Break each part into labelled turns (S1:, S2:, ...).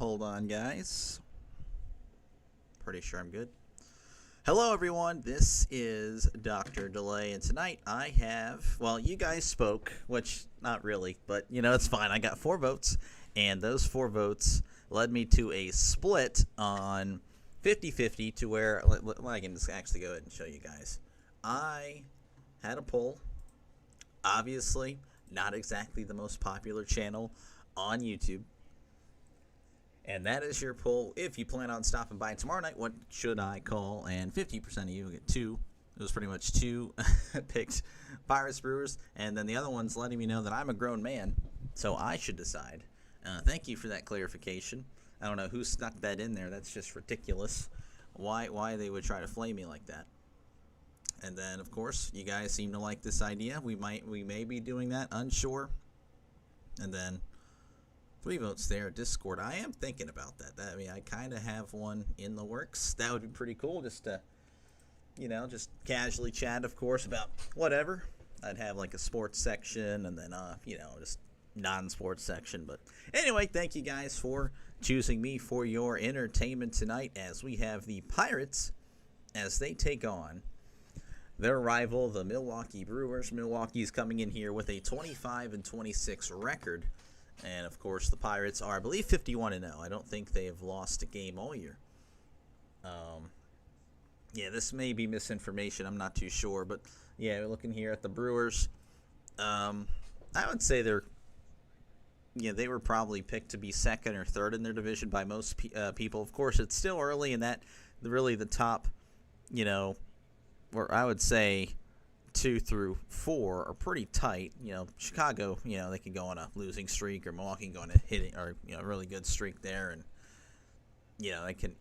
S1: Hold on, guys. Pretty sure I'm good. Hello, everyone. This is Dr. Delay, and tonight I have, well, you guys spoke, which not really, but, it's fine. I got 4 votes, and those 4 votes led me to a split on 50-50 to where, I can just actually go ahead and show you guys. I had a poll, obviously, not exactly the most popular channel on YouTube. And that is your poll. If you plan on stopping by tomorrow night, what should I call? And 50% of you get 2. It was pretty much 2 picked Pirates Brewers. And then the other one's letting me know that I'm a grown man, so I should decide. Thank you for that clarification. I don't know who stuck that in there. That's just ridiculous. Why they would try to flame me like that. And then, of course, you guys seem to like this idea. We may be doing that, unsure. And then 3 votes there. Discord. I am thinking about that. I kind of have one in the works. That would be pretty cool, just to, just casually chat, of course, about whatever. I'd have like a sports section and then, just non-sports section. But anyway, thank you guys for choosing me for your entertainment tonight as we have the Pirates as they take on their rival, the Milwaukee Brewers. Milwaukee's coming in here with a 25-26 record. And, of course, the Pirates are, I believe, 51-0. I don't think they have lost a game all year. This may be misinformation. I'm not too sure. But, we're looking here at the Brewers. I would say they were probably picked to be second or third in their division by most people. Of course, it's still early in that really the top, or I would say 2 through 4 are pretty tight. Chicago, they can go on a losing streak, or Milwaukee can go on a hitting or a really good streak there, and they can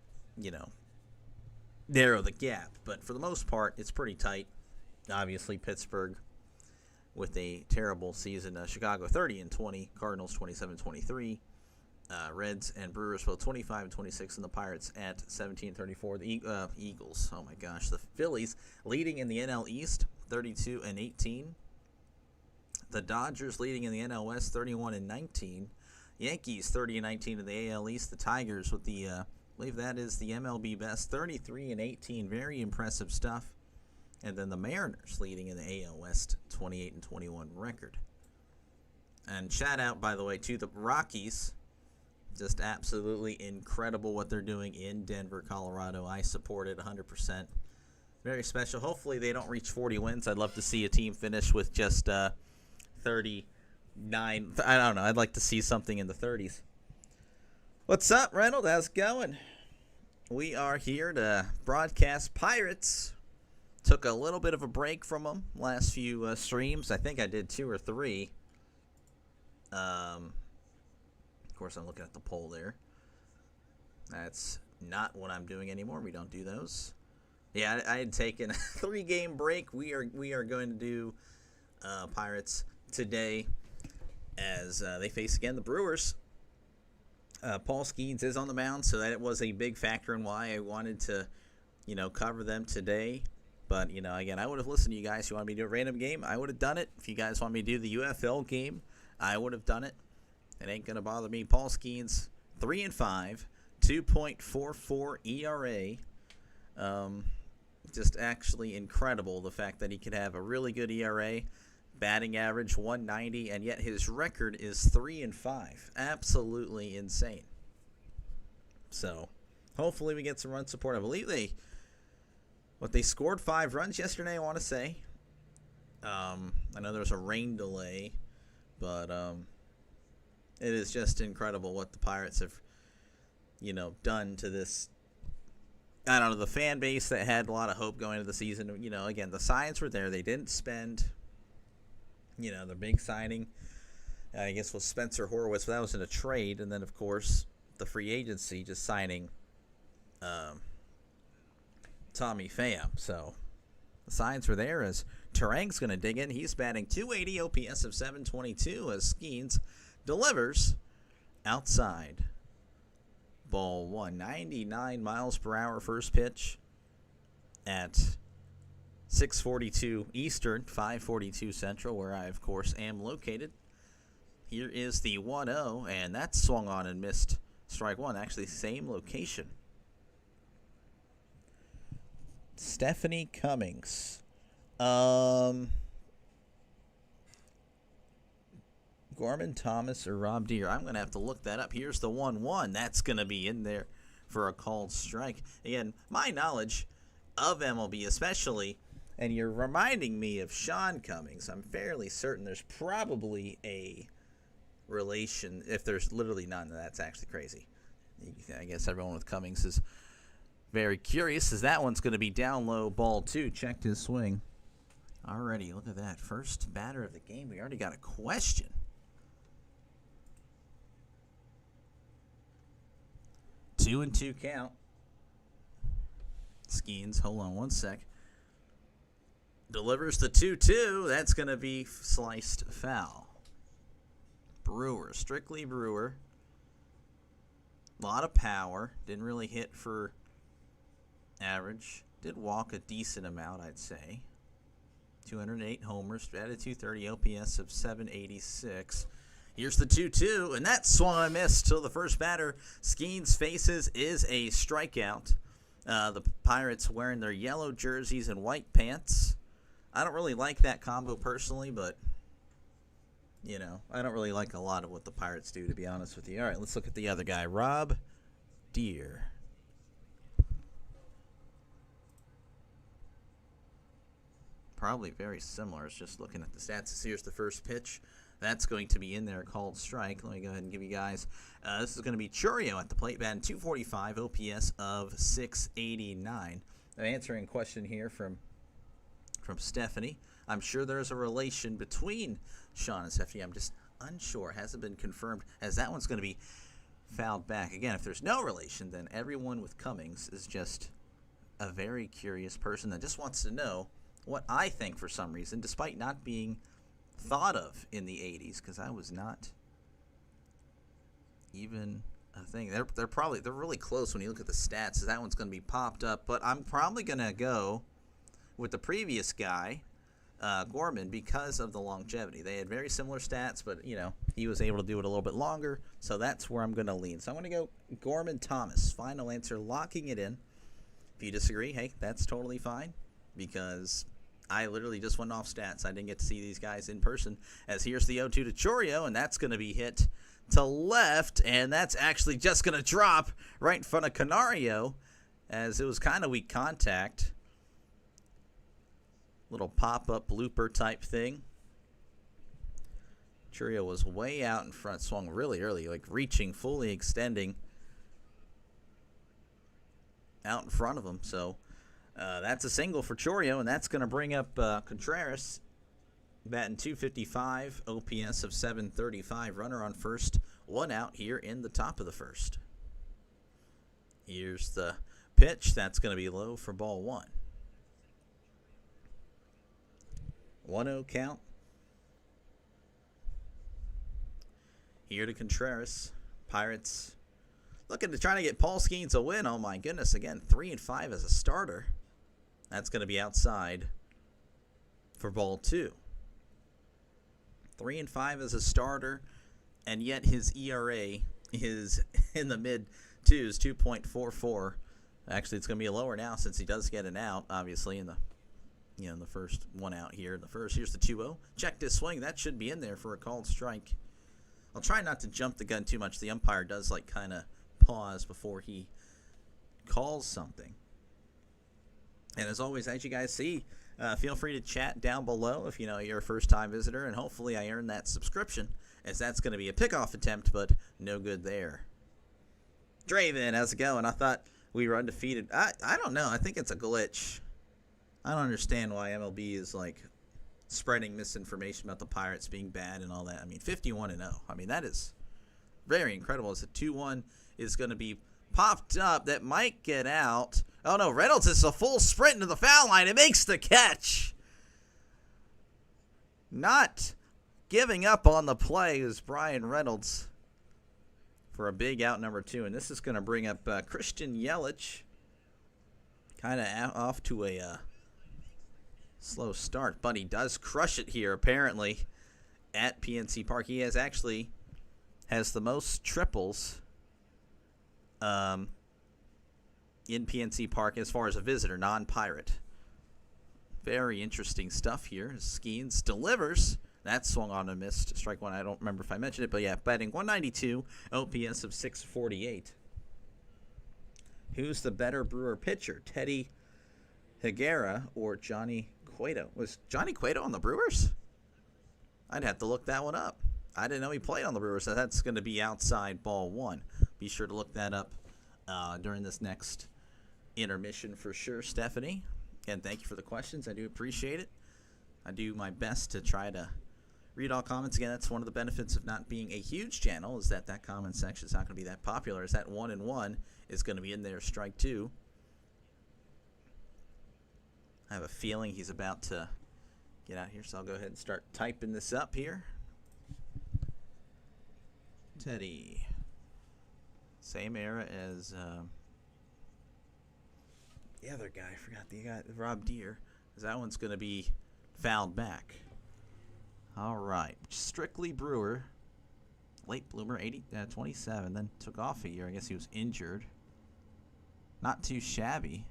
S1: narrow the gap. But for the most part, it's pretty tight. Obviously, Pittsburgh with a terrible season. Chicago 30-20, Cardinals 27-23. Reds and Brewers both 25-26, and the Pirates at 17-34. The Eagles, oh my gosh, the Phillies leading in the NL East 32-18. The Dodgers leading in the NL West 31-19. Yankees 30-19 in the AL East. The Tigers with the I believe that is the MLB best 33-18. Very impressive stuff. And then the Mariners leading in the AL West 28-21 record. And shout out, by the way, to the Rockies. Just absolutely incredible what they're doing in Denver, Colorado. I support it 100%. Very special. Hopefully they don't reach 40 wins. I'd love to see a team finish with just 39. I don't know. I'd like to see something in the 30s. What's up, Reynolds? How's it going? We are here to broadcast Pirates. Took a little bit of a break from them last few streams. I think I did 2 or 3. Of course, I'm looking at the poll there. That's not what I'm doing anymore. We don't do those. Yeah, I had taken a 3-game break. We are going to do Pirates today as they face again the Brewers. Paul Skenes is on the mound, so that was a big factor in why I wanted to, cover them today. But, again, I would have listened to you guys. You want me to do a random game? I would have done it. If you guys want me to do the UFL game, I would have done it. It ain't going to bother me. Paul Skenes, 3-5, 2.44 ERA. Just actually incredible, the fact that he could have a really good ERA, batting average 190, and yet his record is 3-5. Absolutely insane. So, hopefully we get some run support. I believe they scored 5 runs yesterday, I want to say. I know there was a rain delay, but it is just incredible what the Pirates have, done to this. I don't know, the fan base that had a lot of hope going into the season. Again, the signs were there. They didn't spend, the big signing, I guess, was Spencer Horwitz. But that was in a trade. And then, of course, the free agency, just signing Tommy Pham. So the signs were there as Terang's going to dig in. He's batting .280, OPS of 722 as Skenes delivers outside. Ball 1, 99 miles per hour first pitch at 6:42 Eastern, 5:42 Central, where I, of course, am located. Here is the 1-0, and that swung on and missed Strike one. Actually, same location. Stephanie Cummings. Gorman Thomas or Rob Deere. I'm going to have to look that up. Here's the 1-1. That's going to be in there for a called strike. Again, my knowledge of MLB especially, and you're reminding me of Sean Cummings. I'm fairly certain there's probably a relation. If there's literally none, that's actually crazy. I guess everyone with Cummings is very curious, as that one's going to be down low, ball 2. Checked his swing. Alrighty, look at that. First batter of the game. We already got a question. 2-2 count. Skenes, hold on one sec. Delivers the 2-2. That's going to be sliced foul. Brewer, strictly Brewer. A lot of power. Didn't really hit for average. Did walk a decent amount, I'd say. 208 homers. Batted 230, OPS of 786. Here's the 2-2, and that swung and missed till the first batter. Skenes faces is a strikeout. The Pirates wearing their yellow jerseys and white pants. I don't really like that combo personally, but, you know, I don't really like a lot of what the Pirates do, to be honest with you. All right, let's look at the other guy, Rob Deere. Probably very similar. It's just looking at the stats. Here's the first pitch. That's going to be in there, called strike. Let me go ahead and give you guys. This is going to be Churio at the plate, batting 245, OPS of 689. An answering question here from Stephanie. I'm sure there's a relation between Sean and Stephanie. I'm just unsure. Hasn't been confirmed, as that one's going to be fouled back. Again, if there's no relation, then everyone with Cummings is just a very curious person that just wants to know what I think for some reason, despite not being thought of in the 80s, because I was not even a thing. They're really close when you look at the stats. That one's going to be popped up, but I'm probably going to go with the previous guy, Gorman, because of the longevity. They had very similar stats, but you know, he was able to do it a little bit longer, so that's where I'm going to lean. So I'm going to go Gorman Thomas. Final answer, locking it in. If you disagree, hey, that's totally fine, because I literally just went off stats. I didn't get to see these guys in person. As here's the 0-2 to Churio, and that's going to be hit to left, and that's actually just going to drop right in front of Canario, as it was kind of weak contact. Little pop-up blooper type thing. Churio was way out in front, swung really early, like reaching, fully extending out in front of him. So that's a single for Churio, and that's going to bring up Contreras, batting 255, OPS of 735. Runner on first, one out here in the top of the first. Here's the pitch. That's going to be low for ball 1. 1-0 count. Here to Contreras. Pirates looking to try to get Paul Skenes a win. Oh my goodness, again, 3-5 as a starter. That's going to be outside for ball 2. 3-5 as a starter, and yet his ERA is in the mid-2s, 2.44. Actually, it's going to be lower now since he does get an out, obviously, in the first one out here in the first. Here's the 2-0. Check this swing. That should be in there for a called strike. I'll try not to jump the gun too much. The umpire does like kind of pause before he calls something. And as always, as you guys see, feel free to chat down below if you're a first-time visitor, and hopefully I earn that subscription, as that's going to be a pickoff attempt, but no good there. Draven, how's it going? I thought we were undefeated. I don't know. I think it's a glitch. I don't understand why MLB is like spreading misinformation about the Pirates being bad and all that. I mean, 51-0. I mean, that is very incredible. As a 2-1 is going to be popped up. That might get out. Oh, no. Reynolds is a full sprint into the foul line. It makes the catch. Not giving up on the play is Brian Reynolds for a big out number 2. And this is going to bring up Christian Yelich. Kind of off to a slow start, but he does crush it here, apparently, at PNC Park. He has the most triples in PNC Park as far as a visitor, non-Pirate. Very interesting stuff here. Skenes delivers. That swung on and missed. Strike one. I don't remember if I mentioned it, but yeah, batting 192, OPS of 648. Who's the better Brewer pitcher, Teddy Higuera or Johnny Cueto? Was Johnny Cueto on the Brewers? I'd have to look that one up. I didn't know he played on the Brewers, so that's going to be outside ball one. Be sure to look that up during this next intermission for sure, Stephanie. Again, thank you for the questions. I do appreciate it. I do my best to try to read all comments. Again, that's one of the benefits of not being a huge channel, is that comment section is not going to be that popular, as that 1-1 is going to be in there, strike two. I have a feeling he's about to get out here, so I'll go ahead and start typing this up here. Teddy. Same era as the other guy. I forgot the guy, Rob Deere. Because that one's going to be fouled back. All right. Strictly Brewer. Late bloomer, 27. Then took off a year. I guess he was injured. Not too shabby.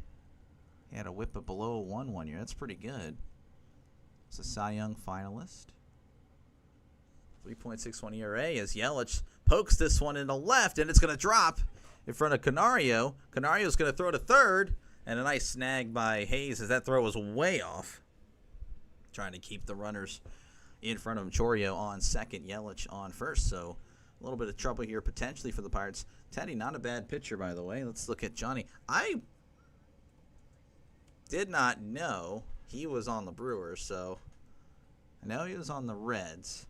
S1: He had a whip of below 1 year. That's pretty good. It's a Cy Young finalist. 3.61 ERA as Yelich pokes this one in the left, and it's going to drop in front of Canario. Canario's going to throw to third, and a nice snag by Hayes as that throw was way off. Trying to keep the runners in front of him. Chourio on second, Yelich on first, so a little bit of trouble here potentially for the Pirates. Teddy, not a bad pitcher, by the way. Let's look at Johnny. I did not know he was on the Brewers, so I know he was on the Reds.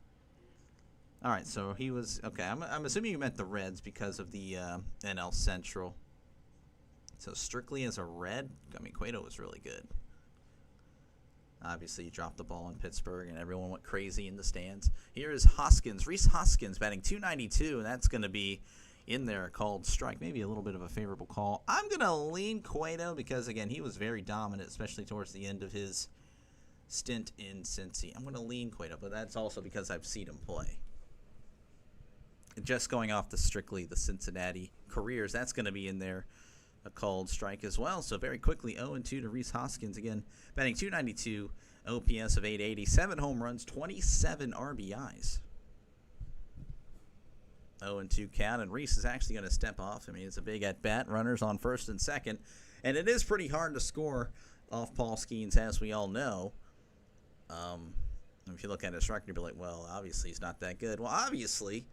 S1: All right, so he was okay. I'm assuming you meant the Reds because of the NL Central. So strictly as a Red, I mean, Cueto was really good. Obviously, he dropped the ball in Pittsburgh, and everyone went crazy in the stands. Here is Hoskins, Rhys Hoskins, batting 292, and that's going to be in there, called strike. Maybe a little bit of a favorable call. I'm going to lean Cueto because, again, he was very dominant, especially towards the end of his stint in Cincy. I'm going to lean Cueto, but that's also because I've seen him play. Just going off strictly the Cincinnati careers, that's going to be in there, a called strike as well. So very quickly, 0-2 to Rhys Hoskins, again, batting 292, OPS of 880, 7 home runs, 27 RBIs. 0-2 count, and Rhys is actually going to step off. I mean, it's a big at-bat, runners on first and second, and it is pretty hard to score off Paul Skenes, as we all know. If you look at his record, you'll be like, well, obviously he's not that good. Well, obviously,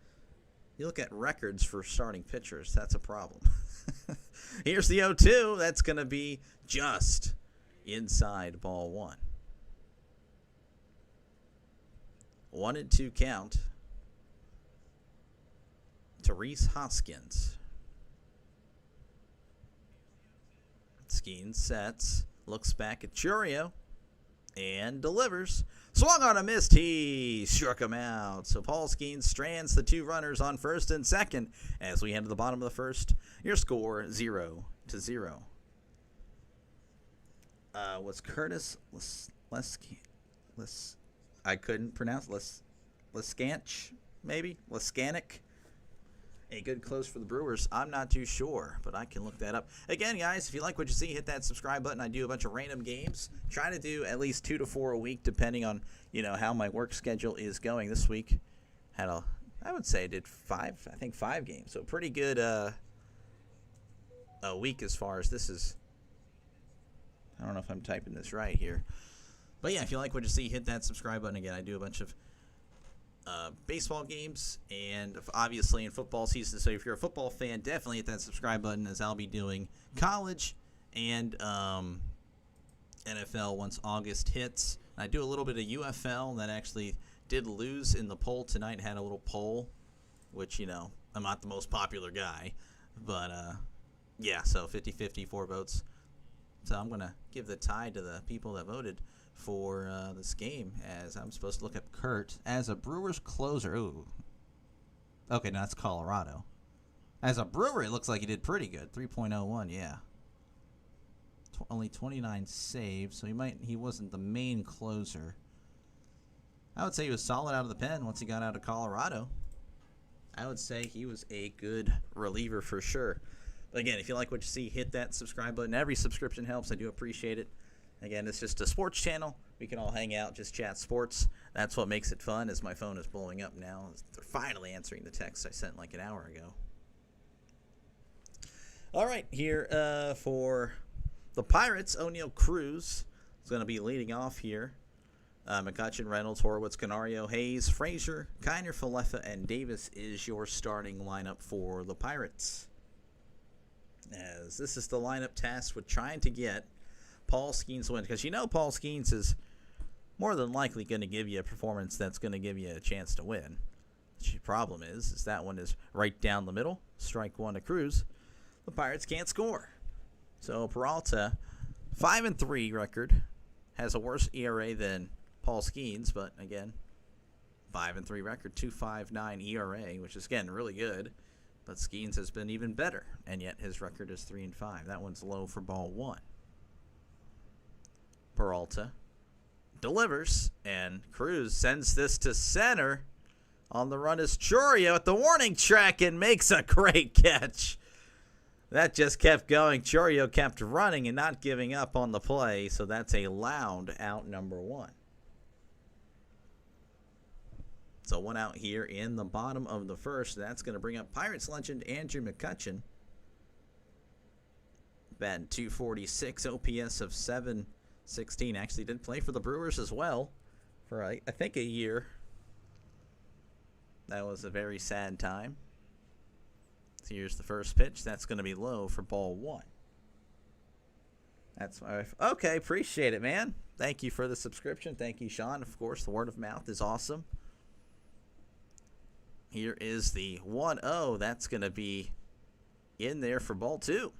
S1: you look at records for starting pitchers, that's a problem. Here's the 0-2. That's going to be just inside ball one. 1-2 count to Rhys Hoskins. Skenes sets, looks back at Chourio, and delivers. Swung on a missed. He struck him out. So Paul Skenes strands the 2 runners on first and second as we head to the bottom of the first. Your score 0-0. Was Curtis I couldn't pronounce Lescanch, maybe Lescanic. A good close for the Brewers. I'm not too sure, but I can look that up. Again, guys, if you like what you see, hit that subscribe button. I do a bunch of random games. Try to do at least 2 to 4 a week, depending on, how my work schedule is going. This week I would say I did 5 games. So pretty good a week as far as this is. I don't know if I'm typing this right here. But yeah, if you like what you see, hit that subscribe button. Again, I do a bunch of baseball games, and obviously in football season, so if you're a football fan, definitely hit that subscribe button, as I'll be doing college and NFL once August hits. I do a little bit of UFL that actually did lose in the poll tonight. Had a little poll, which I'm not the most popular guy, but yeah, so 50-50, 4 votes. So I'm gonna give the tie to the people that voted for this game, as I'm supposed to look at Kurt as a Brewers closer. Ooh. Okay, now that's Colorado. As a Brewer, it looks like he did pretty good. 3.01, yeah. Only 29 saves, so he wasn't the main closer. I would say he was solid out of the pen once he got out of Colorado. I would say he was a good reliever for sure. Again, if you like what you see, hit that subscribe button. Every subscription helps. I do appreciate it. Again, it's just a sports channel. We can all hang out, just chat sports. That's what makes it fun, as my phone is blowing up now. They're finally answering the text I sent like an hour ago. All right, here for the Pirates, O'Neal Cruz is going to be leading off here. McCutchen, Reynolds, Horowitz, Canario, Hayes, Frazier, Kiner, Falefa, and Davis is your starting lineup for the Pirates. As this is the lineup tasked with trying to get Paul Skenes win, because you know Paul Skenes is more than likely going to give you a performance that's going to give you a chance to win. The problem is that one is right down the middle. Strike one to Cruz. The Pirates can't score. So Peralta, 5-3 record, has a worse ERA than Paul Skenes, but again, 5-3 record, 2.59 ERA, which is again really good. But Skenes has been even better, and yet his record is 3-5. That one's low for ball one. Peralta delivers, and Cruz sends this to center. On the run is Chourio at the warning track and makes a great catch. That just kept going. Chourio kept running and not giving up on the play, so that's a Loud out number one. So one out here in the bottom of the first. That's going to bring up Pirates legend Andrew McCutchen. Batting .246, OPS of 716. Actually did play for the Brewers as well for, I think, a year. That was a very sad time. So here's the first pitch. That's going to be low for ball one. That's my wife. Okay, appreciate it, man. Thank you for the subscription. Thank you, Sean. Of course, the word of mouth is awesome. Here is the 1-0. That's going to be in there for ball two.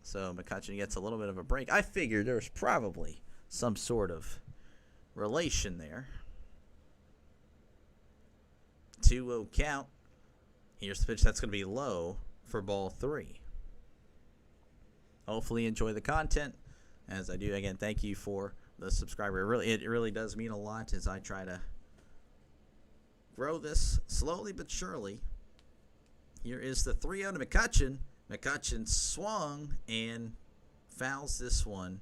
S1: So McCutchen gets a little bit of a break. I figured there was probably some sort of relation there. 2-0 count. Here's the pitch. That's going to be low for ball three. Hopefully enjoy the content. As I do, again, thank you for the subscriber. It really does mean a lot as I try to grow this slowly but surely. Here is the 3-0 to McCutchen. McCutchen swung and fouls this one.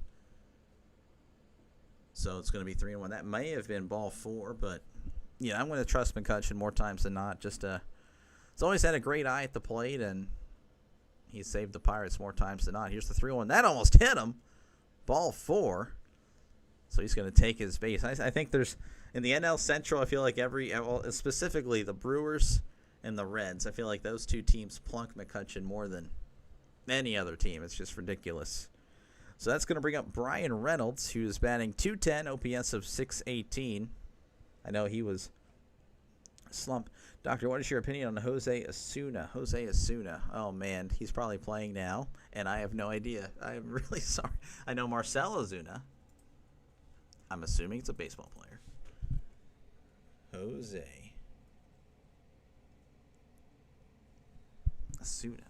S1: So it's going to be 3-1. That may have been ball four, but yeah, I'm going to trust McCutchen more times than not. He's always had a great eye at the plate, and he saved the Pirates more times than not. Here's the 3-1. That almost hit him. Ball four. So he's going to take his base. I think there's, in the NL Central, I feel like specifically the Brewers and the Reds, I feel like those two teams plunk McCutchen more than any other team. It's just ridiculous. So that's going to bring up Brian Reynolds, who's batting .210, OPS of 618. I know he was slumped. Doctor, what is your opinion on Jose Osuna? Jose Osuna. Oh, man, he's probably playing now, and I have no idea. I am really sorry. I know Marcell Ozuna. I'm assuming it's a baseball player. Jose Osuna.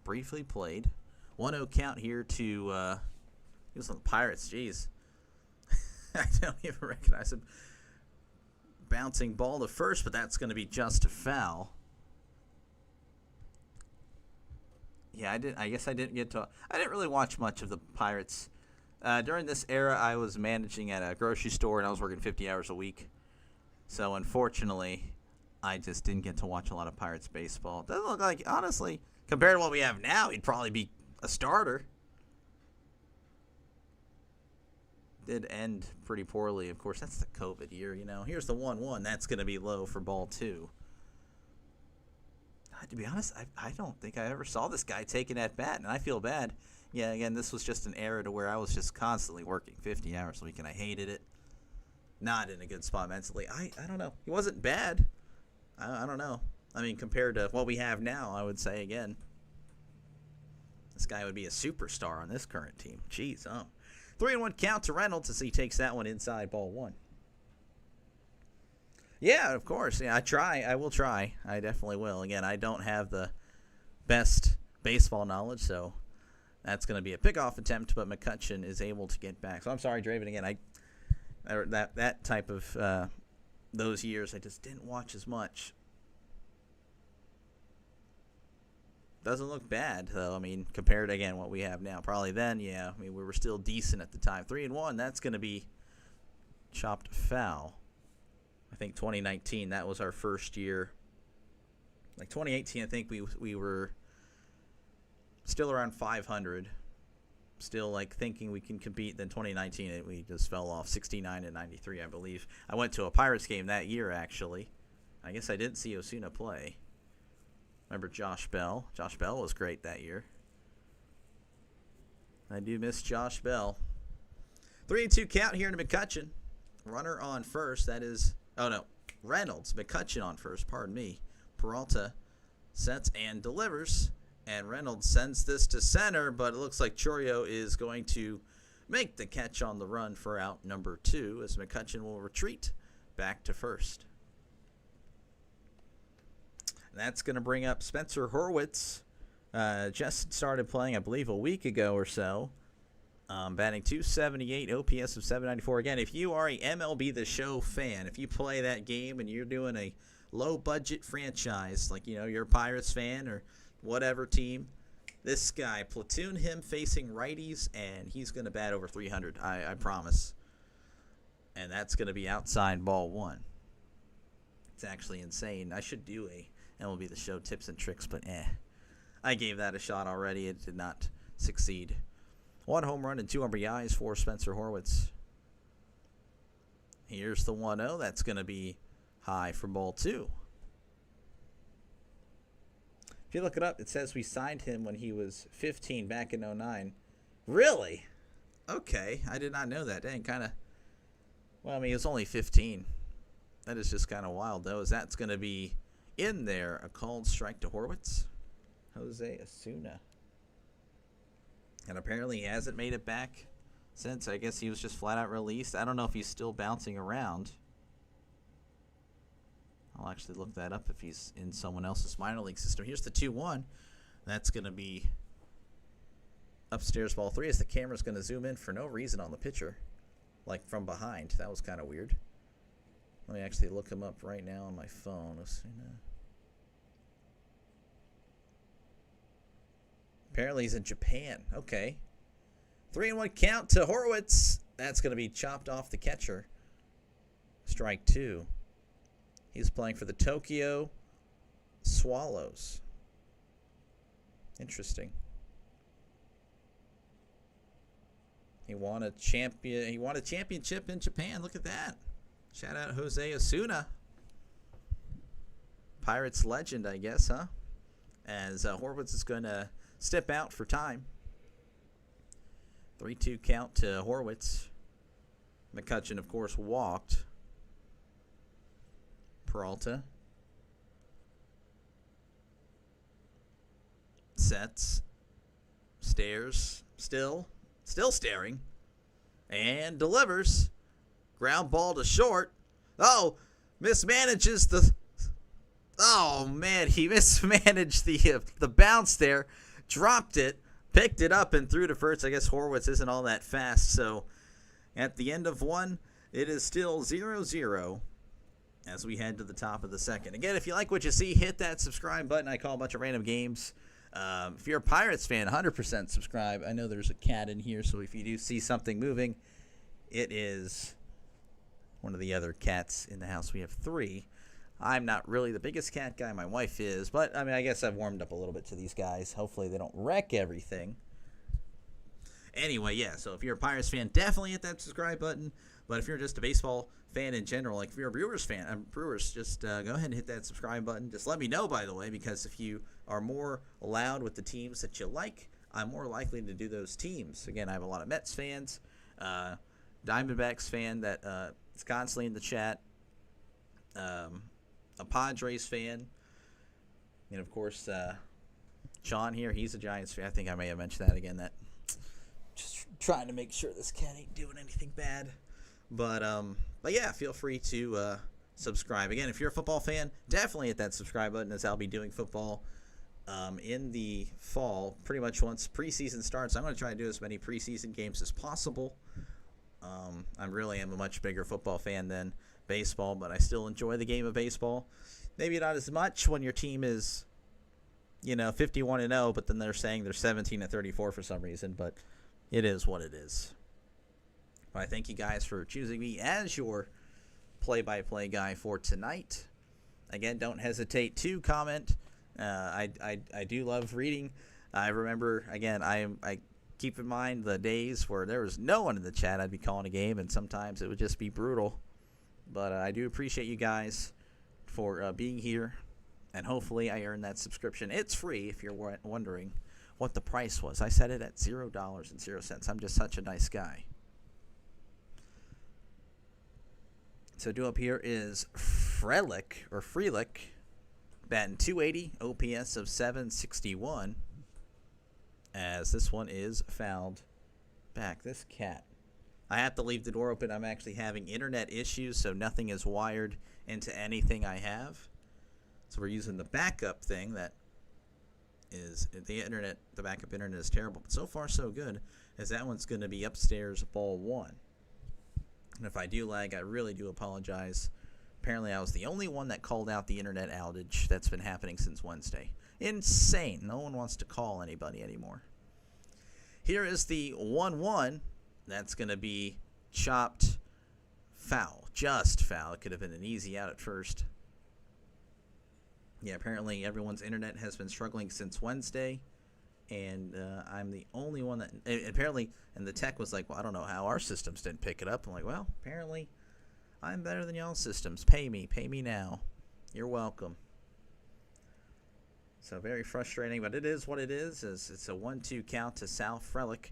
S1: Briefly played. 1-0 count here to, he was on the Pirates. Jeez. I don't even recognize him. Bouncing ball to first, but that's going to be just a foul. Yeah, I guess I didn't really watch much of the Pirates. During this era, I was managing at a grocery store, and I was working 50 hours a week. So, unfortunately, I just didn't get to watch a lot of Pirates baseball. It doesn't look like, honestly, compared to what we have now, he'd probably be a starter. Did end pretty poorly. Of course, that's the COVID year, you know. Here's the 1-1. That's going to be low for ball two. To be honest, I don't think I ever saw this guy taking at bat, and I feel bad. Yeah, again, this was just an era to where I was just constantly working 50 hours a week, and I hated it. Not in a good spot mentally. I don't know. He wasn't bad. I don't know. I mean, compared to what we have now, I would say, again, this guy would be a superstar on this current team. Jeez, 3-1 count to Reynolds as he takes that one inside ball one. Yeah, of course. Yeah, I will try. I definitely will. Again, I don't have the best baseball knowledge, so that's going to be a pickoff attempt, but McCutchen is able to get back. So I'm sorry, Draven. Again, that type of those years, I just didn't watch as much. Doesn't look bad, though. I mean, compared to, again, what we have now. Probably then, yeah. I mean, we were still decent at the time. 3-1, that's going to be chopped foul. I think 2019, that was our first year. Like 2018, I think we were still around 500. Still, like, thinking we can compete. Then 2019, we just fell off 69-93, I believe. I went to a Pirates game that year, actually. I guess I didn't see Osuna play. Remember Josh Bell? Josh Bell was great that year. I do miss Josh Bell. 3-2 count here to McCutchen. Runner on first. That is, oh no, Reynolds. McCutchen on first, pardon me. Peralta sets and delivers. And Reynolds sends this to center, but it looks like Chourio is going to make the catch on the run for out number 2 as McCutchen will retreat back to first. And that's going to bring up Spencer Horwitz. Just started playing, I believe, a week ago or so. Batting .278, OPS of .794. Again, if you are a MLB The Show fan, if you play that game and you're doing a low-budget franchise, like, you're a Pirates fan or whatever team, this guy, platoon him facing righties, and he's going to bat over 300, I promise. And that's going to be outside ball 1. It's actually insane. I should do a MLB The Show tips and tricks, but I gave that a shot already. It did not succeed. 1 home run and 2 RBIs for Spencer Horwitz. Here's the 1-0. That's going to be high for ball 2. If you look it up, it says we signed him when he was 15 back in 09. Really? Okay. I did not know that. Dang, kind of. Well, I mean, he was only 15. That is just kind of wild, though, as that's going to be in there. A called strike to Horwitz. Jose Osuna. And apparently he hasn't made it back since. I guess he was just flat out released. I don't know if he's still bouncing around. I'll actually look that up if he's in someone else's minor league system. Here's the 2-1. That's going to be upstairs ball 3 as the camera's going to zoom in for no reason on the pitcher. Like from behind. That was kind of weird. Let me actually look him up right now on my phone. Apparently he's in Japan. Okay. 3-1 count to Horwitz. That's going to be chopped off the catcher. Strike 2. He's playing for the Tokyo Swallows. Interesting. He won a championship in Japan. Look at that. Shout out Jose Osuna. Pirates legend, I guess, huh? As Horwitz is going to step out for time. 3-2 count to Horwitz. McCutchen, of course, walked. Peralta sets, stares, still staring, and delivers. Ground ball to short. Oh, mismanages the. Oh man, he mismanaged the bounce there. Dropped it, picked it up, and threw to first. I guess Horwitz isn't all that fast, so at the end of 1, it is still 0-0. As we head to the top of the second. Again, if you like what you see, hit that subscribe button. I call a bunch of random games. If you're a Pirates fan, 100% subscribe. I know there's a cat in here, so if you do see something moving, it is one of the other cats in the house. We have 3. I'm not really the biggest cat guy. My wife is. But, I mean, I guess I've warmed up a little bit to these guys. Hopefully they don't wreck everything. Anyway, yeah, so if you're a Pirates fan, definitely hit that subscribe button. But if you're just a baseball fan in general, like if you're a Brewers fan, just go ahead and hit that subscribe button. Just let me know, by the way, because if you are more loud with the teams that you like, I'm more likely to do those teams. Again, I have a lot of Mets fans, Diamondbacks fan that is constantly in the chat, a Padres fan, and of course, Sean here, he's a Giants fan. I think I may have mentioned that again, that just trying to make sure this cat ain't doing anything bad. But yeah, feel free to subscribe. Again, if you're a football fan, definitely hit that subscribe button, as I'll be doing football in the fall, pretty much once preseason starts. I'm going to try to do as many preseason games as possible. I really am a much bigger football fan than baseball, but I still enjoy the game of baseball. Maybe not as much when your team is, 51-0, but then they're saying they're 17-34 for some reason, but it is what it is. But I thank you guys for choosing me as your play-by-play guy for tonight. Again, don't hesitate to comment. I do love reading. I remember, again, I keep in mind the days where there was no one in the chat. I'd be calling a game, and sometimes it would just be brutal. But I do appreciate you guys for being here, and hopefully I earned that subscription. It's free if you're wondering what the price was. I set it at $0.00. I'm just such a nice guy. So due up here is Frelick, batting .280, OPS of 761. As this one is fouled back. This cat. I have to leave the door open. I'm actually having internet issues, so nothing is wired into anything I have. So we're using the backup thing that is the internet. The backup internet is terrible, but so far so good, as that one's going to be upstairs, ball one. And if I do lag, I really do apologize. Apparently I was the only one that called out the internet outage that's been happening since Wednesday. Insane. No one wants to call anybody anymore. Here is the 1-1. That's going to be chopped foul. Just foul. It could have been an easy out at first. Yeah, apparently everyone's internet has been struggling since Wednesday. And I'm the only one that... Apparently, and the tech was like, well, I don't know how our systems didn't pick it up. I'm like, well, apparently I'm better than y'all's systems. Pay me now. You're welcome. So very frustrating, but it is what it is. It's a 1-2 count to Sal Frelick.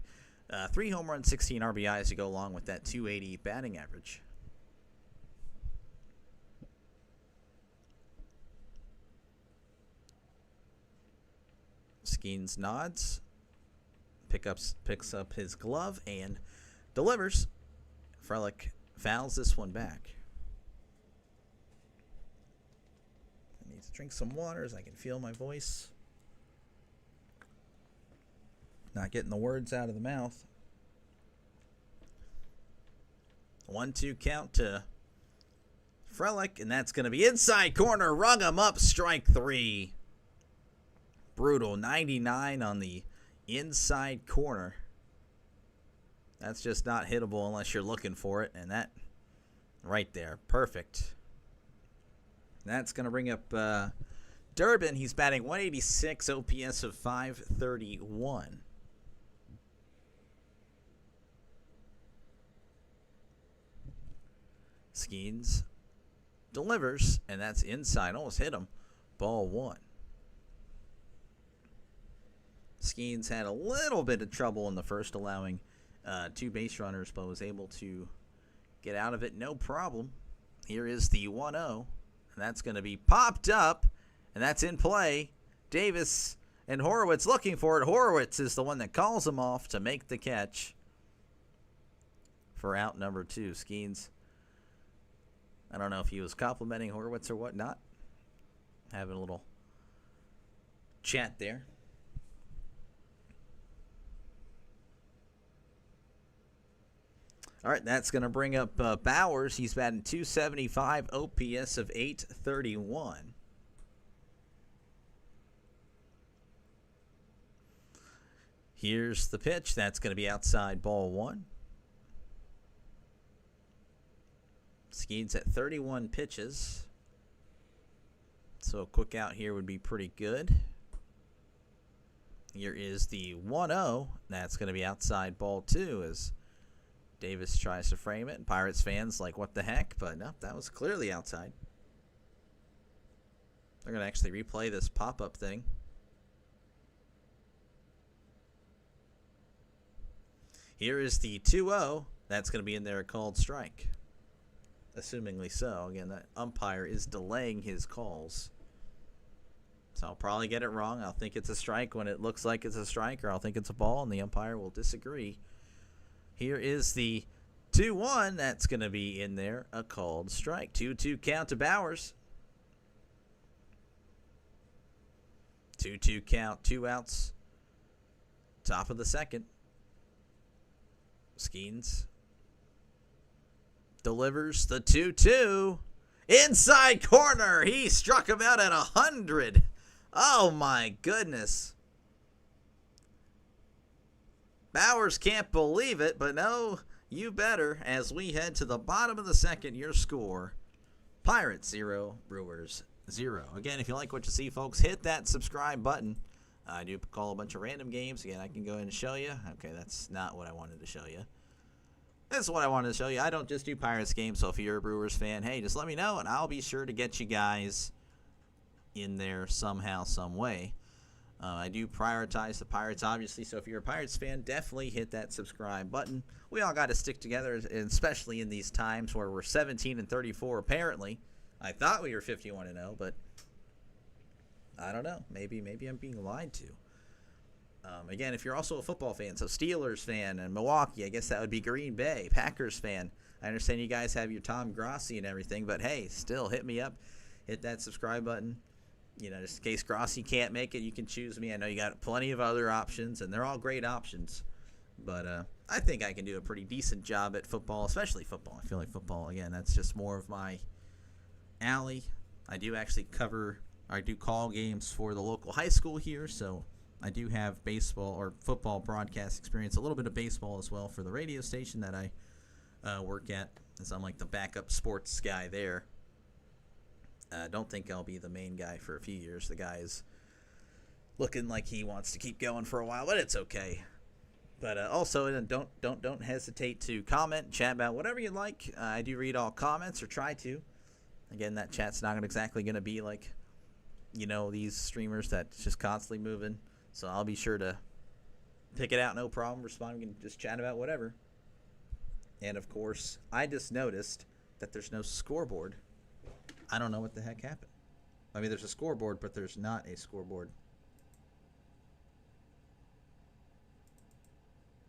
S1: 3 home runs, 16 RBIs to go along with that .280 batting average. Skenes nods, picks up his glove, and delivers. Frelick fouls this one back. I need to drink some water as I can feel my voice not getting the words out of the mouth. 1-2 count to Frelick, and that's going to be inside corner. Rung him up, strike 3. Brutal. 99 on the inside corner. That's just not hittable unless you're looking for it, and that right there, perfect. That's going to bring up Durbin. He's batting .186, OPS of 531. Skenes delivers, and that's inside. Almost hit him. Ball 1. Skenes had a little bit of trouble in the first, allowing 2 base runners, but was able to get out of it no problem. Here is the 1-0, and that's going to be popped up, and that's in play. Davis and Horowitz looking for it. Horowitz is the one that calls him off to make the catch for out number 2. Skenes, I don't know if he was complimenting Horowitz or whatnot. Having a little chat there. All right, that's going to bring up Bowers. He's batting .275, OPS of 831. Here's the pitch. That's going to be outside, ball 1. Skenes at 31 pitches. So a quick out here would be pretty good. Here is the 1-0. That's going to be outside, ball 2, as Davis tries to frame it. Pirates fans like, what the heck? But no, that was clearly outside. They're going to actually replay this pop-up thing. Here is the 2-0. That's going to be in there, a called strike. Assumingly so. Again, the umpire is delaying his calls. So I'll probably get it wrong. I'll think it's a strike when it looks like it's a strike, or I'll think it's a ball, and the umpire will disagree. Here is the 2-1. That's going to be in there, a called strike. 2-2 count to Bowers. 2-2 count, 2 outs. Top of the second. Skenes delivers the 2-2. Inside corner. He struck him out at 100. Oh my goodness. Bowers can't believe it, but no, you better, as we head to the bottom of the second. Your score, Pirates 0, Brewers 0. Again, if you like what you see, folks, hit that subscribe button. I do call a bunch of random games. Again, I can go ahead and show you. Okay, that's not what I wanted to show you. This is what I wanted to show you. I don't just do Pirates games, so if you're a Brewers fan, hey, just let me know, and I'll be sure to get you guys in there somehow, some way. I do prioritize the Pirates, obviously, so if you're a Pirates fan, definitely hit that subscribe button. We all got to stick together, especially in these times where we're 17-34, apparently. I thought we were 51-0, but I don't know. Maybe I'm being lied to. Again, if you're also a football fan, so Steelers fan and Milwaukee, I guess that would be Green Bay. Packers fan, I understand you guys have your Tom Grossi and everything, but hey, still hit me up. Hit that subscribe button. You know, just in case Grossi can't make it, you can choose me. I know you got plenty of other options, and they're all great options. But I think I can do a pretty decent job at football, especially football. I feel like football, again, that's just more of my alley. I do actually call games for the local high school here, so I do have baseball or football broadcast experience, a little bit of baseball as well for the radio station that I work at, as I'm like the backup sports guy there. Don't think I'll be the main guy for a few years. The guy is looking like he wants to keep going for a while, but it's okay. But also, don't hesitate to comment, chat about whatever you like. I do read all comments, or try to. Again, that chat's not exactly going to be like, you know, these streamers that's just constantly moving. So I'll be sure to pick it out, no problem. Respond, we can just chat about whatever. And of course, I just noticed that there's no scoreboard. I don't know what the heck happened. I mean, there's a scoreboard, but there's not a scoreboard.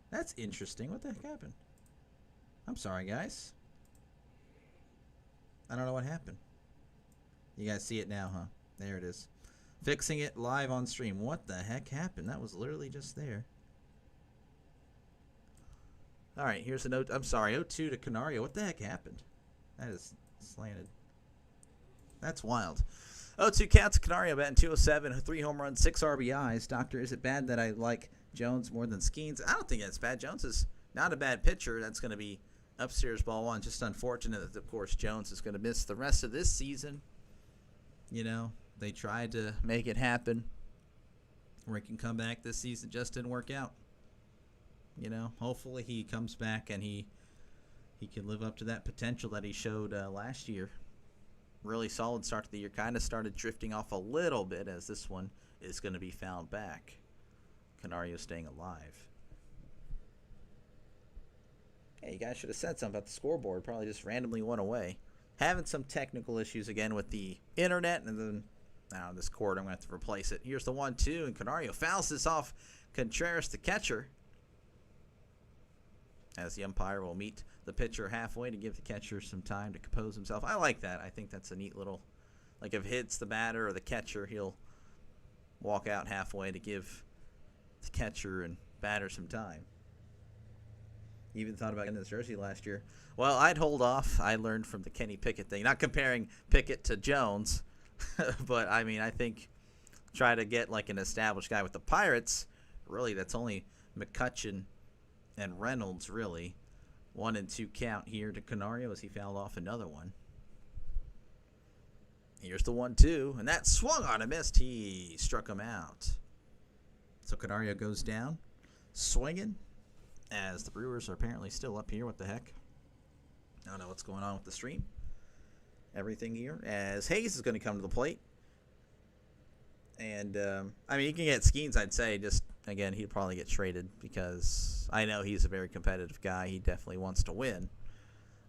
S1: That's interesting. What the heck happened? I'm sorry, guys. I don't know what happened. You guys see it now, huh? There it is. Fixing it live on stream. What the heck happened? That was literally just there. All right, here's a note. I'm sorry, 0-2 to Canario. What the heck happened? That is slanted. That's wild. 0-2 count to Canario, batting .207, 3 home runs, 6 RBIs. Doctor, is it bad that I like Jones more than Skenes? I don't think that's bad. Jones is not a bad pitcher. That's going to be upstairs ball one. Just unfortunate that, of course, Jones is going to miss the rest of this season. You know, they tried to make it happen where he can come back this season. Just didn't work out. You know, hopefully he comes back and he can live up to that potential that he showed last year. Really solid start to the year. Kind of started drifting off a little bit as this one is going to be found back. Canario staying alive. Hey, you guys should have said something about the scoreboard. Probably just randomly went away. Having some technical issues again with the internet, and then now this cord, I'm going to have to replace it. Here's the 1-2, and Canario fouls this off Contreras, the catcher, as the umpire will meet the pitcher halfway to give the catcher some time to compose himself. I like that. I think that's a neat little, like if it hits the batter or the catcher, he'll walk out halfway to give the catcher and batter some time. You even thought about getting this jersey last year. Well, I'd hold off. I learned from the Kenny Pickett thing. Not comparing Pickett to Jones, but I mean, I think try to get like an established guy with the Pirates. Really, that's only McCutchen and Reynolds, really. 1-2 count here to Canario as he fouled off another one. Here's the 1-2, and that swung on a missed. He struck him out. So Canario goes down, swinging, as the Brewers are apparently still up here. What the heck? I don't know what's going on with the stream. Everything here, as Hayes is going to come to the plate. And, I mean, you can get Skenes, I'd say. Just, again, he'd probably get traded because I know he's a very competitive guy. He definitely wants to win.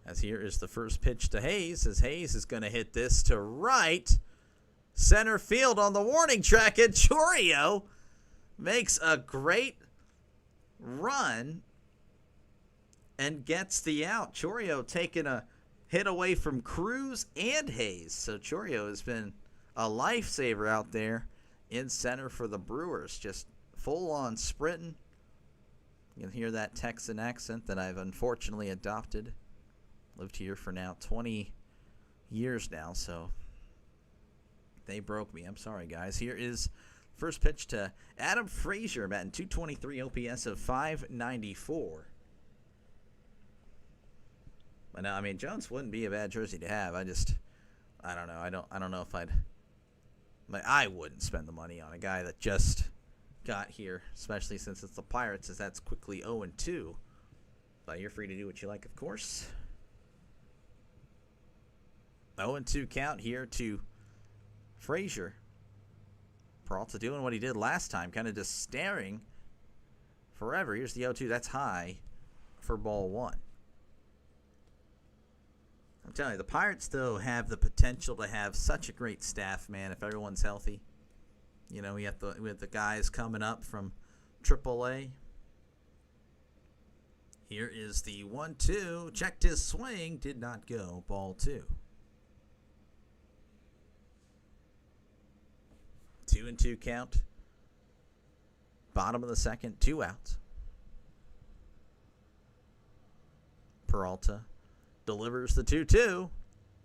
S1: As here is the first pitch to Hayes, as Hayes is going to hit this to right center field on the warning track, and Chourio makes a great run and gets the out. Chourio taking a hit away from Cruz and Hayes. So Chourio has been a lifesaver out there in center for the Brewers. Just full-on sprinting. You can hear that Texan accent that I've unfortunately adopted. Lived here for now 20 years now, so They broke me. I'm sorry, guys. Here is first pitch to Adam Frazier, batting .223, OPS of .594. But no, I mean, Jones wouldn't be a bad jersey to have. I don't know. I don't know if I wouldn't spend the money on a guy that just got here, especially since it's the Pirates, as that's quickly 0-2. But you're free to do what you like, of course. 0-2 count here to Frazier. Peralta doing what he did last time, kind of just staring forever. Here's the 0-2. That's high for ball one. I'm telling you, the Pirates, though, have the potential to have such a great staff, man, if everyone's healthy. You know, we have the guys coming up from AAA. Here is the 1-2. Checked his swing. Did not go. Ball two. 2-2 count. Bottom of the second. 2 outs. Peralta delivers the 2-2.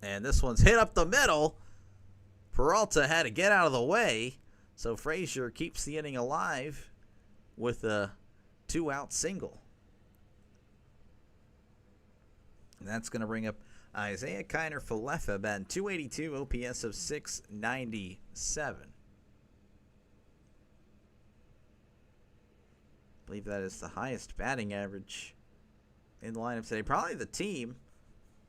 S1: And this one's hit up the middle. Peralta had to get out of the way. So Frazier keeps the inning alive with a 2-out single. And that's going to bring up Isaiah Kiner-Falefa, batting .282, OPS of .697. I believe that is the highest batting average in the lineup today. Probably the team,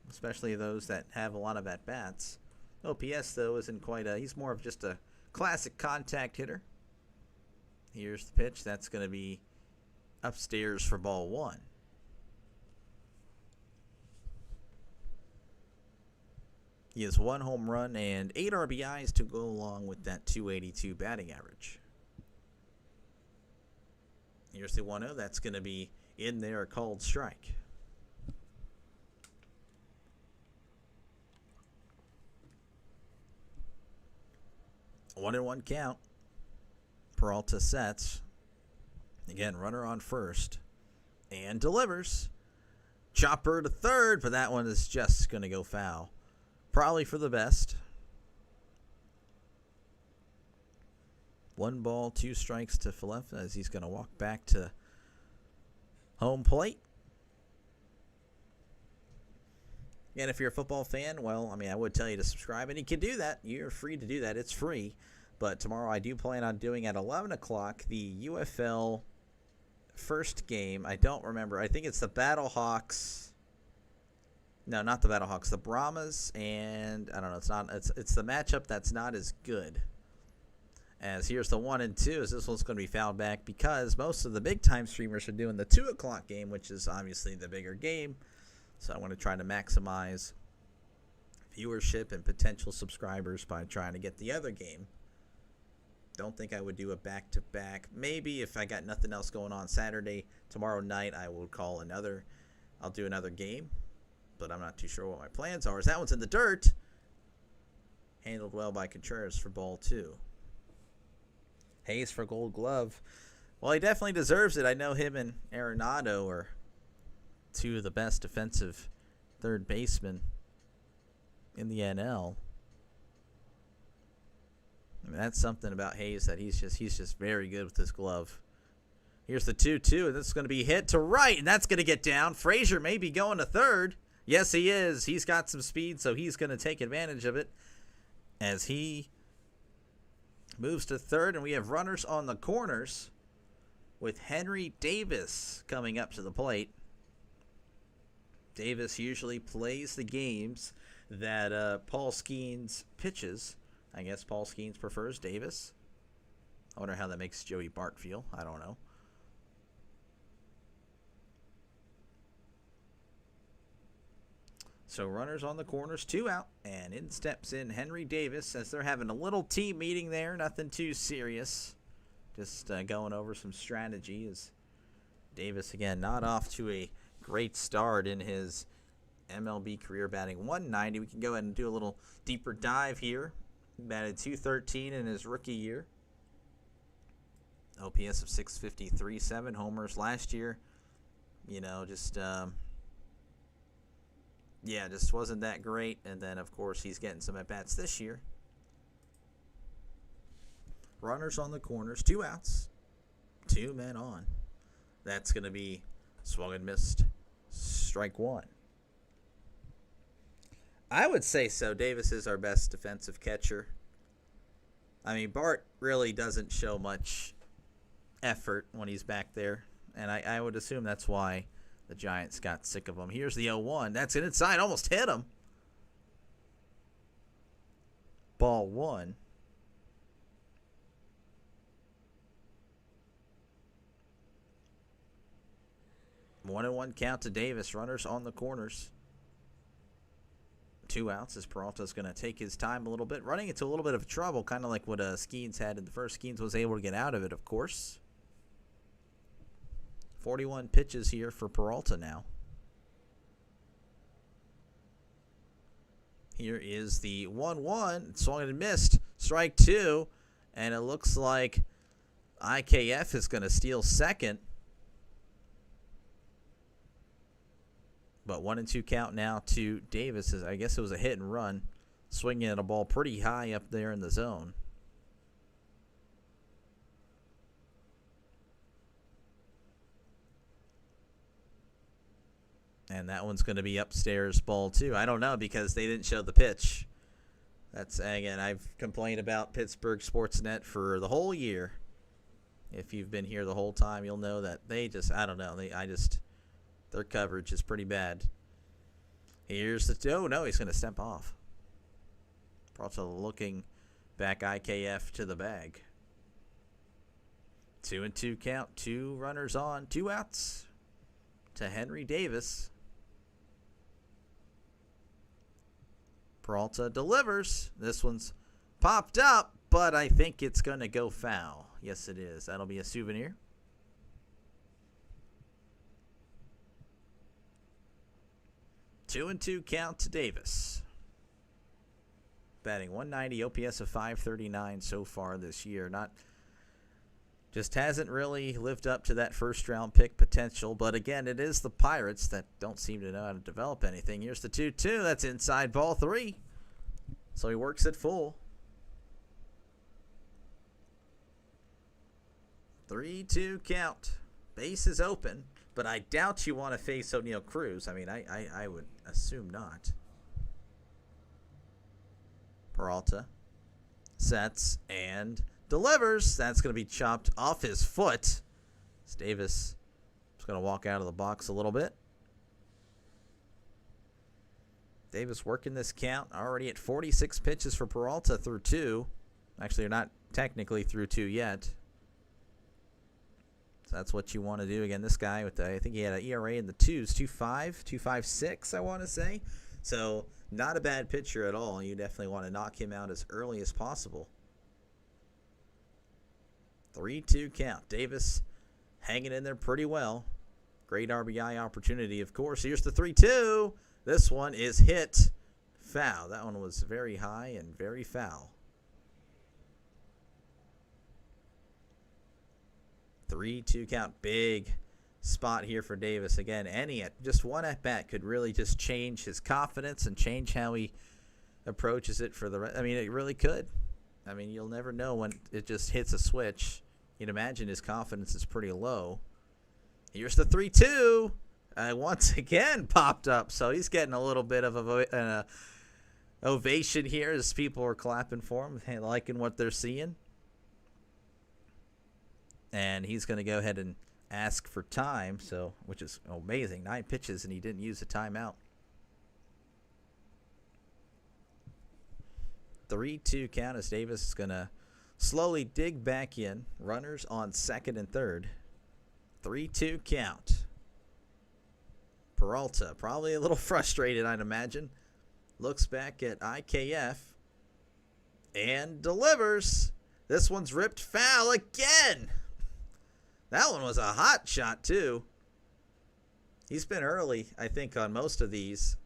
S1: especially those that have a lot of at-bats. OPS, though, isn't quite he's more of just a classic contact hitter. Here's the pitch. That's going to be upstairs for ball one. He has 1 home run and 8 RBIs to go along with that .282 batting average. Here's the 1-0. That's going to be in there, a called strike. A 1-1 count. Peralta sets. Again, runner on first. And delivers. Chopper to third, but that one is just going to go foul. Probably for the best. 1 ball, 2 strikes to Falefa as he's going to walk back to home plate. And if you're a football fan, well, I mean, I would tell you to subscribe, and you can do that. You're free to do that. It's free. But tomorrow I do plan on doing at 11 o'clock the UFL first game. I don't remember. I think it's the Battlehawks. No, not the Battlehawks. The Brahmas, and I don't know. It's the matchup that's not as good. As here's the 1 and 2, as this one's going to be fouled back because most of the big time streamers are doing the 2 o'clock game, which is obviously the bigger game. So I want to try to maximize viewership and potential subscribers by trying to get the other game. Don't think I would do a back-to-back. Maybe if I got nothing else going on Saturday, tomorrow night I will call I'll do another game. But I'm not too sure what my plans are. As that one's in the dirt. Handled well by Contreras for ball 2. Hayes for Gold Glove. Well, he definitely deserves it. I know him and Arenado are 2 of the best defensive third basemen in the NL. I mean, that's something about Hayes that he's just very good with his glove. Here's the 2-2, and this is going to be hit to right, and that's going to get down. Frazier may be going to third. Yes, he is. He's got some speed, so he's going to take advantage of it as he moves to third, and we have runners on the corners with Henry Davis coming up to the plate. Davis usually plays the games that Paul Skenes pitches. I guess Paul Skenes prefers Davis. I wonder how that makes Joey Bart feel. I don't know. So runners on the corners, 2 out, and in steps in Henry Davis as they're having a little team meeting there. Nothing too serious. Just going over some strategy as Davis, again, not off to a great start in his MLB career, batting .190. We can go ahead and do a little deeper dive here. Batted .213 in his rookie year. OPS of .653, 7 homers last year. You know, just wasn't that great. And then, of course, he's getting some at-bats this year. runners on the corners, 2 outs, 2 men on. That's going to be swung and missed, strike 1. I would say so. Davis is our best defensive catcher. I mean, Bart really doesn't show much effort when he's back there, and I would assume that's why the Giants got sick of him. Here's the 0-1. That's an inside. Almost hit him. Ball 1. One and 1 count to Davis. Runners on the corners. 2 outs as Peralta's going to take his time a little bit. Running into a little bit of trouble, kind of like what Skenes had in the first. Skenes was able to get out of it, of course. 41 pitches here for Peralta now. Here is the 1-1. Swung and missed. Strike 2. And it looks like IKF is going to steal second. But 1-2 count now to Davis. I guess it was a hit and run. Swinging at a ball pretty high up there in the zone. And that one's going to be upstairs ball 2. I don't know because they didn't show the pitch. That's, again, I've complained about Pittsburgh Sportsnet for the whole year. If you've been here the whole time, you'll know that they just, I don't know. Their coverage is pretty bad. Here's the, oh no, he's going to step off. Peralta looking back IKF to the bag. 2-2 count, 2 runners on, 2 outs to Henry Davis. Peralta delivers. This one's popped up, but I think it's going to go foul. Yes, it is. That'll be a souvenir. Two and 2 count to Davis. Batting 190, OPS of 539 so far this year. Just hasn't really lived up to that first-round pick potential. But, again, it is the Pirates that don't seem to know how to develop anything. Here's the 2-2. That's inside ball 3. So he works it full. 3-2 count. Base is open. But I doubt you want to face O'Neal Cruz. I mean, I would assume not. Peralta sets and delivers. That's going to be chopped off his foot. Davis is going to walk out of the box a little bit. Davis working this count. Already at 46 pitches for Peralta through 2. Actually, they're not technically through 2 yet. So that's what you want to do. Again, this guy with I think he had an ERA in the 2s, 2.5, 2.56, I want to say. So not a bad pitcher at all. You definitely want to knock him out as early as possible. 3-2 count. Davis hanging in there pretty well. Great RBI opportunity, of course. Here's the 3-2. This one is hit foul. That one was very high and very foul. 3-2 count. Big spot here for Davis. Again, just one at bat could really just change his confidence and change how he approaches it for the rest. I mean, it really could. I mean, you'll never know when it just hits a switch. You'd imagine his confidence is pretty low. Here's the 3-2. Once again popped up. So he's getting a little bit of an ovation here as people are clapping for him, liking what they're seeing. And he's going to go ahead and ask for time, which is amazing. 9 pitches, and he didn't use a timeout. 3-2 count as Davis is going to slowly dig back in. Runners on second and third. 3-2 count. Peralta, probably a little frustrated, I'd imagine. Looks back at IKF and delivers. This one's ripped foul again. That one was a hot shot, too. He's been early, I think, on most of these.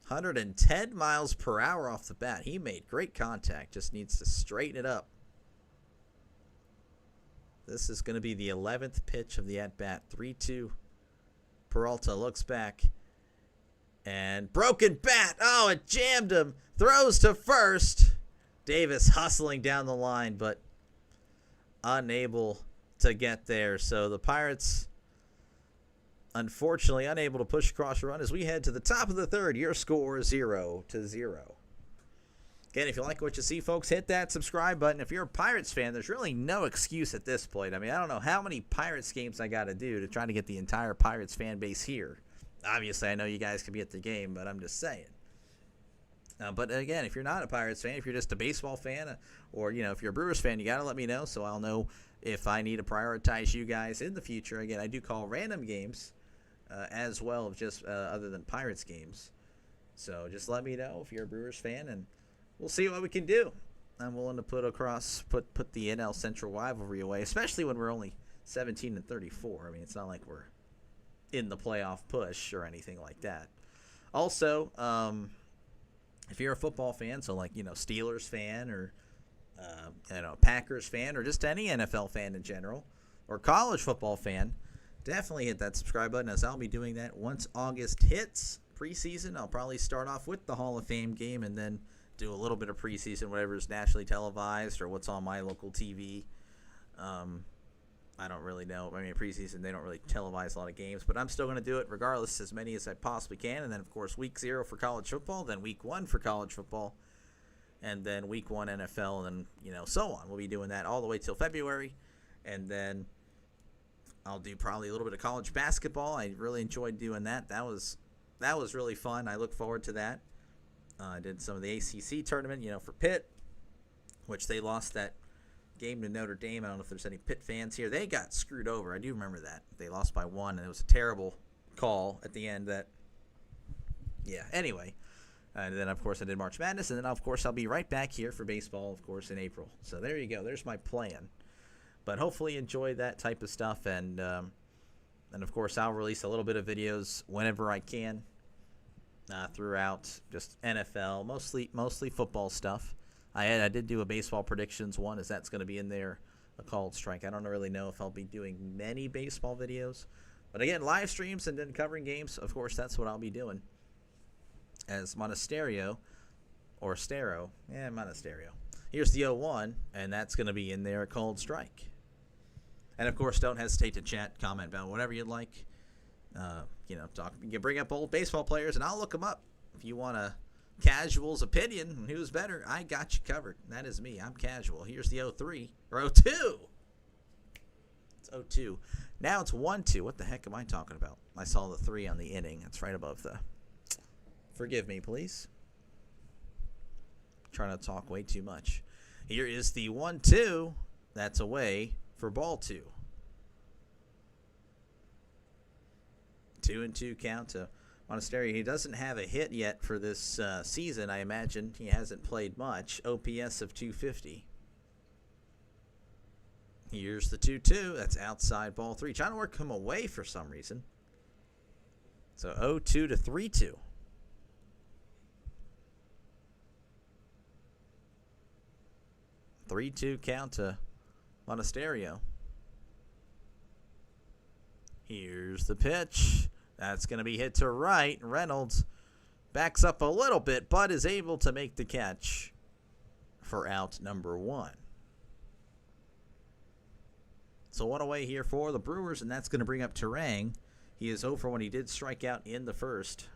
S1: 110 miles per hour off the bat. He made great contact. Just needs to straighten it up. This is going to be the 11th pitch of the at-bat. 3-2. Peralta looks back. And broken bat. Oh, it jammed him. Throws to first. Davis hustling down the line, but unable to get there. So the Pirates, unfortunately, unable to push across a run as we head to the top of the third. Your score 0-0. Again, if you like what you see, folks, hit that subscribe button. If you're a Pirates fan, there's really no excuse at this point. I mean, I don't know how many Pirates games I got to do to try to get the entire Pirates fan base here. Obviously, I know you guys could be at the game, but I'm just saying. But again, if you're not a Pirates fan, if you're just a baseball fan, or if you're a Brewers fan, you got to let me know so I'll know if I need to prioritize you guys in the future. Again, I do call random games as well as just other than Pirates games. So just let me know if you're a Brewers fan, and we'll see what we can do. I'm willing to put the NL Central rivalry away, especially when we're only 17-34. I mean, it's not like we're in the playoff push or anything like that. Also, if you're a football fan, so like Steelers fan or Packers fan or just any NFL fan in general or college football fan, definitely hit that subscribe button, as I'll be doing that once August hits. Preseason, I'll probably start off with the Hall of Fame game and then do a little bit of preseason, whatever is nationally televised or what's on my local TV. I don't really know. I mean, preseason, they don't really televise a lot of games, but I'm still going to do it regardless, as many as I possibly can. And then, of course, week 0 for college football, then week 1 for college football, and then week 1 NFL, and then, so on. We'll be doing that all the way till February, and then I'll do probably a little bit of college basketball. I really enjoyed doing that. That was really fun. I look forward to that. I did some of the ACC tournament, for Pitt, which they lost that game to Notre Dame. I don't know if there's any Pitt fans here. They got screwed over. I do remember that. They lost by 1, and it was a terrible call at the end. Anyway. And then, of course, I did March Madness, and then, of course, I'll be right back here for baseball, of course, in April. So there you go. There's my plan. But hopefully you enjoy that type of stuff, and of course, I'll release a little bit of videos whenever I can throughout, just NFL, mostly football stuff. I did do a baseball predictions one, as that's going to be in there, a called strike. I don't really know if I'll be doing many baseball videos. But again, live streams and then covering games, of course, that's what I'll be doing. As Monasterio, or Stero, Monasterio. Here's the 0-1, and that's going to be in there, a called strike. And, of course, don't hesitate to chat, comment about whatever you'd like. Talk. You can bring up old baseball players, and I'll look them up. If you want a casual's opinion, who's better, I got you covered. That is me. I'm casual. Here's the 0-3, or 0-2. It's 0-2. Now it's 1-2. What the heck am I talking about? I saw the 3 on the inning. It's right above the... Forgive me, please. I'm trying to talk way too much. Here is the 1-2. That's away for ball 2. 2-2 count to Monasterio. He doesn't have a hit yet for this season. I imagine he hasn't played much. OPS of 250. Here's the 2-2. That's outside ball 3. Trying to work him away for some reason. So 0-2 to 3-2. 3-2 count to Monasterio. Here's the pitch. That's going to be hit to right. Reynolds backs up a little bit, but is able to make the catch for out number 1. So 1 away here for the Brewers, and that's going to bring up Terang. He is 0 for 1. He did strike out in the first.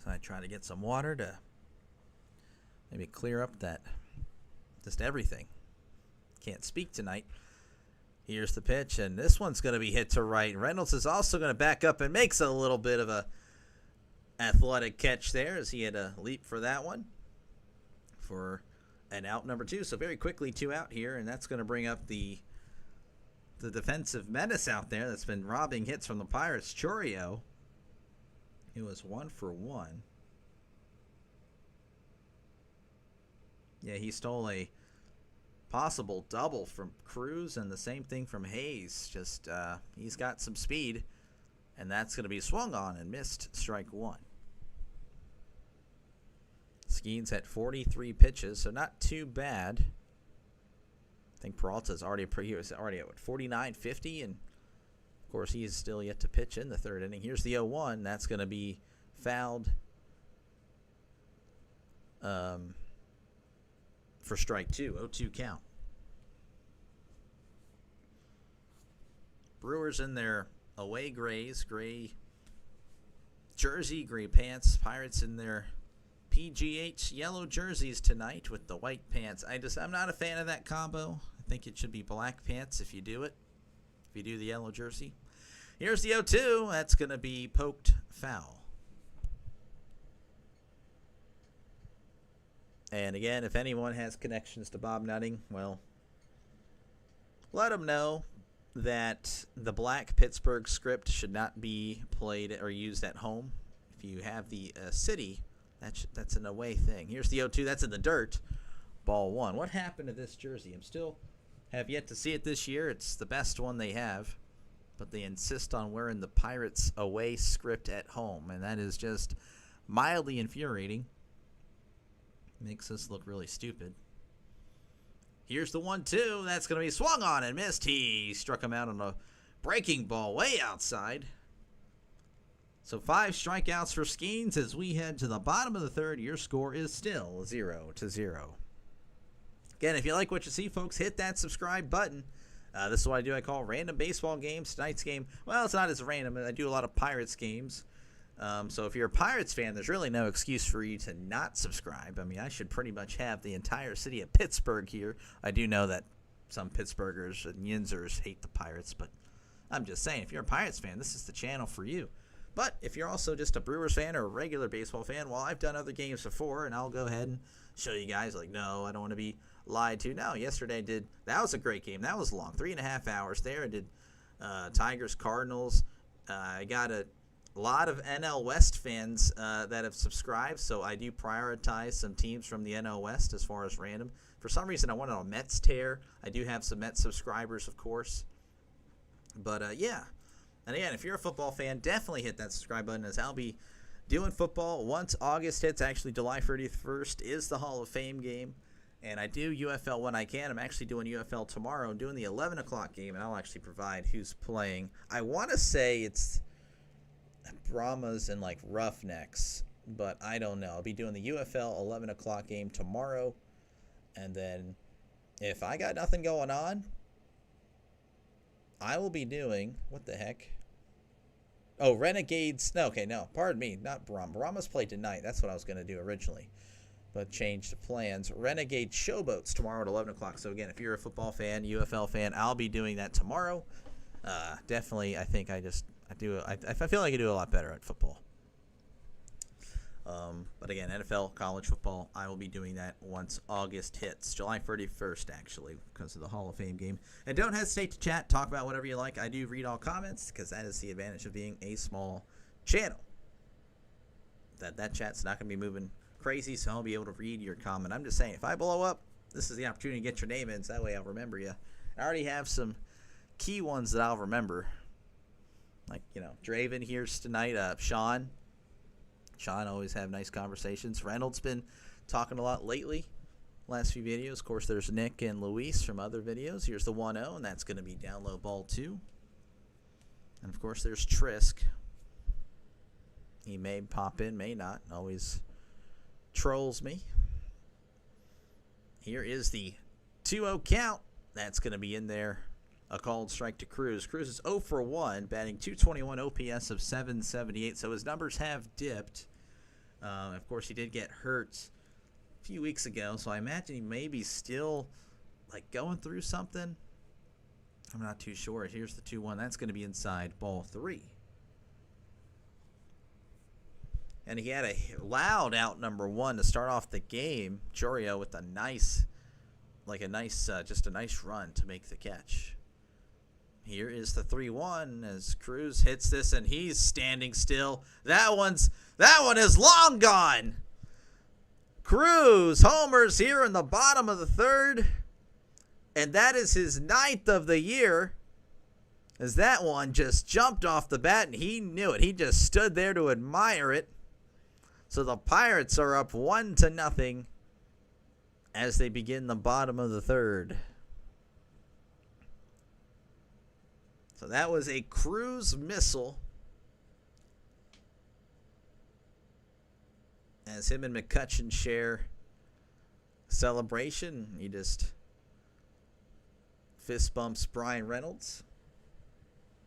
S1: So I try to get some water to maybe clear up that, just everything. Can't speak tonight. Here's the pitch, and this one's going to be hit to right. Reynolds is also going to back up and makes a little bit of a athletic catch there, as he had a leap for that one for an out number 2. So very quickly 2 out here, and that's going to bring up the defensive menace out there that's been robbing hits from the Pirates, Chourio. He was 1 for 1. Yeah, he stole a possible double from Cruz, and the same thing from Hayes. Just he's got some speed, and that's going to be swung on and missed, strike 1. Skenes had 43 pitches, so not too bad. I think Peralta's already at 49-50, and of course he is still yet to pitch in the 3rd inning. Here's the 0-1. That's going to be fouled for strike two. 0-2 count. Brewers in their away grays, gray jersey, gray pants. Pirates in their PGH yellow jerseys tonight with the white pants. I'm not a fan of that combo. I think it should be black pants if you do it. If you do the yellow jersey. Here's the 0-2. That's going to be poked foul. And again, if anyone has connections to Bob Nutting, well, let them know that the black Pittsburgh script should not be played or used at home. If you have the city, that's an away thing. Here's the 0-2. That's in the dirt. Ball one. What happened to this jersey? I'm still have yet to see it this year. It's the best one they have, but they insist on wearing the Pirates away script at home, and that is just mildly infuriating. Makes us look really stupid. Here's the 1-2. That's going to be swung on and missed. He struck him out on a breaking ball way outside. So 5 strikeouts for Skenes as we head to the bottom of the third. Your score is still 0-0. Again, if you like what you see, folks, hit that subscribe button. This is what I do. I call random baseball games. Tonight's game, well, it's not as random. I do a lot of Pirates games. So if you're a Pirates fan, there's really no excuse for you to not subscribe. I mean, I should pretty much have the entire city of Pittsburgh here. I do know that some Pittsburghers and Yinzers hate the Pirates, but I'm just saying, if you're a Pirates fan, this is the channel for you. But if you're also just a Brewers fan or a regular baseball fan, well, I've done other games before, and I'll go ahead and show you guys, like, no, I don't want to be lied to. No, yesterday I did. That was a great game. That was long, 3.5 hours there. I did Tigers, Cardinals. I got a lot of NL West fans that have subscribed, so I do prioritize some teams from the NL West as far as random. For some reason, I went on a Mets tear. I do have some Mets subscribers, of course. But, yeah. And, again, if you're a football fan, definitely hit that subscribe button, as I'll be doing football once August hits. Actually, July 31st is the Hall of Fame game. And I do UFL when I can. I'm actually doing UFL tomorrow. I'm doing the 11 o'clock game, and I'll actually provide who's playing. I want to say it's Brahmas and like Roughnecks, but I don't know. I'll be doing the UFL 11 o'clock game tomorrow, and then if I got nothing going on, I will be doing, what the heck? Oh, Renegades. No, okay, no, pardon me, not Brahmas. Brahmas played tonight. That's what I was going to do originally, but changed the plans. Renegade Showboats tomorrow at 11 o'clock. So again, if you're a football fan, UFL fan, I'll be doing that tomorrow. Definitely, I think I feel like I do a lot better at football. But again, NFL, college football, I will be doing that once August hits. July 31st, actually, because of the Hall of Fame game. And don't hesitate to chat, talk about whatever you like. I do read all comments, because that is the advantage of being a small channel. That chat's not going to be moving crazy, so I'll be able to read your comment. I'm just saying, if I blow up, this is the opportunity to get your name in, so that way I'll remember you. I already have some key ones that I'll remember. Like, Draven here's tonight. Sean always have nice conversations. Reynolds been talking a lot lately. Last few videos. Of course, there's Nick and Luis from other videos. Here's the 1-0, and that's going to be down low ball 2. And, of course, there's Trisk. He may pop in, may not. Always trolls me. Here is the 2-0 count. That's going to be in there. A called strike to Cruz. Cruz is 0 for 1, batting .221 OPS of 778, so his numbers have dipped. Of course, he did get hurt a few weeks ago, so I imagine he may be still going through something. I'm not too sure. Here's the 2-1. That's going to be inside ball 3. And he had a loud out number 1 to start off the game. Chorio with a nice run to make the catch. Here is the 3-1 as Cruz hits this, and he's standing still. That one is long gone. Cruz homers here in the bottom of the third, and that is his 9th of the year, as that one just jumped off the bat, and he knew it. He just stood there to admire it. So the Pirates are up 1-0 as they begin the bottom of the third. So that was a Cruz missile. as him and McCutchen share celebration. He just fist bumps Brian Reynolds.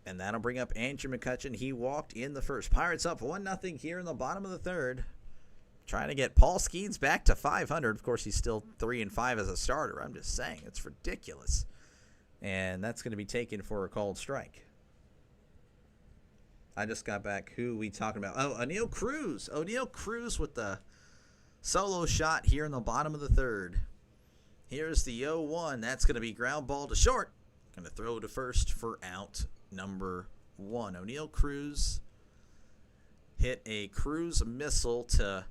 S1: And that'll bring up Andrew McCutchen. He walked in the first. Pirates up 1-0 here in the bottom of the third. Trying to get Paul Skenes back to 500. Of course, he's still 3-5 as a starter. I'm just saying, it's ridiculous. And that's going to be taken for a called strike. I just got back. Who we talking about? Oh, O'Neal Cruz. O'Neal Cruz with the solo shot here in the bottom of the third. Here's the 0-1. That's going to be ground ball to short. Going to throw to first for out number 1. O'Neal Cruz hit a cruise missile to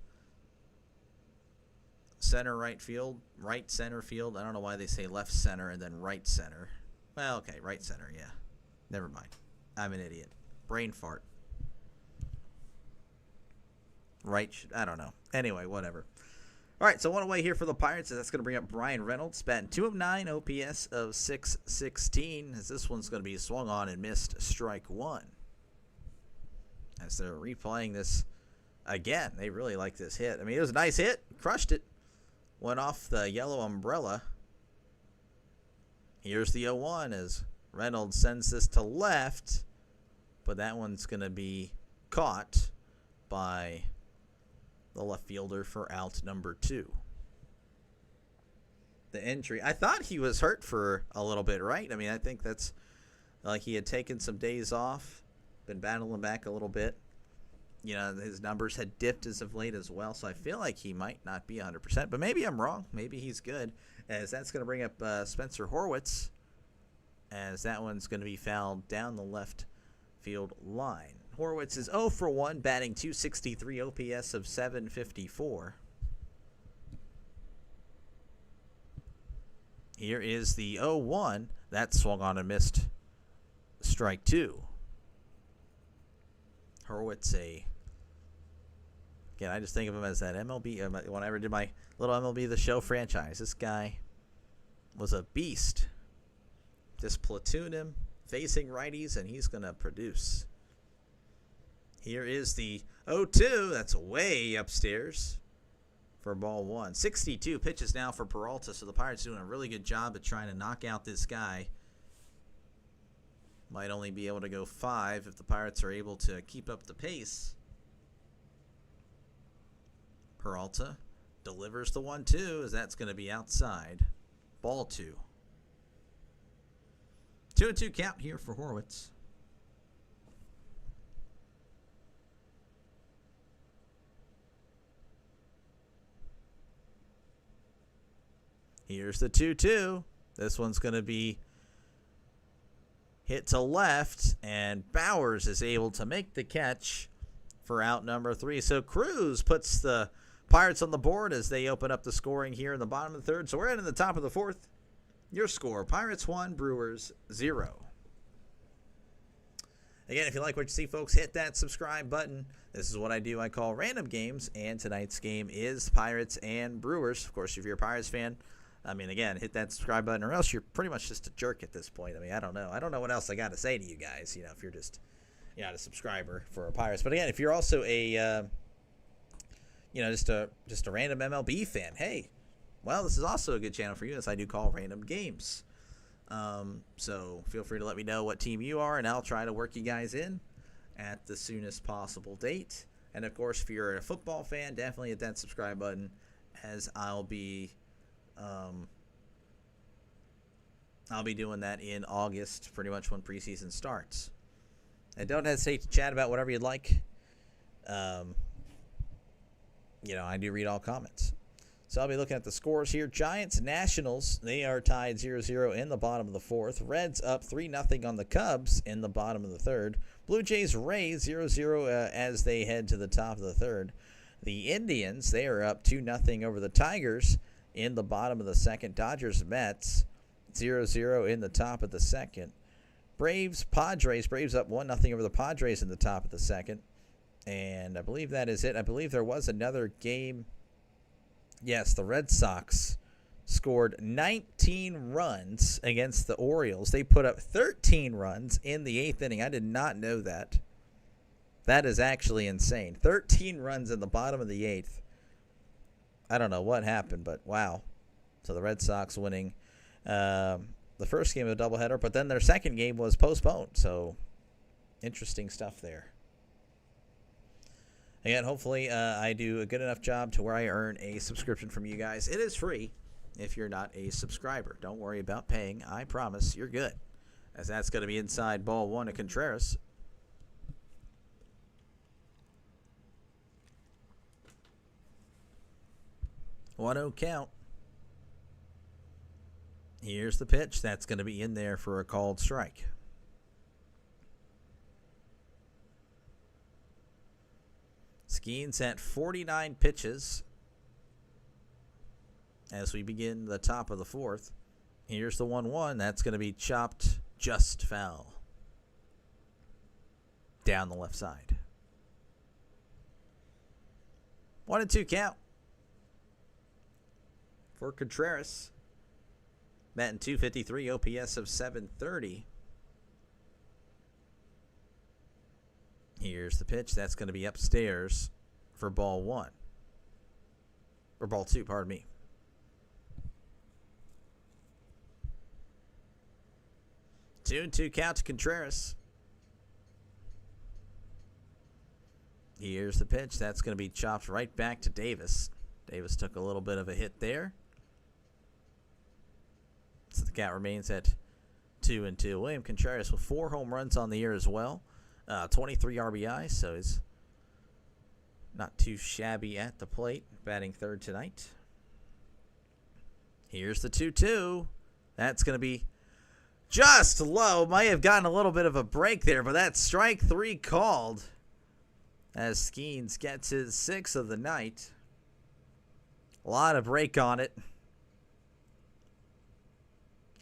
S1: right center field. I don't know why they say left center and then right center. Well, okay, right center, yeah. Never mind. I'm an idiot. Brain fart. I don't know. Anyway, whatever. All right, so one away here for the Pirates. That's going to bring up Brian Reynolds, batting 2-9, OPS of 616. As this one's going to be swung on and missed, strike 1. As they're replaying this again, they really like this hit. I mean, it was a nice hit, crushed it, went off the yellow umbrella. Here's the 0-1 as Reynolds sends this to left, but that one's going to be caught by the left fielder for out number 2. The injury, I thought he was hurt for a little bit, right? I mean, I think that's like he had taken some days off, been battling back a little bit. You know, his numbers had dipped as of late as well, so I feel like he might not be 100%, but maybe I'm wrong. Maybe he's good, as that's going to bring up Spencer Horwitz, as that one's going to be fouled down the left field line. Horwitz is 0 for 1, batting .263, OPS of 754. Here is the 0-1. That swung on and missed, strike 2. Horwitz, again, I just think of him as that MLB, when I ever did my little MLB The Show franchise, this guy was a beast. Just platoon him, facing righties, and he's going to produce. Here is the 0-2. That's way upstairs for ball 1. 62 pitches now for Peralta, so the Pirates doing a really good job of trying to knock out this guy. Might only be able to go 5 if the Pirates are able to keep up the pace. Peralta delivers the 1-2, as that's going to be outside. Ball 2. 2-2 count here for Horwitz. Here's the 2-2. This one's going to be hit to left, and Bowers is able to make the catch for out number 3. So Cruz puts the Pirates on the board as they open up the scoring here in the bottom of the third. So we're in the top of the fourth. Your score, Pirates 1, Brewers 0. Again, if you like what you see, folks, hit that subscribe button. This is what I do. I call random games, and tonight's game is Pirates and Brewers. Of course, if you're a Pirates fan, I mean, again, hit that subscribe button, or else you're pretty much just a jerk at this point. I mean, I don't know. I don't know what else I got to say to you guys, you know, if you're just, you know, a subscriber for a Pirates. But again, if you're also a, you know, just a random MLB fan, hey, well, this is also a good channel for you, as I do call random games. So feel free to let me know what team you are, and I'll try to work you guys in at the soonest possible date. And of course, if you're a football fan, definitely hit that subscribe button, as I'll be doing that in August, pretty much when preseason starts. And don't hesitate to chat about whatever you'd like. You know, I do read all comments. So I'll be looking at the scores here. Giants, Nationals, they are tied 0-0 in the bottom of the fourth. Reds up 3-0 on the Cubs in the bottom of the third. Blue Jays, Rays 0-0 as they head to the top of the third. The Indians, they are up 2-0 over the Tigers in the bottom of the second. Dodgers, Mets 0-0 in the top of the second. Braves, Padres, Braves up 1-0 over the Padres in the top of the second. And I believe that is it. I believe there was another game. Yes, the Red Sox scored 19 runs against the Orioles. They put up 13 runs in the 8th inning. I did not know that. That is actually insane. 13 runs in the bottom of the 8th I don't know what happened, but wow. So the Red Sox winning the first game of the doubleheader, but then their second game was postponed. So interesting stuff there. Again, hopefully I do a good enough job to where I earn a subscription from you guys. It is free if you're not a subscriber. Don't worry about paying. I promise you're good. As that's going to be inside ball one to Contreras. 1-0 count. Here's the pitch. That's going to be in there for a called strike. Skenes at 49 pitches as we begin the top of the fourth. Here's the 1-1. That's going to be chopped just foul. Down the left side. 1-2 count for Contreras. Batting .253, OPS of .730. Here's the pitch. That's going to be upstairs for ball one. Or ball two, pardon me. Two and two count to Contreras. Here's the pitch. That's going to be chopped right back to Davis. Davis took a little bit of a hit there. So the count remains at 2-2. William Contreras with 4 home runs on the year as well. 23 RBIs, so he's not too shabby at the plate. Batting third tonight. Here's the 2-2. That's going to be just low. Might have gotten a little bit of a break there, but that's strike 3 called as Skenes gets his 6th of the night. A lot of break on it.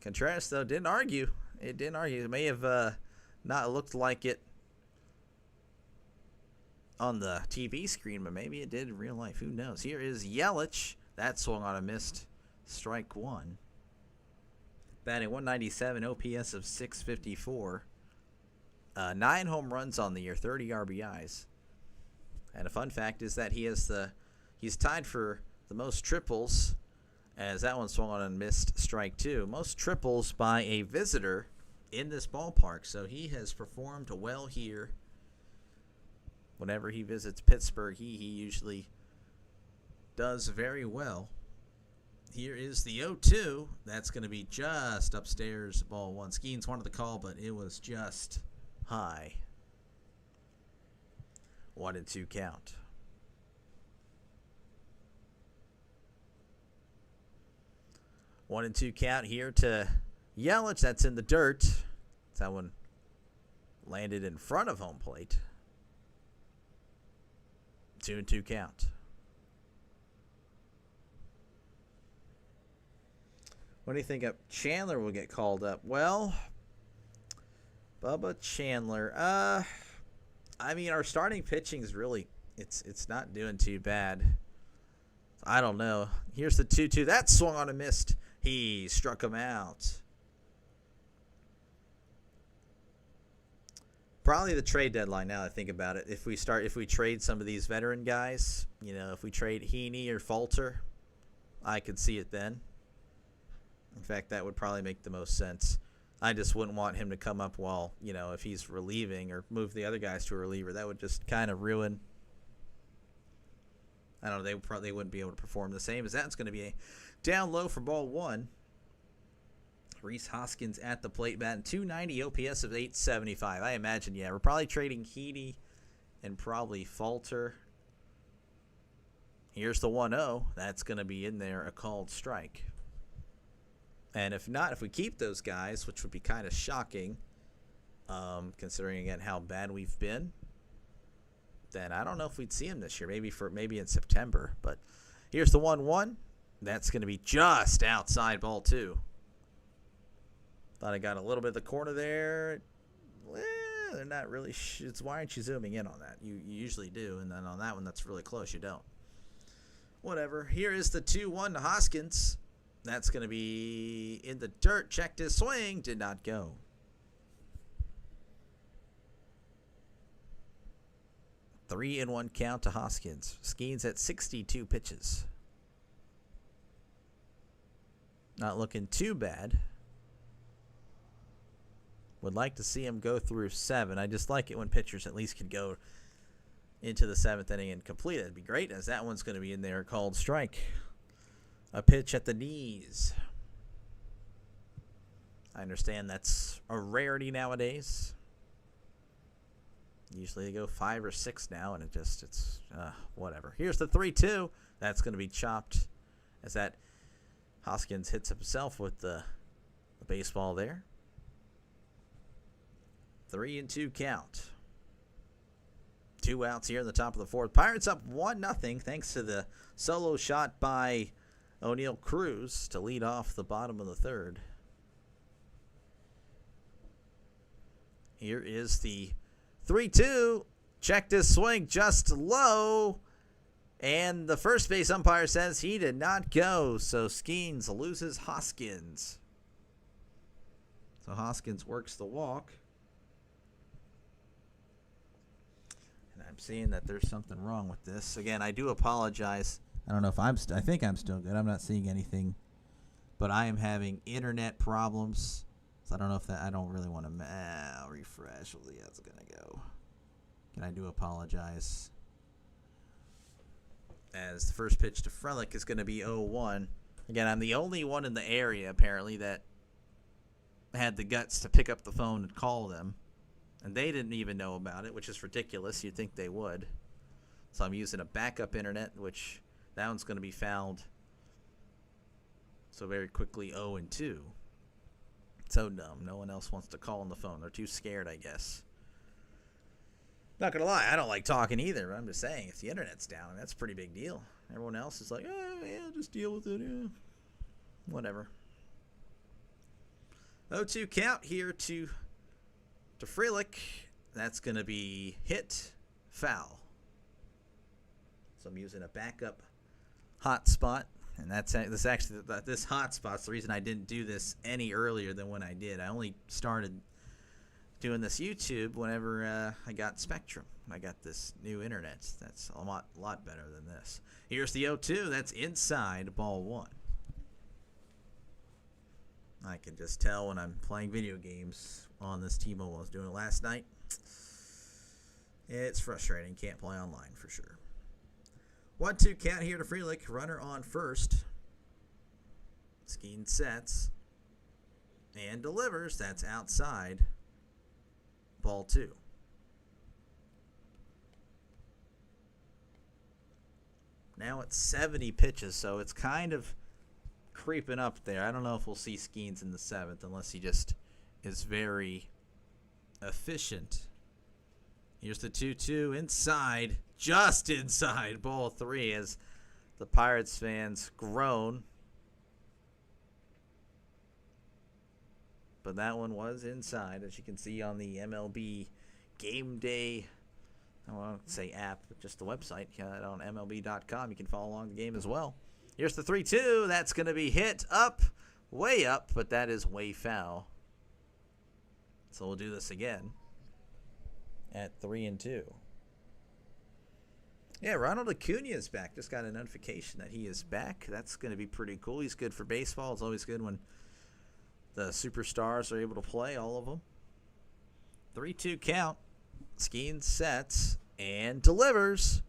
S1: Contreras, though, didn't argue. It didn't argue. It may have not looked like it on the TV screen, but maybe it did in real life. Who knows? Here is Yelich. That swung on a missed strike 1. Batting .197, OPS of .654. 9 home runs on the year, 30 RBIs. And a fun fact is that he's tied for the most triples, as that one swung on a missed strike 2. Most triples by a visitor in this ballpark. So he has performed well here. Whenever he visits Pittsburgh, he usually does very well. Here is the 0-2. That's going to be just upstairs, ball one. Skenes wanted the call, but it was just high. 1-2 count. 1-2 count here to Yelich. That's in the dirt. That one landed in front of home plate. 2-2 count. What do you think of Chandler will get called up? Well, Bubba Chandler. I mean, our starting pitching is really it's not doing too bad. I don't know. Here's the 2-2. That swung on a missed. He struck him out. Probably the trade deadline now I think about it. If we trade some of these veteran guys, if we trade Heaney or Falter, I could see it then. In fact, that would probably make the most sense. I just wouldn't want him to come up while, if he's relieving or move the other guys to a reliever. That would just kind of ruin. I don't know. They probably wouldn't be able to perform the same as that. It's going to be a down low for ball one. Rhys Hoskins at the plate, batting .290, OPS of .875. I imagine, we're probably trading Heaney and probably Falter. Here's the 1-0. That's going to be in there, a called strike. And if not, if we keep those guys, which would be kind of shocking, considering, again, how bad we've been, then I don't know if we'd see him this year. Maybe in September. But here's the 1-1. That's going to be just outside ball two. Thought I got a little bit of the corner there. They're not really. Why aren't you zooming in on that? You usually do, and then on that one that's really close, you don't. Whatever. Here is the 2-1 to Hoskins. That's going to be in the dirt. Checked his swing. Did not go. Three and 1 count to Hoskins. Skenes at 62 pitches. Not looking too bad. Would like to see him go through 7. I just like it when pitchers at least can go into the 7th inning and complete it. It'd be great, as that one's going to be in there, called strike. A pitch at the knees. I understand that's a rarity nowadays. Usually they go 5 or 6 now, and it's whatever. Here's the 3-2. That's going to be chopped, as that Hoskins hits himself with the baseball there. 3-2 count. 2 outs here in the top of the 4th. Pirates up 1-0 thanks to the solo shot by O'Neal Cruz to lead off the bottom of the 3rd. Here is the 3-2. Checked his swing just low. And the first base umpire says he did not go. So Skenes loses Hoskins. So Hoskins works the walk. And I'm seeing that there's something wrong with this. Again, I do apologize. I don't know if I think I'm still good. I'm not seeing anything. But I am having internet problems. So I don't know if that, I don't really want to, I'll refresh. We'll see how it's going to go. And I do apologize. As the first pitch to Frelick is going to be 0-1. Again, I'm the only one in the area, apparently, that had the guts to pick up the phone and call them. And they didn't even know about it, which is ridiculous. You'd think they would. So I'm using a backup internet, which that one's going to be fouled. So very quickly 0-2. So dumb. No one else wants to call on the phone. They're too scared, I guess. Not going to lie, I don't like talking either. But I'm just saying, if the internet's down, that's a pretty big deal. Everyone else is like, oh, yeah, just deal with it. Yeah. Whatever. 0-2 count here to Frelick. That's going to be hit, foul. So I'm using a backup hotspot. And this hotspot's the reason I didn't do this any earlier than when I did. I only started doing this YouTube whenever I got Spectrum. I got this new internet. That's a lot better than this. Here's the 0-2. That's inside, ball 1. I can just tell when I'm playing video games on this T-Mobile. I was doing it last night. It's frustrating. Can't play online for sure. 1-2 count here to Frelick. Runner on first. Skenes sets. And delivers. That's outside. Ball 2. Now it's 70 pitches, so it's kind of creeping up there. I don't know if we'll see Skenes in the 7th unless he just is very efficient. Here's the 2-2 inside. Just inside, ball 3, as the Pirates fans groan. But that one was inside, as you can see on the MLB Game Day, I won't say app, but just the website on MLB.com. You can follow along the game as well. Here's the 3-2. That's going to be hit up, way up, but that is way foul. So we'll do this again at 3-2. Yeah, Ronald Acuna is back. Just got a notification that he is back. That's going to be pretty cool. He's good for baseball. It's always good when the superstars are able to play, all of them. 3-2 count. Skenes sets and delivers.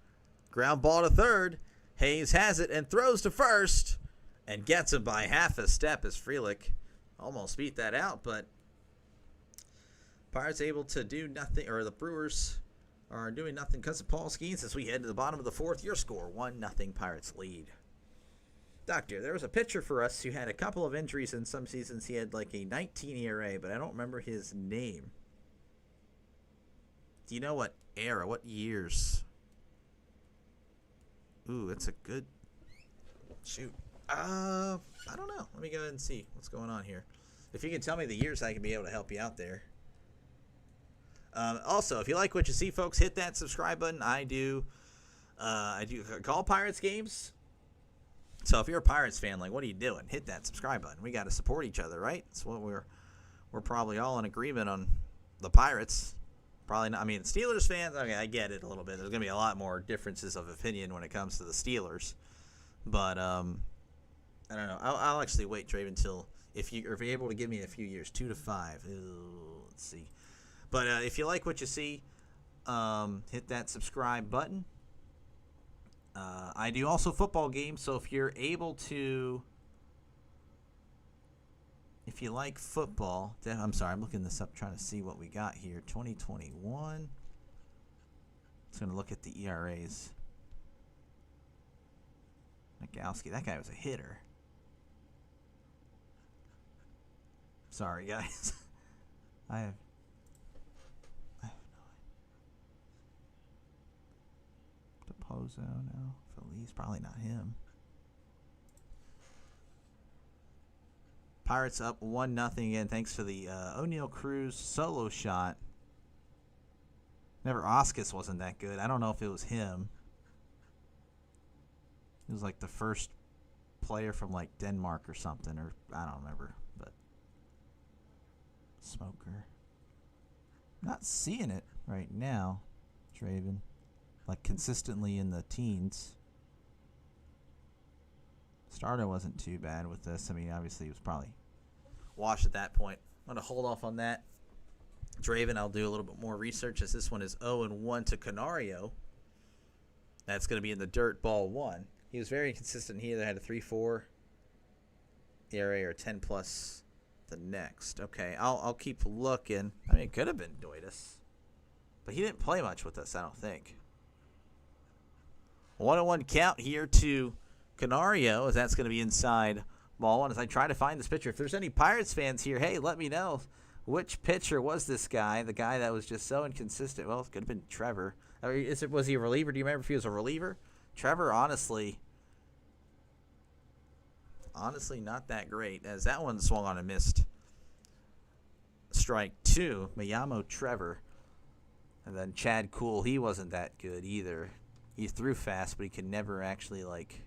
S1: Ground ball to third. Hayes has it and throws to first and gets him by half a step as Frelick almost beat that out, but Pirates able to do nothing, or the Brewers are doing nothing because of Paul Skenes as we head to the bottom of the 4th. Your score, 1-0 Pirates lead. Doctor, there was a pitcher for us who had a couple of injuries in some seasons. He had like a 19 ERA, but I don't remember his name. Do you know what era, what years? Ooh, that's a good shoot. I don't know. Let me go ahead and see what's going on here. If you can tell me the years, I can be able to help you out there. Also, if you like what you see, folks, hit that subscribe button. I do call Pirates games. So if you're a Pirates fan, like, what are you doing? Hit that subscribe button. We got to support each other, right? That's what we're probably all in agreement on. The Pirates. Probably not. I mean, Steelers fans, okay, I get it a little bit. There's going to be a lot more differences of opinion when it comes to the Steelers. But I don't know. I'll actually wait, Draven, until if you're able to give me a few years, 2 to 5. Ooh, let's see. But if you like what you see, hit that subscribe button. I do also football games, so if you're able to, if you like football, I'm sorry, I'm looking this up, trying to see what we got here. 2021. Just going to look at the ERAs. Nagowski, that guy was a hitter. Sorry, guys. I have no idea. Pozo, no. Feliz, probably not him. Pirates up 1-0 again, thanks to the O'Neal Cruz solo shot. Never Oscus wasn't that good. I don't know if it was him. He was like the first player from like Denmark or something, or I don't remember. But Smoker. Not seeing it right now, Draven. Like consistently in the teens. Starter wasn't too bad with this. I mean, obviously he was probably washed at that point. I'm going to hold off on that. Draven, I'll do a little bit more research as this one is 0-1 to Canario. That's going to be in the dirt, ball 1. He was very consistent. He either had a 3-4 ERA or 10+ the next. Okay, I'll keep looking. I mean, it could have been Doitis. But he didn't play much with us, I don't think. 1-1 count here to Canario, as that's going to be inside ball 1. As I try to find this pitcher, if there's any Pirates fans here, hey, let me know which pitcher was this guy, the guy that was just so inconsistent. Well, it could have been Trevor. I mean, was he a reliever? Do you remember if he was a reliever? Trevor, honestly not that great, as that one swung on a missed strike 2. Mayamo Trevor. And then Chad Kuhl, he wasn't that good either. He threw fast, but he could never actually, like,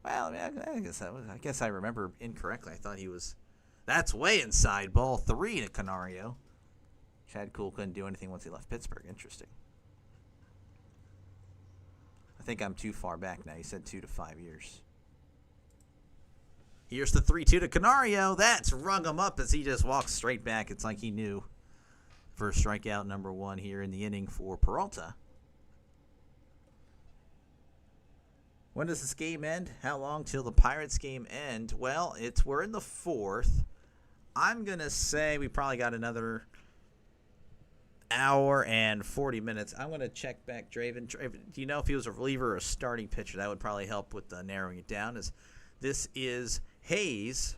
S1: well, I mean, I guess I remember incorrectly. I thought he was, that's way inside, ball 3 to Canario. Chad Kuhl couldn't do anything once he left Pittsburgh. Interesting. I think I'm too far back now. He said 2 to 5 years. Here's the 3-2 to Canario. That's rung him up as he just walks straight back. It's like he knew. First strikeout, number 1 here in the inning for Peralta. When does this game end? How long till the Pirates game end? Well, we're in the 4th. I'm going to say we probably got another hour and 40 minutes. I'm going to check back Draven. Do you know if he was a reliever or a starting pitcher? That would probably help with narrowing it down. As this is Hayes.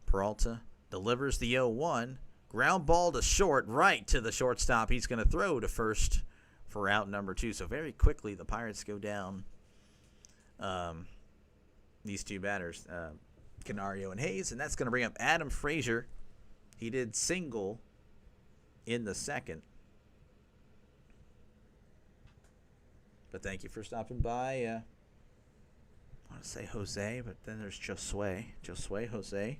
S1: Peralta delivers the 0-1. Ground ball to short, right to the shortstop. He's going to throw to first for out number 2. So very quickly the Pirates go down these two batters, Canario and Hayes, and that's going to bring up Adam Frazier. He did single in the 2nd. But thank you for stopping by. I want to say Jose, but then there's Josue Jose.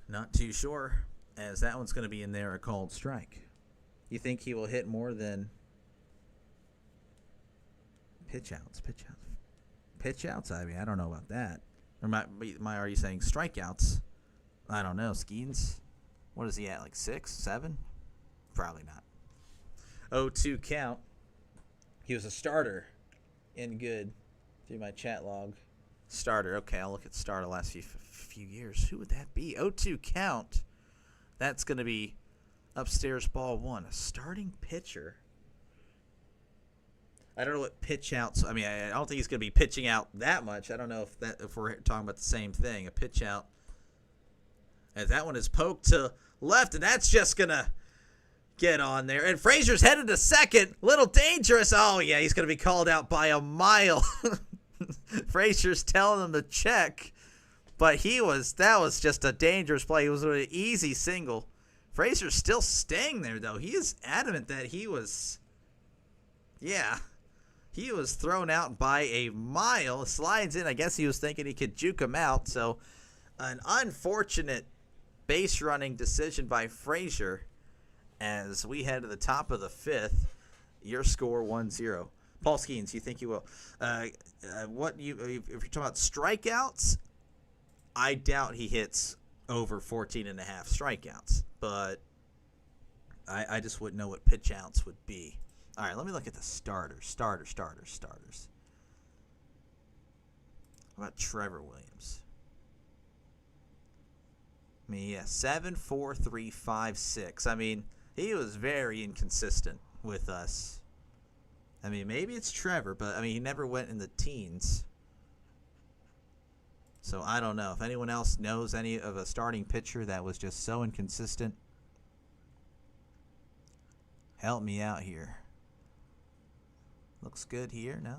S1: Not too sure, as that one's going to be in there, a called strike. You think he will hit more than pitch outs? I mean, I don't know about that. Or are you saying strikeouts? I don't know. Skenes, what is he at, like 6, 7? Probably not. 0-2 count. He was a starter in good. Through my chat log. Starter. Okay, I'll look at starter last few years. Who would that be? 0-2 count. That's going to be upstairs ball 1. A starting pitcher. I don't know what pitch outs. I mean, I don't think he's going to be pitching out that much. I don't know if we're talking about the same thing. A pitch out. As that one is poked to left, and that's just going to get on there. And Frazier's headed to second. Little dangerous. Oh, yeah, he's going to be called out by a mile. Frazier's telling him to check. But that was just a dangerous play. It was an easy single. Frazier's still staying there, though. He is adamant that he was thrown out by a mile. Slides in. I guess he was thinking he could juke him out. So an unfortunate base running decision by Frazier as we head to the top of the 5th. Your score 1-0. Paul Skenes, you think he will? If you're talking about strikeouts, I doubt he hits over 14 and a half strikeouts, but I just wouldn't know what pitch outs would be. All right, let me look at the starters. Starters. How about Trevor Williams? I mean, yeah, 7, 4, 3, 5, 6. I mean, he was very inconsistent with us. I mean, maybe it's Trevor, but I mean, he never went in the teens. So I don't know. If anyone else knows any of a starting pitcher that was just so inconsistent, help me out here. Looks good here, no?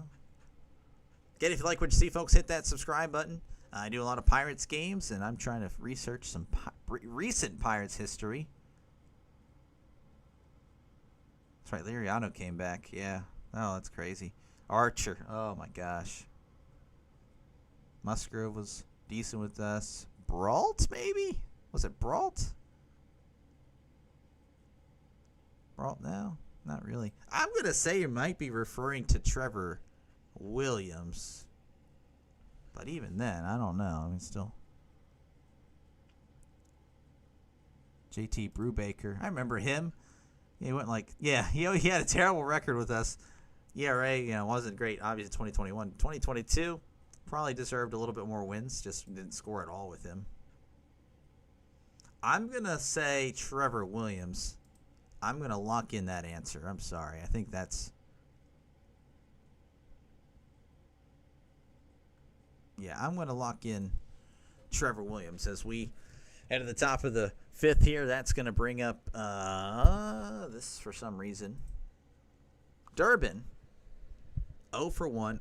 S1: Again, if you like what you see, folks, hit that subscribe button. I do a lot of Pirates games, and I'm trying to research some recent Pirates history. That's right, Liriano came back. Yeah. Oh, that's crazy. Archer. Oh, my gosh. Musgrove was decent with us. Brault, maybe? Was it Brault? Brault now? Not really. I'm going to say you might be referring to Trevor Williams. But even then, I don't know. I mean, still. JT Brubaker. I remember him. He went like, yeah, he had a terrible record with us. ERA, wasn't great. Obviously, 2021. 2022, probably deserved a little bit more wins. Just didn't score at all with him. I'm going to say Trevor Williams. I'm going to lock in that answer. I'm sorry. I think that's... Yeah, I'm going to lock in Trevor Williams as we head to the top of the fifth here. That's going to bring up this for some reason. Durbin, 0 for 1,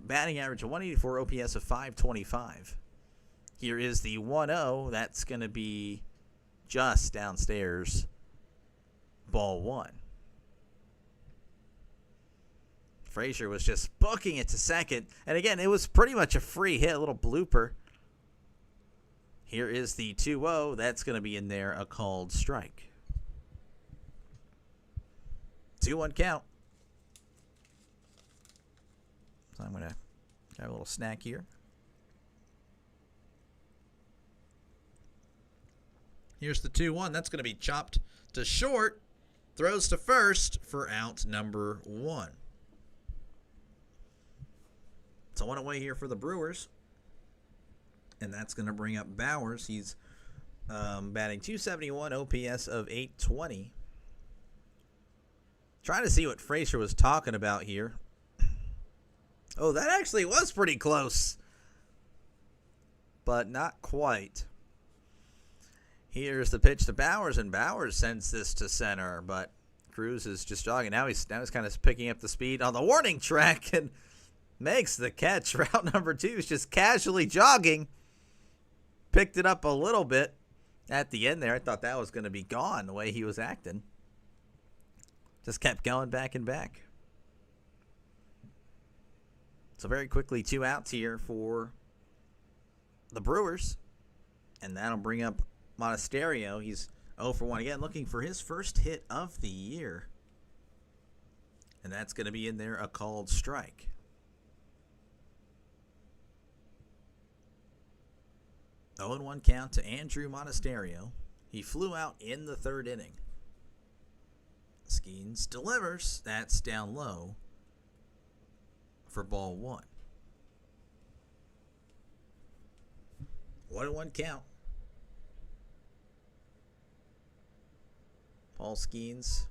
S1: batting average of 184, OPS of 525. Here is the 1-0. That's going to be just downstairs. Ball 1. Frazier was just booking it to second. And again, it was pretty much a free hit, a little blooper. Here is the 2-0. That's going to be in there, a called strike. 2-1 count. So I'm going to have a little snack here. Here's the 2-1. That's going to be chopped to short. Throws to first for out number 1. So 1 away here for the Brewers. And that's going to bring up Bowers. He's batting .271, OPS of 820. Trying to see what Frazier was talking about here. Oh, that actually was pretty close. But not quite. Here's the pitch to Bowers, and Bowers sends this to center, but Cruz is just jogging. Now he's kind of picking up the speed on the warning track and makes the catch. Route number 2 is just casually jogging. Picked it up a little bit at the end there. I thought that was going to be gone the way he was acting. Just kept going back and back. So very quickly, 2 outs here for the Brewers. And that'll bring up Monasterio. He's 0 for 1 again, looking for his first hit of the year. And that's going to be in there, a called strike. Oh, 0-1 count to Andrew Monasterio. He flew out in the 3rd inning. Skenes delivers. That's down low for ball 1. 1-1 count. Paul Skenes,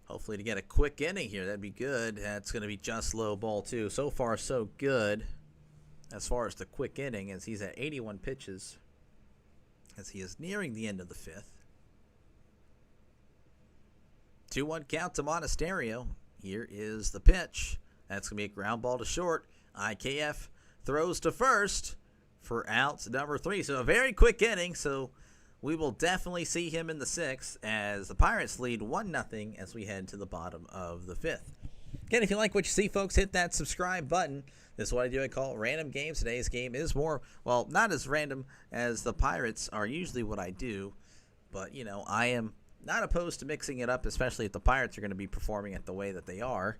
S1: hopefully to get a quick inning here. That'd be good. That's going to be just low, ball 2. So far, so good as far as the quick inning, as he's at 81 pitches as he is nearing the end of the 5th. 2-1 count to Monasterio. Here is the pitch. That's going to be a ground ball to short. IKF throws to first for out number 3. So a very quick inning. So we will definitely see him in the 6th as the Pirates lead 1-0 as we head to the bottom of the 5th. Again, if you like what you see, folks, hit that subscribe button. This is what I do. I call random games. Today's game is more, well, not as random as the Pirates are usually what I do. But, I am not opposed to mixing it up, especially if the Pirates are going to be performing it the way that they are.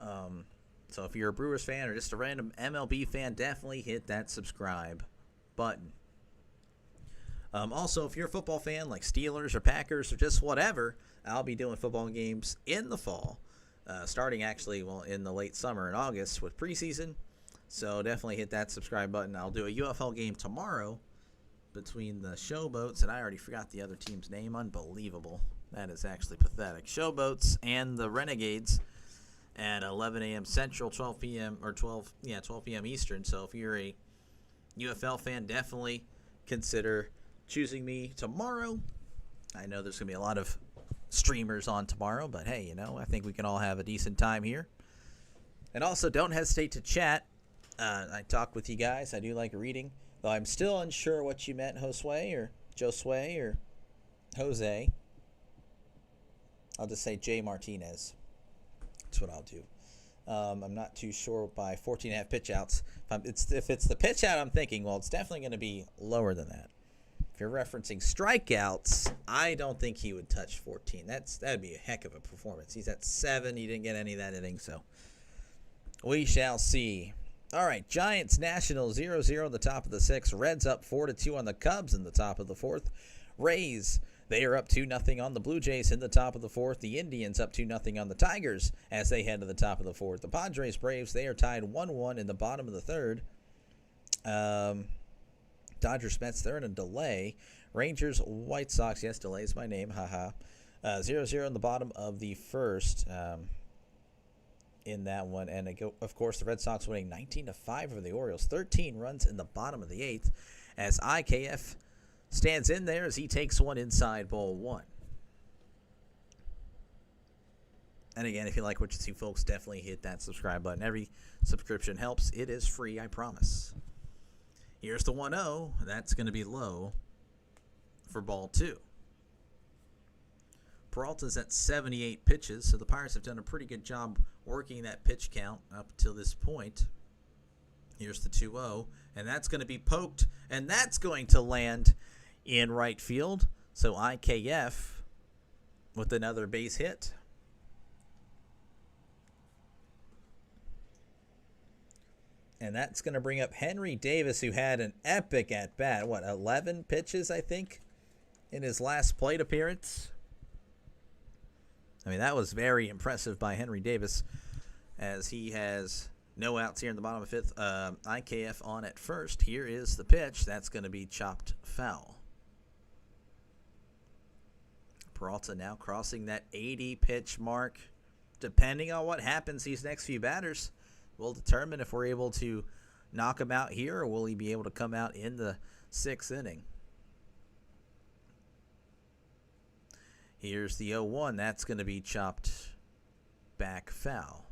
S1: So if you're a Brewers fan or just a random MLB fan, definitely hit that subscribe button. Also, if you're a football fan like Steelers or Packers or just whatever, I'll be doing football games in the fall, starting actually, in the late summer in August with preseason. So definitely hit that subscribe button. I'll do a UFL game tomorrow between the Showboats, and I already forgot the other team's name. Unbelievable. That is actually pathetic. Showboats and the Renegades at 11 a.m. Central, 12 p.m. or 12 p.m. Eastern. So if you're a UFL fan, definitely consider choosing me tomorrow. I know there's going to be a lot of streamers on tomorrow, but hey, I think we can all have a decent time here. And also, don't hesitate to chat. I talk with you guys. I do like reading, though I'm still unsure what you meant, Josue or Josue or Jose. I'll just say Jay Martinez. That's what I'll do. I'm not too sure by 14.5 pitch outs. If it's the pitch out I'm thinking, it's definitely going to be lower than that. If you're referencing strikeouts, I don't think he would touch 14. That'd be a heck of a performance. He's at 7. He didn't get any of that inning, so we shall see. All right, Giants Nationals 0-0 in the top of the 6th. Reds up 4-2 on the Cubs in the top of the 4th. Rays, they are up 2-0 on the Blue Jays in the top of the 4th. The Indians up 2-0 on the Tigers as they head to the top of the 4th. The Padres Braves, they are tied 1-1 in the bottom of the 3rd. Dodgers Mets, they're in a delay. Rangers White Sox, yes, delay is my name, haha. 0-0 in the bottom of the 1st. In that one, and of course the Red Sox winning 19-5 over the Orioles. 13 runs in the bottom of the 8th as IKF stands in there as he takes one inside ball 1. And again, if you like what you see, folks, definitely hit that subscribe button. Every subscription helps. It is free, I promise. Here's the 1-0. That's going to be low for ball 2. Peralta's at 78 pitches, so the Pirates have done a pretty good job working that pitch count up until this point. Here's the 2-0, and that's going to be poked, and that's going to land in right field. So IKF with another base hit. And that's going to bring up Henry Davis, who had an epic at-bat. 11 pitches, I think, in his last plate appearance? I mean, that was very impressive by Henry Davis, as he has no outs here in the bottom of the 5th. IKF on at first. Here is the pitch. That's going to be chopped foul. Peralta now crossing that 80-pitch mark. Depending on what happens these next few batters, will determine if we're able to knock him out here, or will he be able to come out in the 6th inning. Here's the 0-1. That's going to be chopped back foul.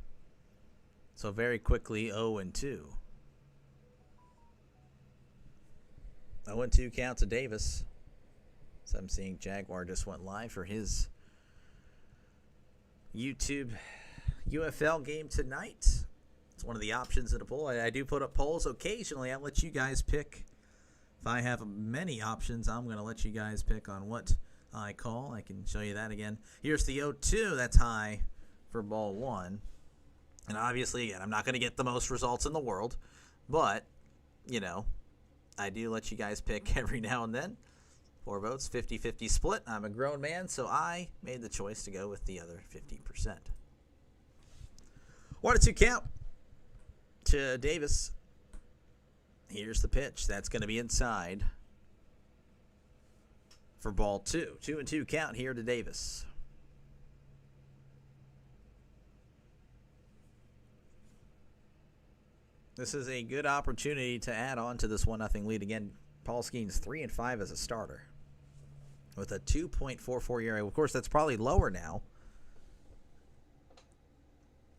S1: So very quickly, 0-2. 0-2 count to Davis. So I'm seeing Jaguar just went live for his YouTube UFL game tonight. It's one of the options in a poll. I do put up polls occasionally. I'll let you guys pick. If I have many options, I'm going to let you guys pick on what I call. I can show you that again. Here's the 0-2. That's high for ball 1. And obviously, again, I'm not going to get the most results in the world. But, I do let you guys pick every now and then. 4 votes, 50-50 split. I'm a grown man, so I made the choice to go with the other 50%. 1-2 count to Davis. Here's the pitch. That's going to be inside for ball 2. 2-2 count here to Davis. This is a good opportunity to add on to this 1-0 lead. Again, Paul Skenes 3-5 as a starter with a 2.44 ERA. Of course, that's probably lower now.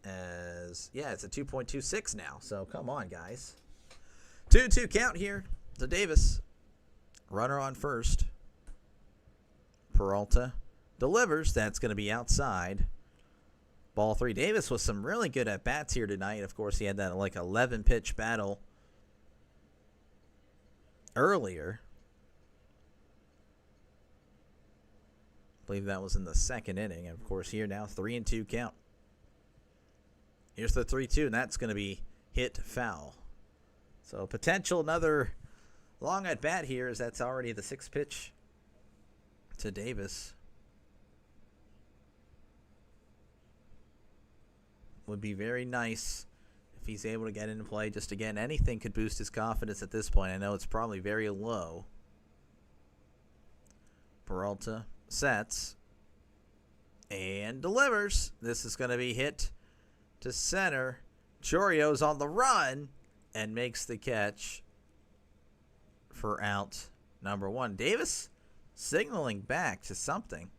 S1: It's a 2.26 now. So come on, guys. 2-2 count here to Davis. Runner on first. Peralta delivers. That's going to be outside. Ball 3. Davis with some really good at-bats here tonight. Of course, he had that 11-pitch battle earlier. I believe that was in the 2nd inning. And, of course, here now 3-2 count. Here's the 3-2, and that's going to be hit foul. So potential another long at bat here, as that's already the 6th pitch to Davis. Would be very nice if he's able to get into play. Just again, anything could boost his confidence at this point. I know it's probably very low. Peralta sets and delivers. This is going to be hit to center. Chorio's on the run and makes the catch for out number 1. Davis signaling back to something.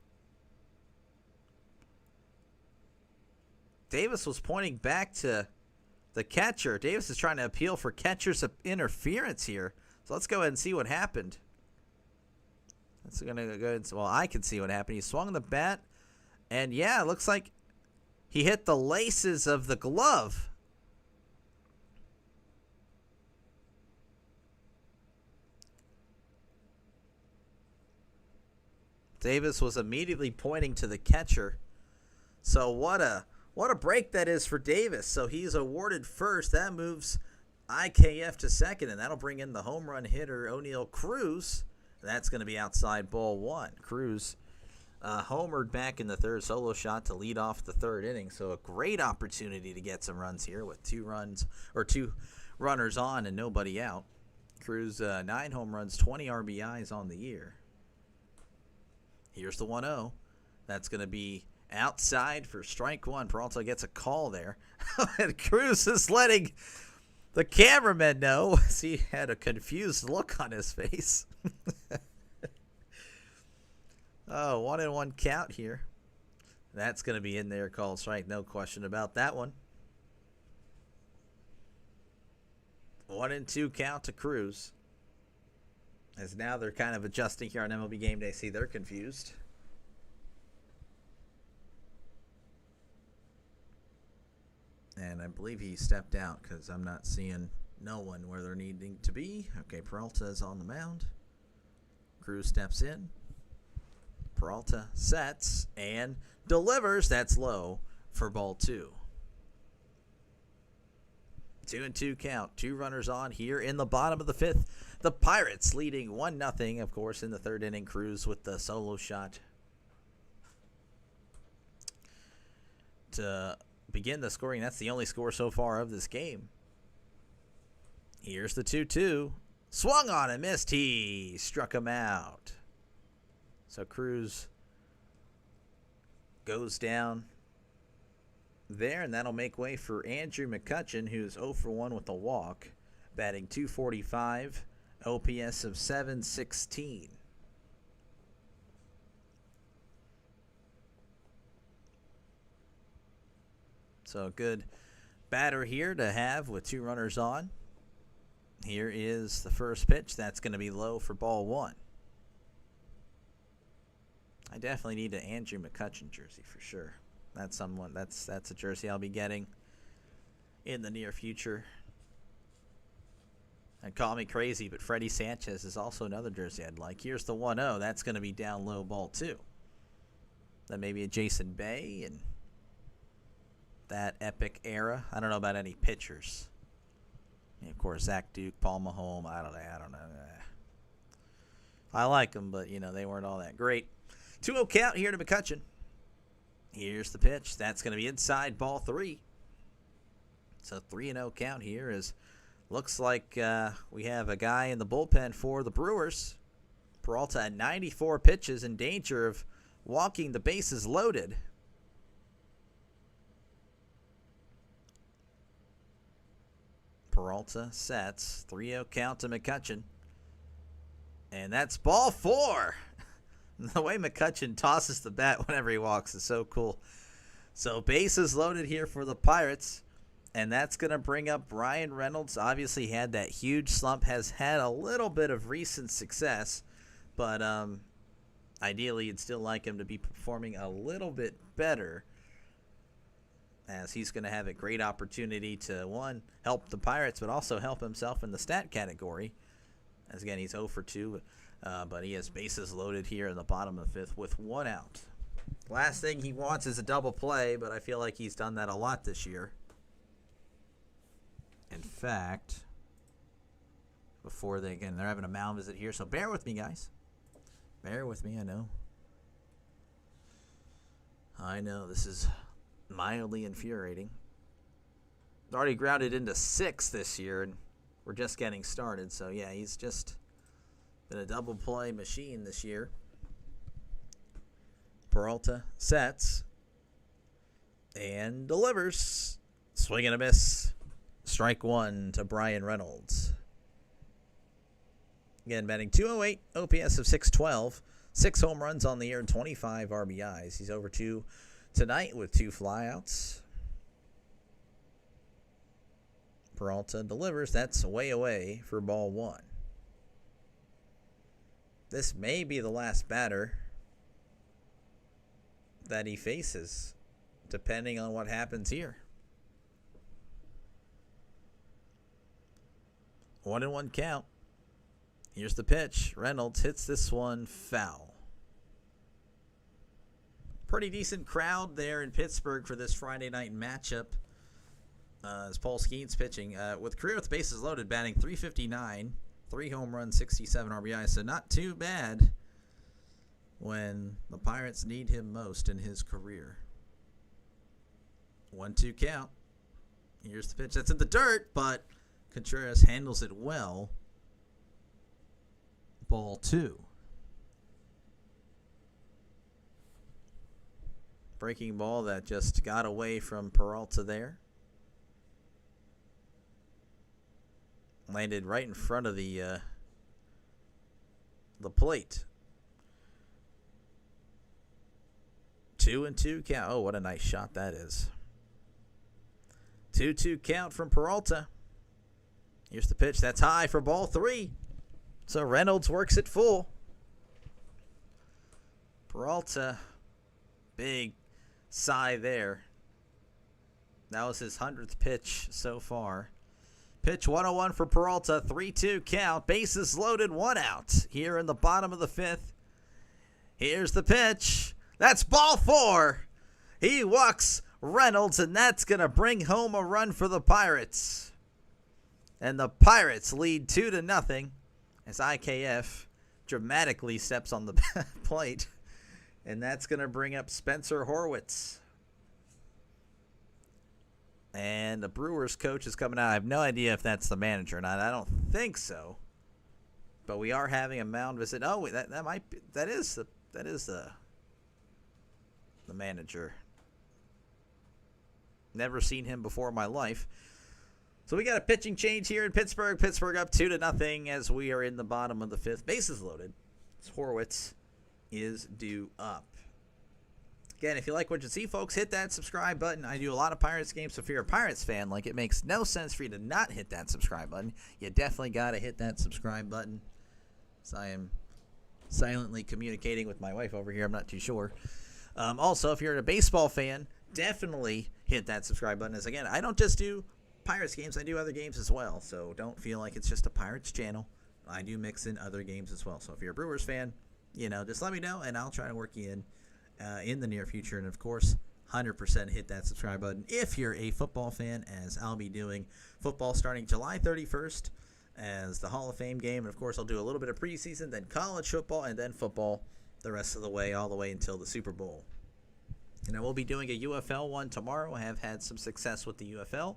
S1: Davis was pointing back to the catcher. Davis is trying to appeal for catcher's interference here. So let's go ahead and see what happened. That's going to go. Well, I can see what happened. He swung the bat, and yeah, it looks like he hit the laces of the glove. Davis was immediately pointing to the catcher. So what a break that is for Davis. So he's awarded first. That moves IKF to second, and that'll bring in the home run hitter, O'Neal Cruz. That's going to be outside ball 1. Cruz homered back in the 3rd, solo shot to lead off the 3rd inning. So a great opportunity to get some runs here with 2 runners on and nobody out. Cruz 9 home runs, 20 RBIs on the year. Here's the 1-0. That's going to be outside for strike 1. Peralta gets a call there. And Cruz is letting the cameraman know, as he had a confused look on his face. Oh, 1-1 count here. That's going to be in there, called strike. No question about that one. 1-2 count to Cruz. As now they're kind of adjusting here on MLB Game Day. See, they're confused. And I believe he stepped out because I'm not seeing no one where they're needing to be. Okay, Peralta is on the mound. Cruz steps in. Peralta sets and delivers. That's low for ball 2. 2-2 count. 2 runners on here in the bottom of the 5th. The Pirates leading 1-0, of course, in the 3rd inning. Cruz with the solo shot to begin the scoring. That's the only score so far of this game. Here's the 2-2. Swung on and missed. He struck him out. So Cruz goes down there, and that'll make way for Andrew McCutchen, who's 0 for 1 with a walk, batting .245, OPS of .716. So a good batter here to have with 2 runners on. Here is the first pitch. That's going to be low for ball 1. I definitely need an Andrew McCutchen jersey for sure. That's a jersey I'll be getting in the near future. And call me crazy, but Freddie Sanchez is also another jersey I'd like. Here's the 1-0. That's going to be down low, ball 2. Then maybe a Jason Bay and that epic era. I don't know about any pitchers. Of course, Zach Duke, Paul Maholm. I don't know. I like them, but they weren't all that great. 2-0 count here to McCutchen. Here's the pitch. That's going to be inside ball 3. So 3-0 count here is looks like we have a guy in the bullpen for the Brewers. Peralta at 94 pitches, in danger of walking the bases loaded. Peralta sets. 3-0 count to McCutchen. And that's ball 4. The way McCutchen tosses the bat whenever he walks is so cool. So bases loaded here for the Pirates. And that's going to bring up Ryan Reynolds. Obviously had that huge slump. Has had a little bit of recent success. But ideally you'd still like him to be performing a little bit better, as he's going to have a great opportunity to, one, help the Pirates, but also help himself in the stat category. As again, he's 0 for 2. But he has bases loaded here in the bottom of the 5th with 1 out. Last thing he wants is a double play, but I feel like he's done that a lot this year. In fact, before they're having a mound visit here, so bear with me, guys. Bear with me, I know this is mildly infuriating. Already grounded into 6 this year, and we're just getting started. So, yeah, he's just been a double play machine this year. Peralta sets and delivers. Swing and a miss. Strike 1 to Brian Reynolds. Again, batting .208, OPS of .612, 6 home runs on the year, and 25 RBIs. He's over 2 tonight with 2 flyouts. Peralta delivers. That's way away for ball 1. This may be the last batter that he faces, depending on what happens here. 1-1 count. Here's the pitch. Reynolds hits this one foul. Pretty decent crowd there in Pittsburgh for this Friday night matchup. As Paul Skenes pitching. With career with bases loaded, batting .359, 3 home runs, 67 RBI. So not too bad when the Pirates need him most in his career. 1-2 count. Here's the pitch. That's in the dirt, but Contreras handles it well. Ball 2. Breaking ball that just got away from Peralta there. Landed right in front of the plate. 2-2 count. Oh, what a nice shot that is. 2-2 count from Peralta. Here's the pitch. That's high for ball 3. So Reynolds works it full. Peralta, big sigh there. That was his 100th pitch so far. Pitch 101 for Peralta, 3-2 count. Bases loaded, 1 out here in the bottom of the 5th. Here's the pitch. That's ball 4. He walks Reynolds, and that's going to bring home a run for the Pirates. And the Pirates lead 2-0 as IKF dramatically steps on the plate. And that's going to bring up Spencer Horwitz. And the Brewers coach is coming out. I have no idea if that's the manager or not. I don't think so. But we are having a mound visit. Oh, that might be, that is the manager. Never seen him before in my life. So we got a pitching change here in Pittsburgh. Pittsburgh up 2-0 as we are in the bottom of the 5th. Bases loaded. Horwitz is due up. Again, if you like what you see, folks, hit that subscribe button. I do a lot of Pirates games, so if you're a Pirates fan, it makes no sense for you to not hit that subscribe button. You definitely got to hit that subscribe button. So I am silently communicating with my wife over here. I'm not too sure. Also, if you're a baseball fan, definitely hit that subscribe button. As again, I don't just do Pirates games, I do other games as well. So don't feel like it's just a Pirates channel. I do mix in other games as well. So if you're a Brewers fan, just let me know, and I'll try to work you in the near future. And of course, 100% hit that subscribe button if you're a football fan, as I'll be doing football starting July 31st as the Hall of Fame game. And of course, I'll do a little bit of preseason, then college football, and then football the rest of the way, all the way until the Super Bowl. And I will be doing a UFL one tomorrow. I have had some success with the UFL,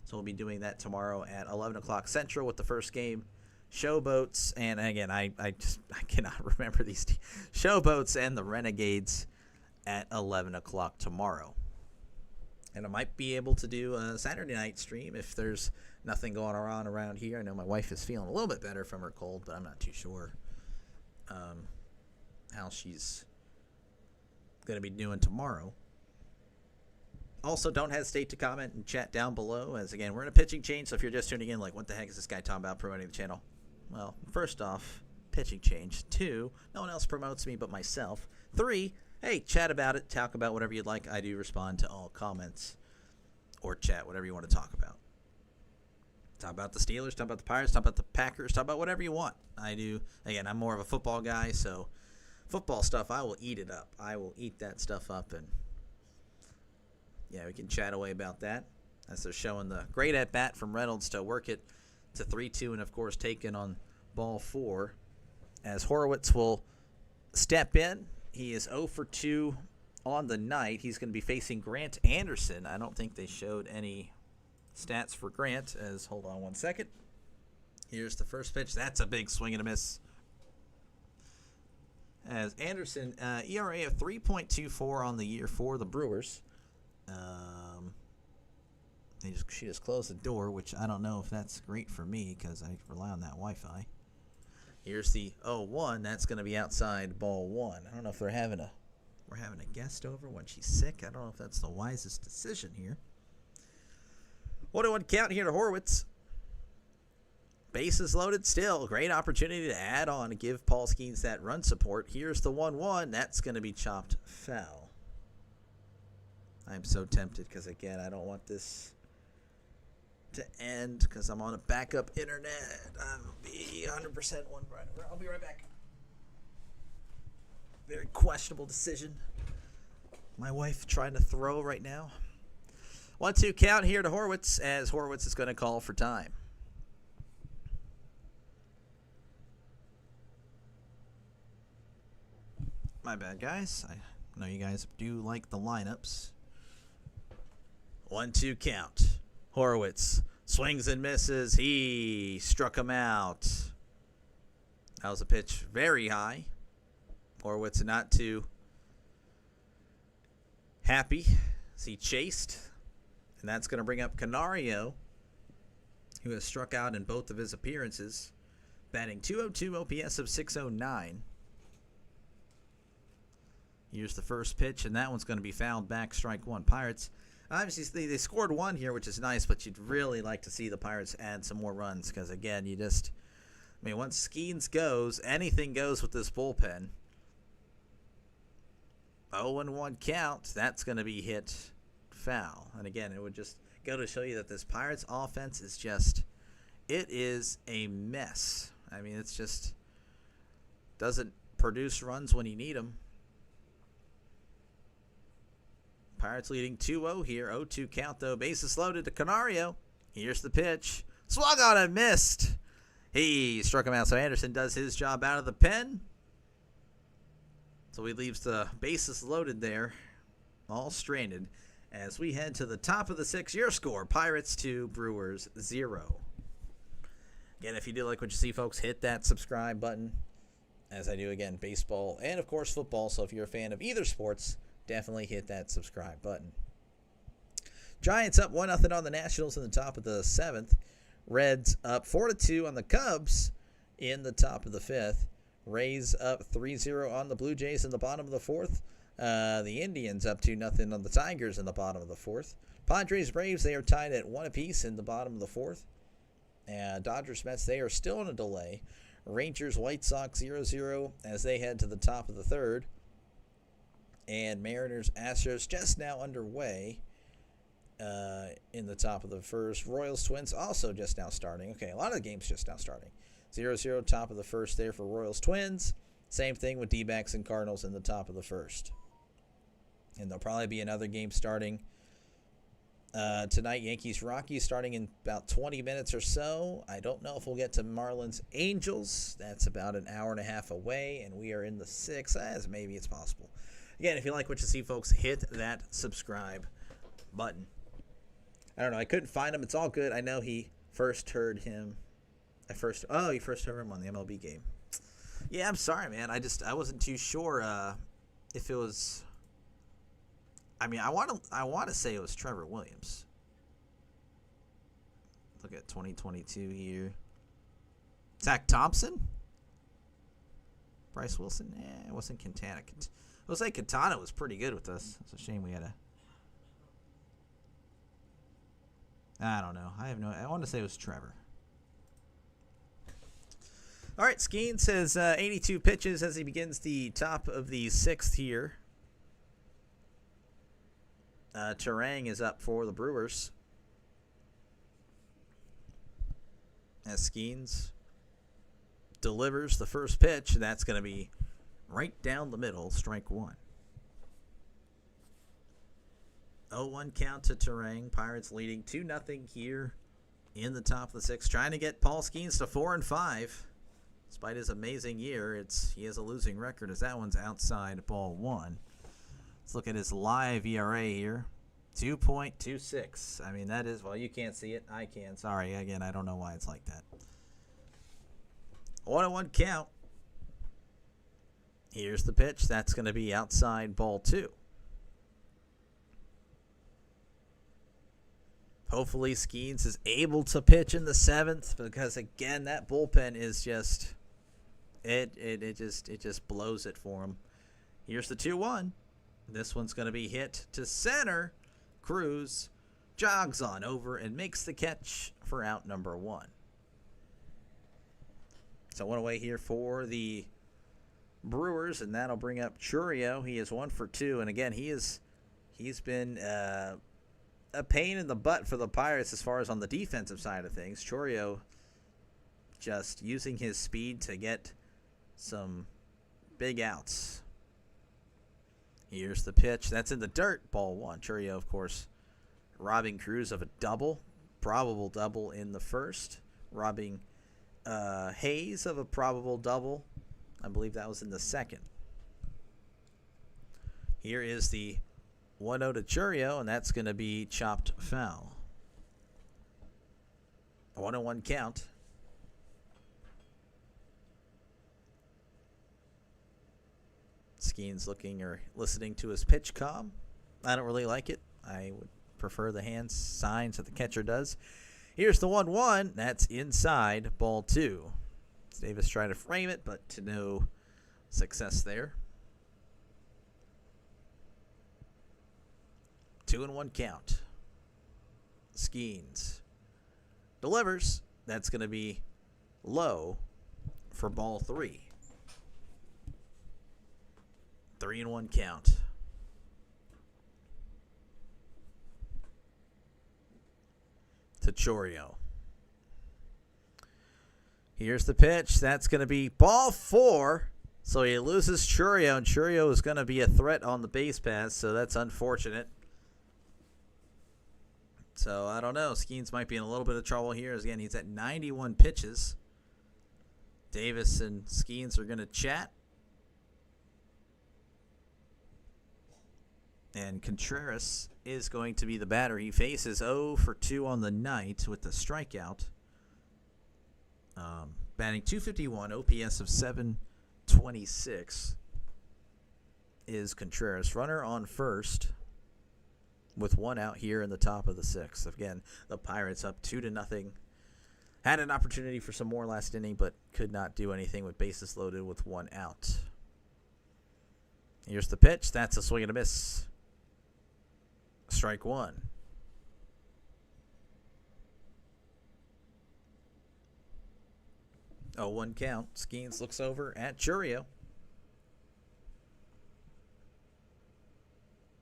S1: so we'll be doing that tomorrow at 11 o'clock Central with the first game. Showboats, and again, I cannot remember these Showboats and the Renegades at 11 o'clock tomorrow. And I might be able to do a Saturday night stream if there's nothing going on around here. I know my wife is feeling a little bit better from her cold, but I'm not too sure how she's going to be doing tomorrow. Also, don't hesitate to comment and chat down below, as again, we're in a pitching change, so if you're just tuning in, what the heck is this guy talking about promoting the channel? Well, first off, pitching change. 2, no one else promotes me but myself. 3, hey, chat about it, talk about whatever you'd like. I do respond to all comments or chat, whatever you want to talk about. Talk about the Steelers, talk about the Pirates, talk about the Packers, talk about whatever you want. I do. Again, I'm more of a football guy, so football stuff, I will eat it up. I will eat that stuff up, and yeah, we can chat away about that. as they're showing the great at-bat from Reynolds to work it to 3-2, and, of course, taken on ball 4, as Horowitz will step in. He is 0 for 2 on the night. He's going to be facing Grant Anderson. I don't think they showed any stats for Grant, as, hold on one second. Here's the first pitch. That's a big swing and a miss. As Anderson, ERA of 3.24 on the year for the Brewers. She just closed the door, which I don't know if that's great for me because I rely on that Wi-Fi. Here's the 0-1. That's going to be outside ball 1. I don't know if we're having a guest over when she's sick. I don't know if that's the wisest decision here. 1-1 count here to Horowitz. Bases loaded still. Great opportunity to add on and give Paul Skenes that run support. Here's the 1-1. That's going to be chopped foul. I'm so tempted because, again, I don't want this to end because I'm on a backup internet. I'll be 100% one right. I'll be right back. Very questionable decision. My wife trying to throw right now. 1-2 count here to Horowitz, as Horowitz is going to call for time. My bad, guys. I know you guys do like the lineups. 1-2 count. Horowitz swings and misses. He struck him out. That was a pitch very high. Horowitz not too happy as he chased. And that's going to bring up Canario, who has struck out in both of his appearances, batting .202, OPS of .609. Here's the first pitch, and that one's going to be fouled back, strike one. Pirates, obviously, they scored one here, which is nice, but you'd really like to see the Pirates add some more runs because, again, once Skenes goes, anything goes with this bullpen. 0-1 count, that's going to be hit foul. And, again, it would just go to show you that this Pirates offense is it is a mess. I mean, it's just doesn't produce runs when you need them. Pirates leading 2-0 here. 0-2 count, though. Bases loaded to Canario. Here's the pitch. Swung on and missed. He struck him out, so Anderson does his job out of the pen. So he leaves the bases loaded there, all stranded, as we head to the top of the 6th. Your score, Pirates 2, Brewers 0. Again, if you do like what you see, folks, hit that subscribe button. As I do, again, baseball and, of course, football. So if you're a fan of either sports, definitely hit that subscribe button. Giants up 1-0 on the Nationals in the top of the 7th. Reds up 4-2 on the Cubs in the top of the 5th. Rays up 3-0 on the Blue Jays in the bottom of the 4th. The Indians up 2-0 on the Tigers in the bottom of the 4th. Padres, Braves, they are tied at 1 apiece in the bottom of the 4th. Dodgers, Mets, they are still in a delay. Rangers, White Sox 0-0 as they head to the top of the 3rd. And Mariners, Astros just now underway in the top of the 1st. Royals, Twins also just now starting. Okay, a lot of the games just now starting. 0-0 top of the 1st there for Royals, Twins. Same thing with D-backs and Cardinals in the top of the 1st. And there'll probably be another game starting tonight. Yankees, Rockies starting in about 20 minutes or so. I don't know if we'll get to Marlins, Angels. That's about an hour and a half away, and we are in the 6th. As maybe it's possible. Again, if you like what you see, folks, hit that subscribe button. I don't know. I couldn't find him. It's all good. I know he first heard him. You first heard him on the MLB game. Yeah, I'm sorry, man. I wasn't too sure if it was. I mean, I want to say it was Trevor Williams. Look at 2022 here. Zach Thompson? Bryce Wilson? It wasn't Quintana. It was like Quintana was pretty good with us. It's a shame we had I don't know. I want to say it was Trevor. All right, Skenes has 82 pitches as he begins the top of the 6th here. Terang is up for the Brewers. As Skenes delivers the first pitch, that's going to be right down the middle, strike one. 0-1 count to Terang. Pirates leading 2-0 here in the top of the sixth. Trying to get Paul Skenes to 4-5. Despite his amazing year, he has a losing record as that one's outside ball one. Let's look at his live ERA here. 2.26. I mean, that is, well, you can't see it. I can. Sorry. Again, I don't know why it's like that. 1-1 count. Here's the pitch. That's going to be outside ball two. Hopefully Skenes is able to pitch in the seventh because, again, that bullpen is just it just blows it for him. Here's the 2-1. This one's going to be hit to center. Cruz jogs on over and makes the catch for out number one. So one away here for the Brewers, and that'll bring up Chourio. He is 1 for 2, and again, he's been a pain in the butt for the Pirates as far as on the defensive side of things. Chourio just using his speed to get some big outs. Here's the pitch. That's in the dirt. Ball one. Chourio, of course, robbing Cruz of a double. Probable double in the first. Robbing Hayes of a probable double. I believe that was in the second. Here is the 1-0 to Chourio, and that's going to be chopped foul. 1-1 count. Skenes looking or listening to his pitch comm. I don't really like it. I would prefer the hand signs that the catcher does. Here's the 1-1. That's inside ball two. Davis trying to frame it, but to no success there. 2-1 count. Skenes delivers. That's going to be low for ball three. 3-1 count. To Chourio. Here's the pitch. That's going to be ball four. So he loses Chourio, and Chourio is going to be a threat on the base pass, so that's unfortunate. So I don't know. Skenes might be in a little bit of trouble here. Again, he's at 91 pitches. Davis and Skenes are going to chat. And Contreras is going to be the batter. He faces 0 for 2 on the night with the strikeout. Batting .251, OPS of .726 is Contreras. Runner on first with one out here in the top of the sixth. Again, the Pirates up 2-0. Had an opportunity for some more last inning, but could not do anything with bases loaded with one out. Here's the pitch. That's a swing and a miss. Strike one. Oh, 1 count. Skenes looks over at Chourio.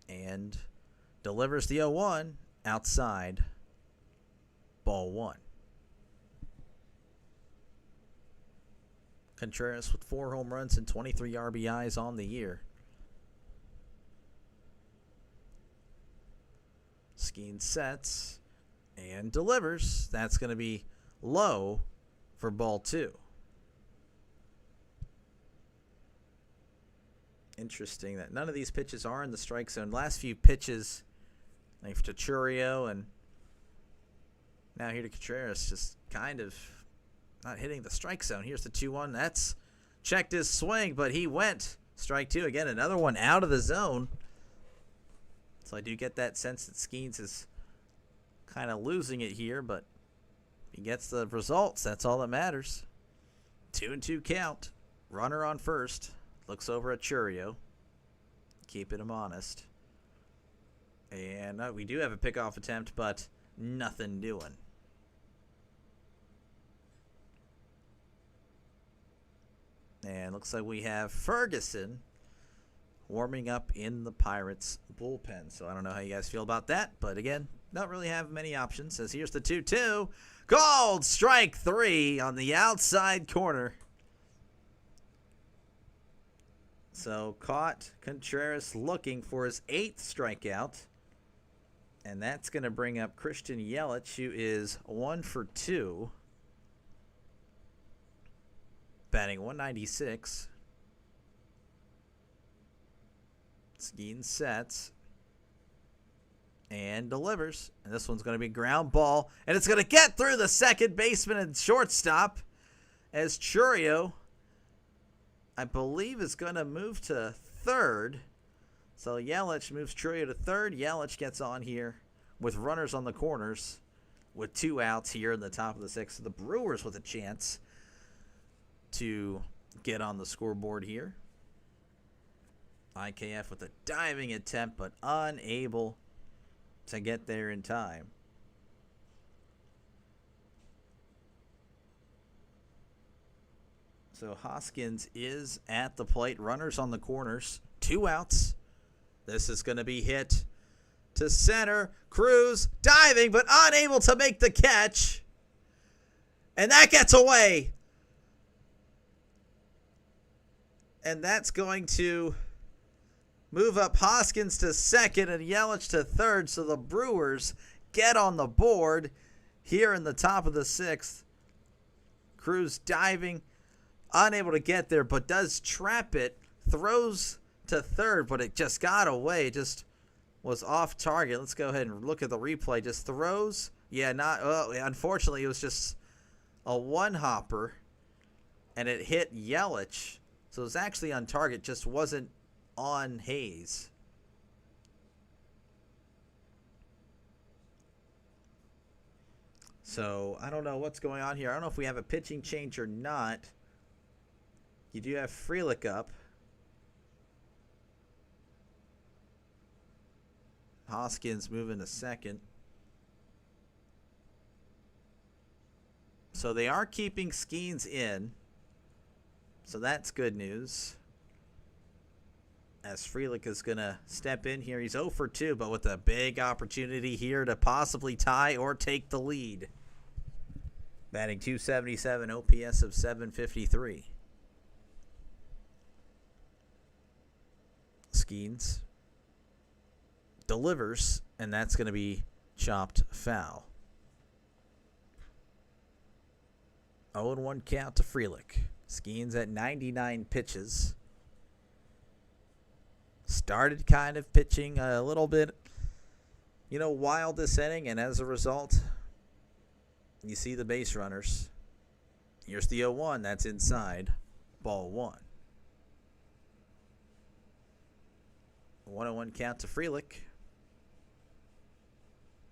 S1: And delivers the 0-1 outside ball one. Contreras with 4 home runs and 23 RBIs on the year. Skenes sets and delivers. That's going to be low for ball two. Interesting that none of these pitches are in the strike zone. Last few pitches, like to Chourio and now here to Contreras, just kind of not hitting the strike zone. Here's the 2-1. That's checked his swing, but he went. Strike two. Again, another one out of the zone. So I do get that sense that Skenes is kind of losing it here, but he gets the results. That's all that matters. 2-2 count. Runner on first. Looks over at Chourio. Keeping him honest. And we do have a pickoff attempt, but nothing doing. And looks like we have Ferguson warming up in the Pirates bullpen. So I don't know how you guys feel about that, but again, don't really have many options. As here's the 2-2. Called strike three on the outside corner. So caught Contreras looking for his 8th strikeout. And that's going to bring up Christian Yelich, who is 1 for 2, batting 196. Skenes sets and delivers. And this one's going to be ground ball. And it's going to get through the second baseman and shortstop as Churio, I believe, is going to move to third. So Yelich moves Churio to third. Yelich gets on here with runners on the corners with 2 outs here in the top of the 6th. So the Brewers with a chance to get on the scoreboard here. IKF with a diving attempt, but unable to get there in time. So Hoskins is at the plate. Runners on the corners. 2 outs. This is going to be hit to center. Cruz diving, but unable to make the catch. And that gets away. And that's going to move up Hoskins to second and Yelich to third. So the Brewers get on the board here in the top of the 6th. Cruz diving, unable to get there, but does trap it. Throws to third, but it just got away. It just was off target. Let's go ahead and look at the replay. Just throws. Yeah, unfortunately, it was just a one-hopper, and it hit Yelich. So it was actually on target, just wasn't on Hayes. So I don't know what's going on here. I don't know if we have a pitching change or not. You do have Frelick up. Hoskins moving to second. So they are keeping Skenes in. So that's good news. As Frelick is going to step in here. He's 0 for 2, but with a big opportunity here to possibly tie or take the lead. Batting .277, OPS of .753. Skenes delivers, and that's going to be chopped foul. 0-1 count to Frelick. Skenes at 99 pitches. Started kind of pitching a little bit, wild this inning, and as a result, you see the base runners. Here's the 0-1. That's inside. Ball 1. 1-0 count to Frelick.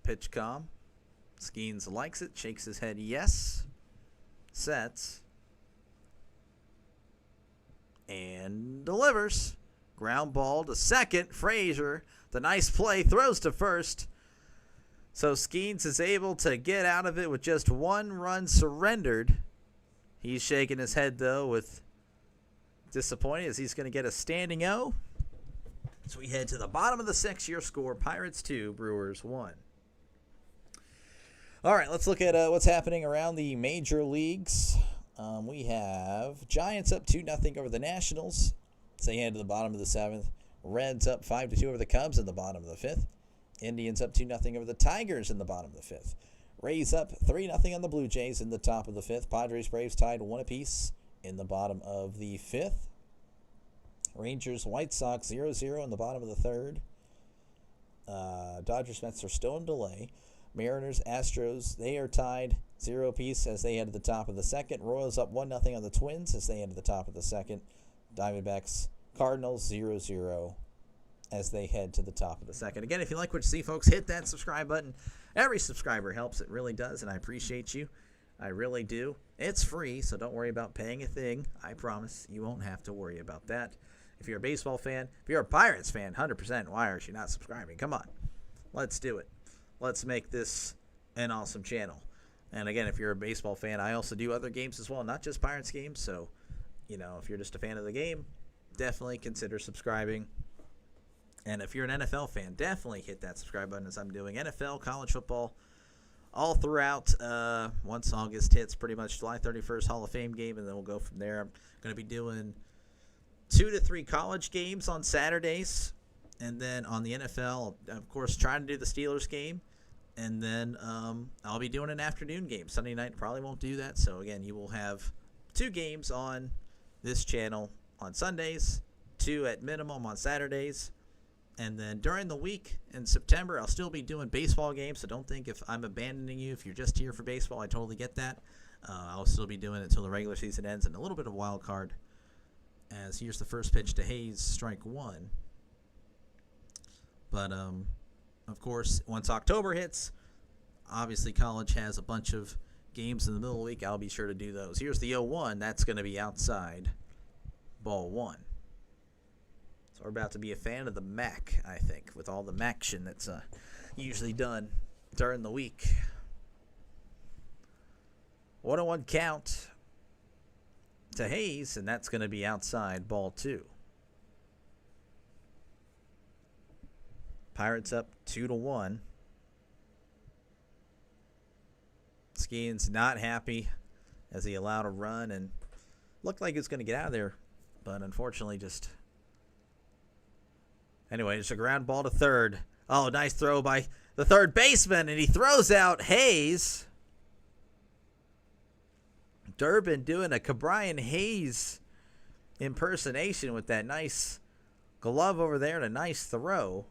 S1: Pitch calm. Skenes likes it. Shakes his head yes. Sets. And delivers. Ground ball to second. Frazier, the nice play, throws to first. So Skenes is able to get out of it with just 1 run surrendered. He's shaking his head, though, with disappointed as he's going to get a standing O. So we head to the bottom of the 6th. Your score, Pirates 2, Brewers 1. All right, let's look at what's happening around the major leagues. We have Giants up 2-0 over the Nationals. So they head to the bottom of the 7th. Reds up 5-2 over the Cubs in the bottom of the 5th. Indians up 2-0 over the Tigers in the bottom of the 5th. Rays up 3-0 on the Blue Jays in the top of the 5th. Padres, Braves tied 1 apiece in the bottom of the 5th. Rangers, White Sox 0-0 in the bottom of the 3rd. Dodgers, Mets are still in delay. Mariners, Astros, they are tied 0 apiece as they head to the top of the 2nd. Royals up 1-0 on the Twins as they head to the top of the 2nd. Diamondbacks, Cardinals 0-0 as they head to the top of the 2nd. Again, if you like what you see, folks, hit that subscribe button. Every subscriber helps. It really does, and I appreciate you. I really do. It's free, so don't worry about paying a thing. I promise you won't have to worry about that. If you're a baseball fan, if you're a Pirates fan, 100%, why aren't you not subscribing? Come on. Let's do it. Let's make this an awesome channel. And again, if you're a baseball fan, I also do other games as well, not just Pirates games. So, if you're just a fan of the game, definitely consider subscribing. And if you're an NFL fan, definitely hit that subscribe button as I'm doing. NFL, college football, all throughout. Once August hits, pretty much July 31st Hall of Fame game, and then we'll go from there. I'm going to be doing 2 to 3 college games on Saturdays, And then on the NFL, of course, trying to do the Steelers game. And then I'll be doing an afternoon game. Sunday night probably won't do that. So, again, you will have 2 games on this channel on Sundays, 2 at minimum on Saturdays. And then during the week in September, I'll still be doing baseball games. So don't think if I'm abandoning you, if you're just here for baseball, I totally get that. I'll still be doing it until the regular season ends and a little bit of wild card. As here's the first pitch to Hayes, strike 1. But, of course, once October hits, obviously college has a bunch of games in the middle of the week. I'll be sure to do those. Here's the 0-1. That's going to be outside, ball 1. So we're about to be a fan of the MAC, I think, with all the MACtion that's usually done during the week. 1-1 count to Hayes, and that's going to be outside, ball 2. Pirates up 2-1. Skenes not happy as he allowed a run and looked like he was going to get out of there, but unfortunately just... Anyway, it's a ground ball to third. Oh, nice throw by the third baseman, and he throws out Hayes. Durbin doing a Cabrian Hayes impersonation with that nice glove over there and a nice throw.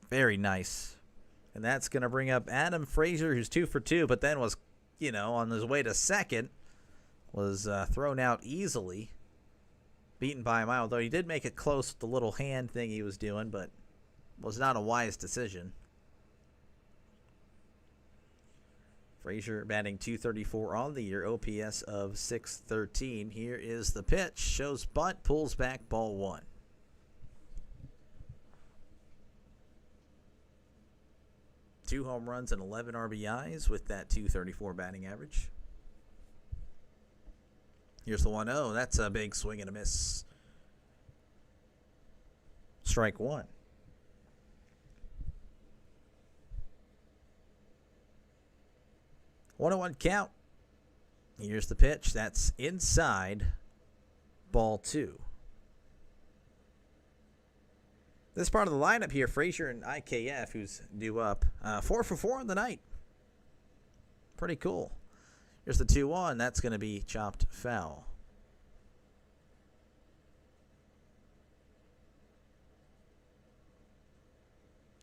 S1: Very nice. And that's going to bring up Adam Frazier, who's 2 for 2, but then was, on his way to second, was thrown out easily. Beaten by a mile, though he did make it close with the little hand thing he was doing, but was not a wise decision. Frazier batting .234 on the year, OPS of .613. Here is the pitch. Shows bunt, pulls back, ball 1. Two home runs and 11 RBIs with that .234 batting average. Here's the 1-0. That's a big swing and a miss. Strike 1. 1-1 count. Here's the pitch. That's inside, ball 2. This part of the lineup here, Frazier and IKF, who's due up. 4 for 4 on the night. Pretty cool. Here's the 2-1. That's going to be chopped foul.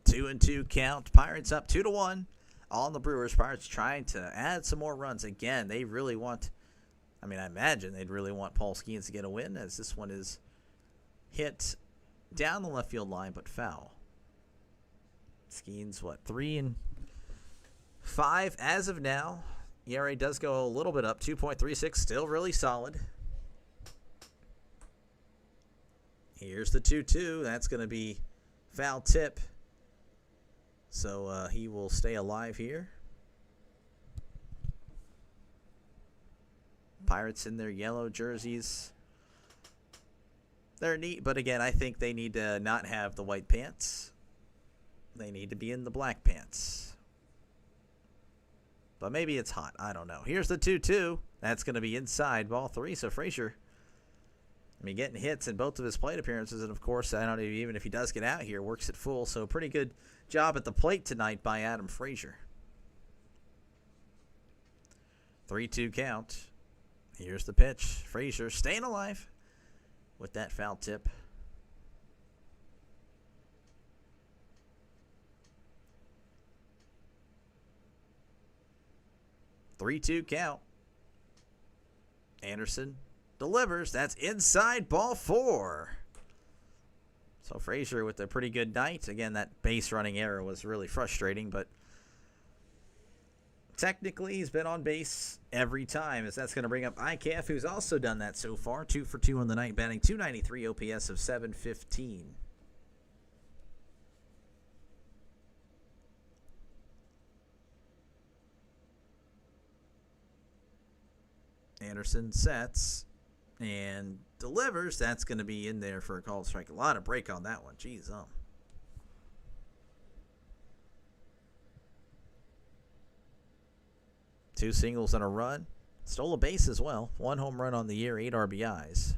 S1: Two and 2 count. Pirates up 2-1 on the Brewers. Pirates trying to add some more runs. Again, they really want, I imagine they'd really want Paul Skenes to get a win, as this one is hit down the left field line, but foul. Skenes, 3 and 5 as of now. ERA does go a little bit up, 2.36, still really solid. Here's the 2-2. That's going to be foul tip. So he will stay alive here. Pirates in their yellow jerseys. They're neat, but again, I think they need to not have the white pants. They need to be in the black pants. But maybe it's hot. I don't know. Here's the 2-2. That's going to be inside, ball 3. So Frazier, getting hits in both of his plate appearances. And, of course, I don't know, even if he does get out here, works it full. So pretty good job at the plate tonight by Adam Frazier. 3-2 count. Here's the pitch. Frazier staying alive with that foul tip. Three-two count. Anderson delivers. That's inside, ball 4. So Frazier with a pretty good night. Again, that base running error was really frustrating, but technically he's been on base every time, as that's going to bring up IKF, who's also done that so far. 2 for 2 on the night, batting .293, OPS of .715. Anderson sets and delivers. That's going to be in there for a called strike. A lot of break on that one. Jeez, Two singles and a run. Stole a base as well. 1 home run on the year, 8 RBIs.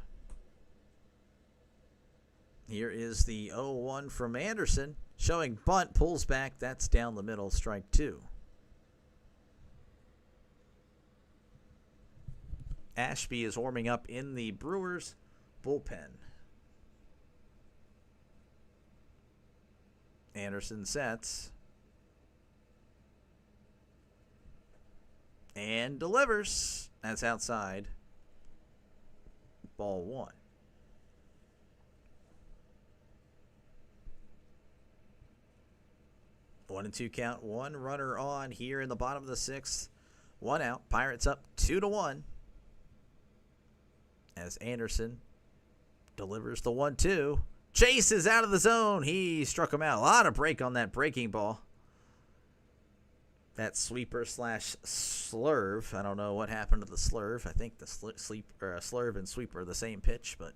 S1: Here is the 0-1 from Anderson. Showing bunt, pulls back. That's down the middle, strike 2. Ashby is warming up in the Brewers bullpen. Anderson sets. And delivers. That's outside. Ball 1. 1-2 count. One runner on here in the bottom of the 6th. One out. Pirates up 2-1. As Anderson delivers the 1-2. Chase is out of the zone. He struck him out. A lot of break on that breaking ball. That sweeper / slurve. I don't know what happened to the slurve. I think the slurve and sweeper are the same pitch, but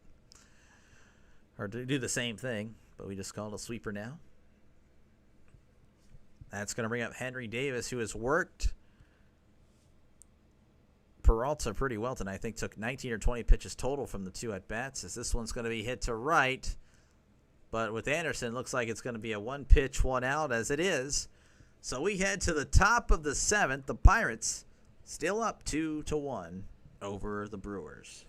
S1: or do the same thing, but we just call it a sweeper now. That's going to bring up Henry Davis, who has worked Peralta pretty well tonight. I think took 19 or 20 pitches total from the 2 at-bats, as this one's going to be hit to right. But with Anderson, looks like it's going to be a 1-pitch, 1 out, as it is. So we head to the top of the 7th. The Pirates still up 2-1 over the Brewers.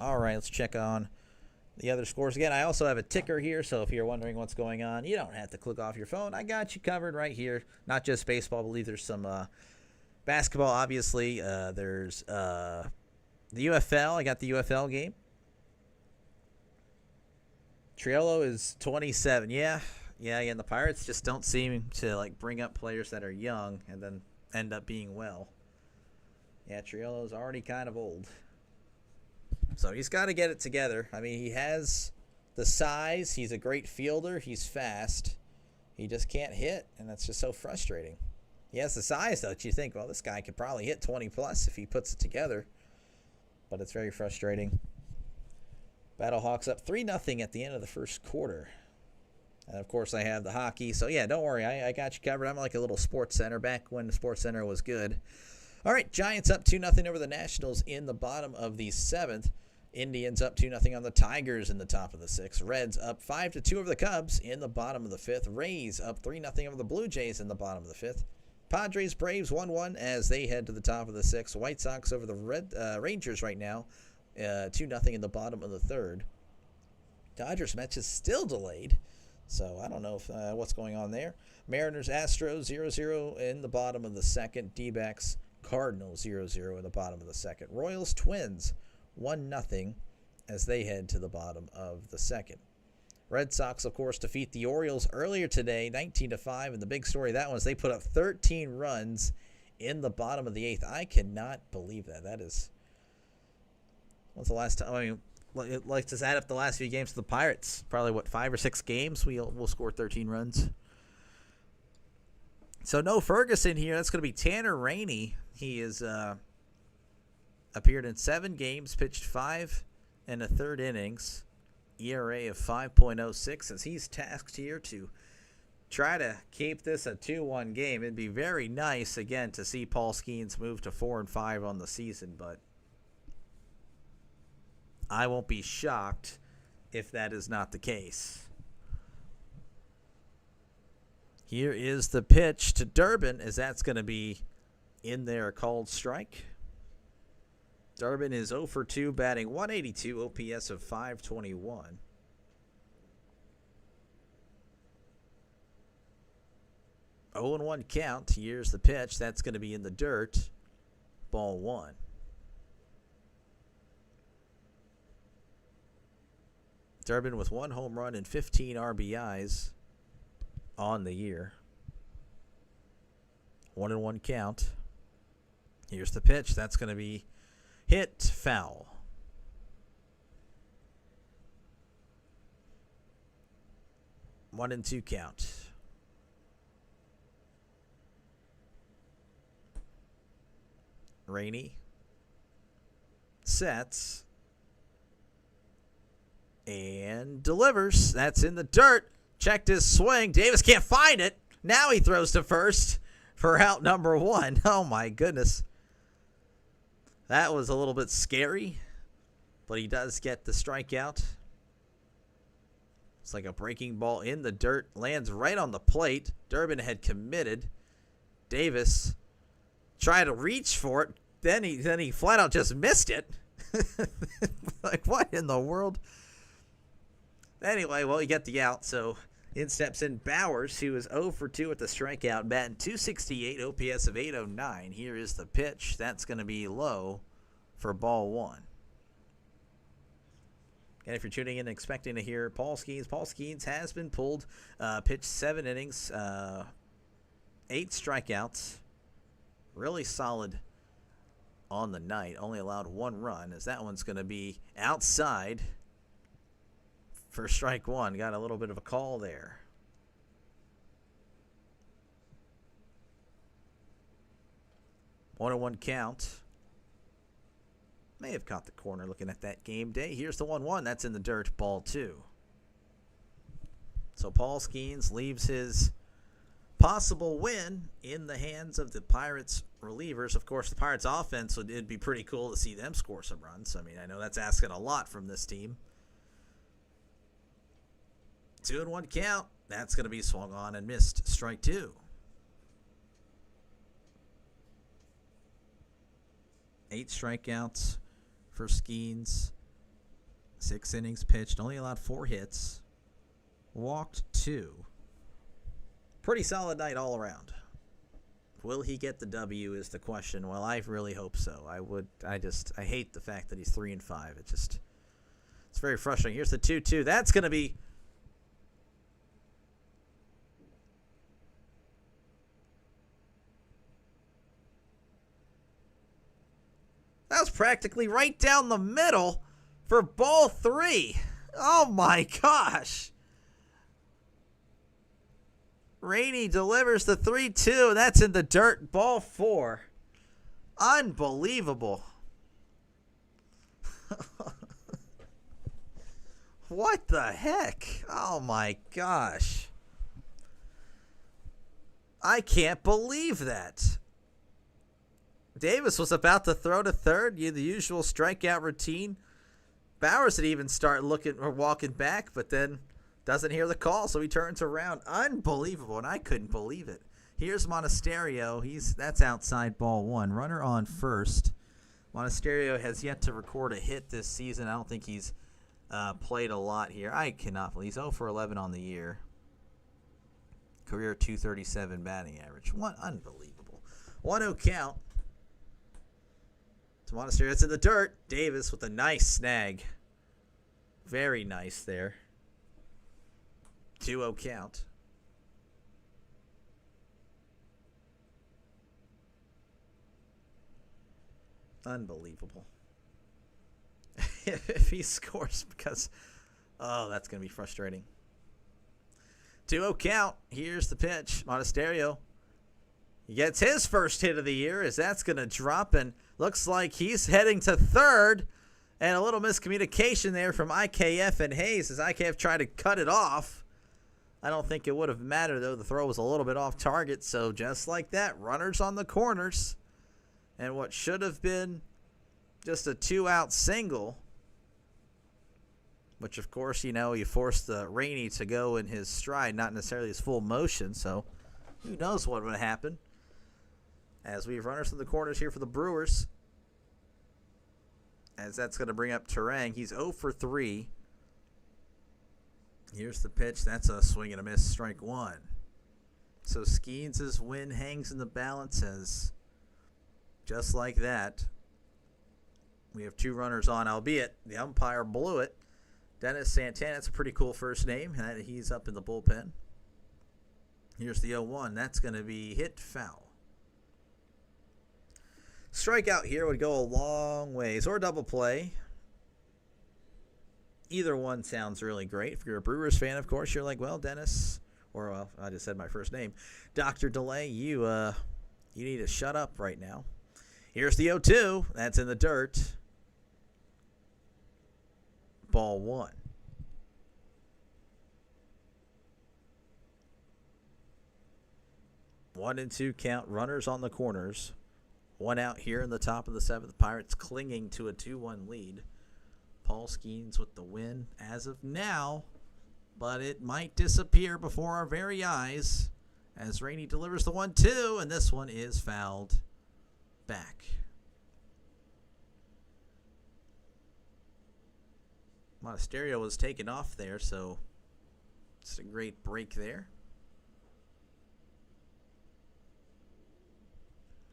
S1: All right, let's check on the other scores again. I also have a ticker here, so if you're wondering what's going on, you don't have to click off your phone. I got you covered right here. Not just baseball, I believe there's some basketball, obviously. There's the UFL. I got the UFL game. Triolo is 27. Yeah, and the Pirates just don't seem to bring up players that are young and then end up being well. Yeah, Triolo's already kind of old. So he's got to get it together. I mean, he has the size. He's a great fielder. He's fast. He just can't hit, and that's just so frustrating. He has the size, though, that you think, well, this guy could probably hit 20-plus if he puts it together. But it's very frustrating. Battlehawks up 3-0 at the end of the first quarter. And, of course, I have the hockey. So, yeah, don't worry. I got you covered. I'm like a little Sports Center back when the Sports Center was good. All right, Giants up 2-0 over the Nationals in the bottom of the 7th. Indians up 2-0 on the Tigers in the top of the 6th. Reds up 5-2 over the Cubs in the bottom of the 5th. Rays up 3-0 over the Blue Jays in the bottom of the 5th. Padres Braves 1-1 as they head to the top of the 6th. White Sox over the Rangers right now, 2-0 in the bottom of the 3rd. Dodgers match is still delayed, so I don't know if what's going on there. Mariners Astros 0-0 in the bottom of the 2nd. D-backs Cardinals 0-0 in the bottom of the 2nd. Royals Twins 1-0 as they head to the bottom of the 2nd. Red Sox, of course, defeat the Orioles earlier today, 19-5. And the big story of that one is they put up 13 runs in the bottom of the 8th. I cannot believe that. That is, when's the last time? I mean, let's just add up the last few games to the Pirates. Probably, 5 or 6 games we'll score 13 runs. So no Ferguson here. That's going to be Tanner Rainey. He is appeared in 7 games, pitched 5 1/3 innings, ERA of 5.06, as he's tasked here to try to keep this a 2-1 game. It'd be very nice, again, to see Paul Skenes move to 4-5 on the season, but I won't be shocked if that is not the case. Here is the pitch to Durbin, as that's going to be in there, called strike. Durbin is 0 for 2, batting .182, OPS of .521. Oh and 1 count. Here's the pitch. That's going to be in the dirt. Ball 1. Durbin with 1 home run and 15 RBIs on the year. 1 and 1 count. Here's the pitch. That's going to be hit, foul. One and 2 count. Rainey sets and delivers. That's in the dirt. Checked his swing. Davis can't find it. Now he throws to first for out number 1. Oh my goodness. That was a little bit scary. but he does get the strikeout. It's like a breaking ball in the dirt, lands right on the plate. Durbin had committed. Davis tried to reach for it, then he flat out just missed it. Like, what in the world? Anyway, well, you get the out, so in steps in Bowers, who is 0 for 2 with the strikeout, batting .268, OPS of .809. Here is the pitch. That's going to be low for ball one. And if you're tuning in and expecting to hear Paul Skenes has been pulled, pitched 7 innings, 8 strikeouts. Really solid on the night. Only allowed 1 run, as that one's going to be outside for strike 1. Got a little bit of a call there. One and 1 count. May have caught the corner looking at that game day. Here's the 1-1. That's in the dirt, ball 2. So Paul Skenes leaves his possible win in the hands of the Pirates relievers. Of course, the Pirates offense, it'd be pretty cool to see them score some runs. I mean, I know that's asking a lot from this team. 2-1 count. That's going to be swung on and missed. Strike 2. 8 strikeouts for Skenes. 6 innings pitched. Only allowed 4 hits. Walked 2. Pretty solid night all around. Will he get the W is the question. Well, I really hope so. I hate the fact that he's 3-5. It's very frustrating. Here's the 2-2. That's going to be... That was practically right down the middle for ball 3. Oh my gosh. Rainey delivers the 3-2. That's in the dirt, ball 4. Unbelievable. What the heck? Oh my gosh. I can't believe that. Davis was about to throw to third. The usual strikeout routine. Bowers would even start looking or walking back, but then doesn't hear the call, so he turns around. Unbelievable, and I couldn't believe it. Here's Monasterio. That's outside ball 1. Runner on first. Monasterio has yet to record a hit this season. I don't think he's played a lot here. I cannot believe he's 0 for 11 on the year. Career .237 batting average. What unbelievable. 1-0 count. To Monasterio. It's in the dirt. Davis with a nice snag. Very nice there. 2-0 count. Unbelievable. If he scores because... Oh, that's going to be frustrating. 2-0 count. Here's the pitch. Monasterio. He gets his first hit of the year as that's going to drop, and looks like he's heading to third. And a little miscommunication there from IKF and Hayes as IKF tried to cut it off. I don't think it would have mattered, though. The throw was a little bit off target. So just like that, runners on the corners. And what should have been just a 2-out single, which, of course, you forced the Rainey to go in his stride, not necessarily his full motion. So who knows what would happen. As we have runners in the corners here for the Brewers. As that's going to bring up Terang. He's 0 for 3. Here's the pitch. That's a swing and a miss, strike 1. So Skenes' win hangs in the balance as just like that, we have 2 runners on, albeit the umpire blew it. Dennis Santana, that's a pretty cool first name. He's up in the bullpen. Here's the 0-1. That's going to be hit foul. Strikeout here would go a long ways, or double play. Either one sounds really great. If you're a Brewers fan, of course, you're like, well, Dennis, or well, I just said my first name, Dr. DeLay, you need to shut up right now. Here's the 0-2. That's in the dirt. Ball 1. 1-2 count. Runners on the corners. 1 out here in the top of the 7th. Pirates clinging to a 2-1 lead. Paul Skenes with the win as of now, but it might disappear before our very eyes as Rainey delivers the 1-2, and this one is fouled back. Monasterio was taken off there, so it's a great break there.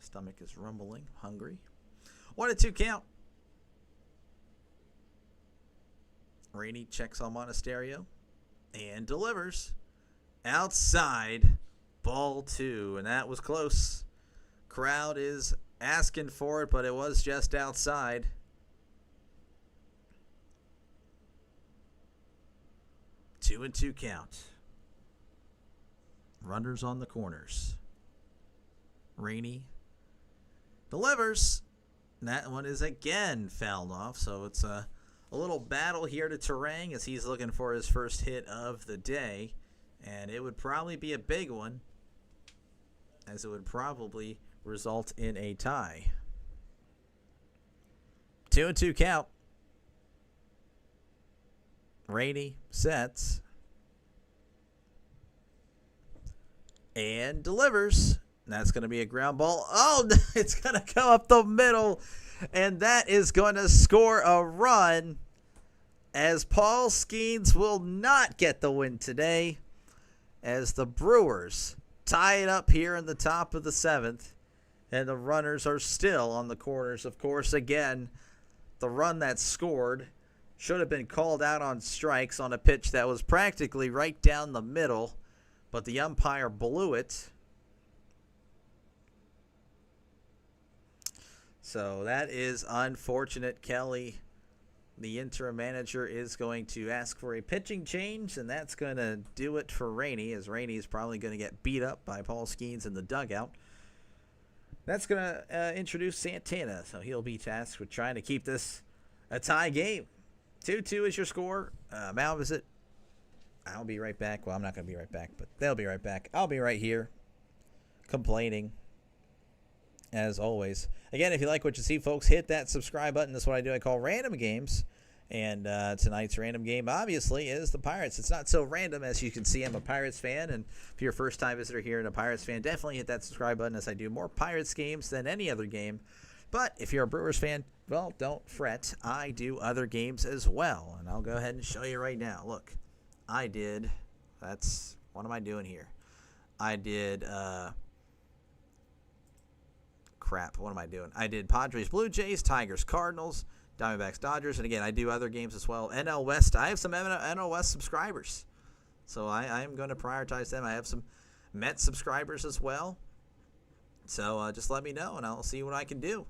S1: Stomach is rumbling, hungry. 1-2 count. Rainey checks on Monasterio and delivers outside, ball 2, and that was close. Crowd is asking for it, but it was just outside. Two and 2 count. Runners on the corners. Rainey delivers. That one is again fouled off, so it's a little battle here to Terang as he's looking for his first hit of the day, and it would probably be a big one, as it would probably result in a tie. 2 and 2 count. Rainey sets and delivers. That's going to be a ground ball. Oh, it's going to go up the middle, and that is going to score a run, as Paul Skenes will not get the win today, as the Brewers tie it up here in the top of the 7th, and the runners are still on the corners. Of course, again, the run that scored should have been called out on strikes on a pitch that was practically right down the middle, but the umpire blew it. So that is unfortunate. Kelly, the interim manager, is going to ask for a pitching change, and that's going to do it for Rainey, as Rainey is probably going to get beat up by Paul Skenes in the dugout. That's going to introduce Santana, so he'll be tasked with trying to keep this a tie game. 2-2 is your score. Mal visit. I'll be right back. Well, I'm not going to be right back, but they'll be right back. I'll be right here complaining, as always. Again, if you like what you see, folks, hit that subscribe button. That's what I do. I call random games. And tonight's random game, obviously, is the Pirates. It's not so random. As you can see, I'm a Pirates fan. And if you're a first-time visitor here and a Pirates fan, definitely hit that subscribe button, as I do more Pirates games than any other game. But if you're a Brewers fan, well, don't fret. I do other games as well. And I'll go ahead and show you right now. Look, I did. What am I doing here? I did. What am I doing? I did Padres, Blue Jays, Tigers, Cardinals, Diamondbacks, Dodgers, and again, I do other games as well. NL West, I have some NL West subscribers, so I am going to prioritize them. I have some Mets subscribers as well, so just let me know, and I'll see what I can do.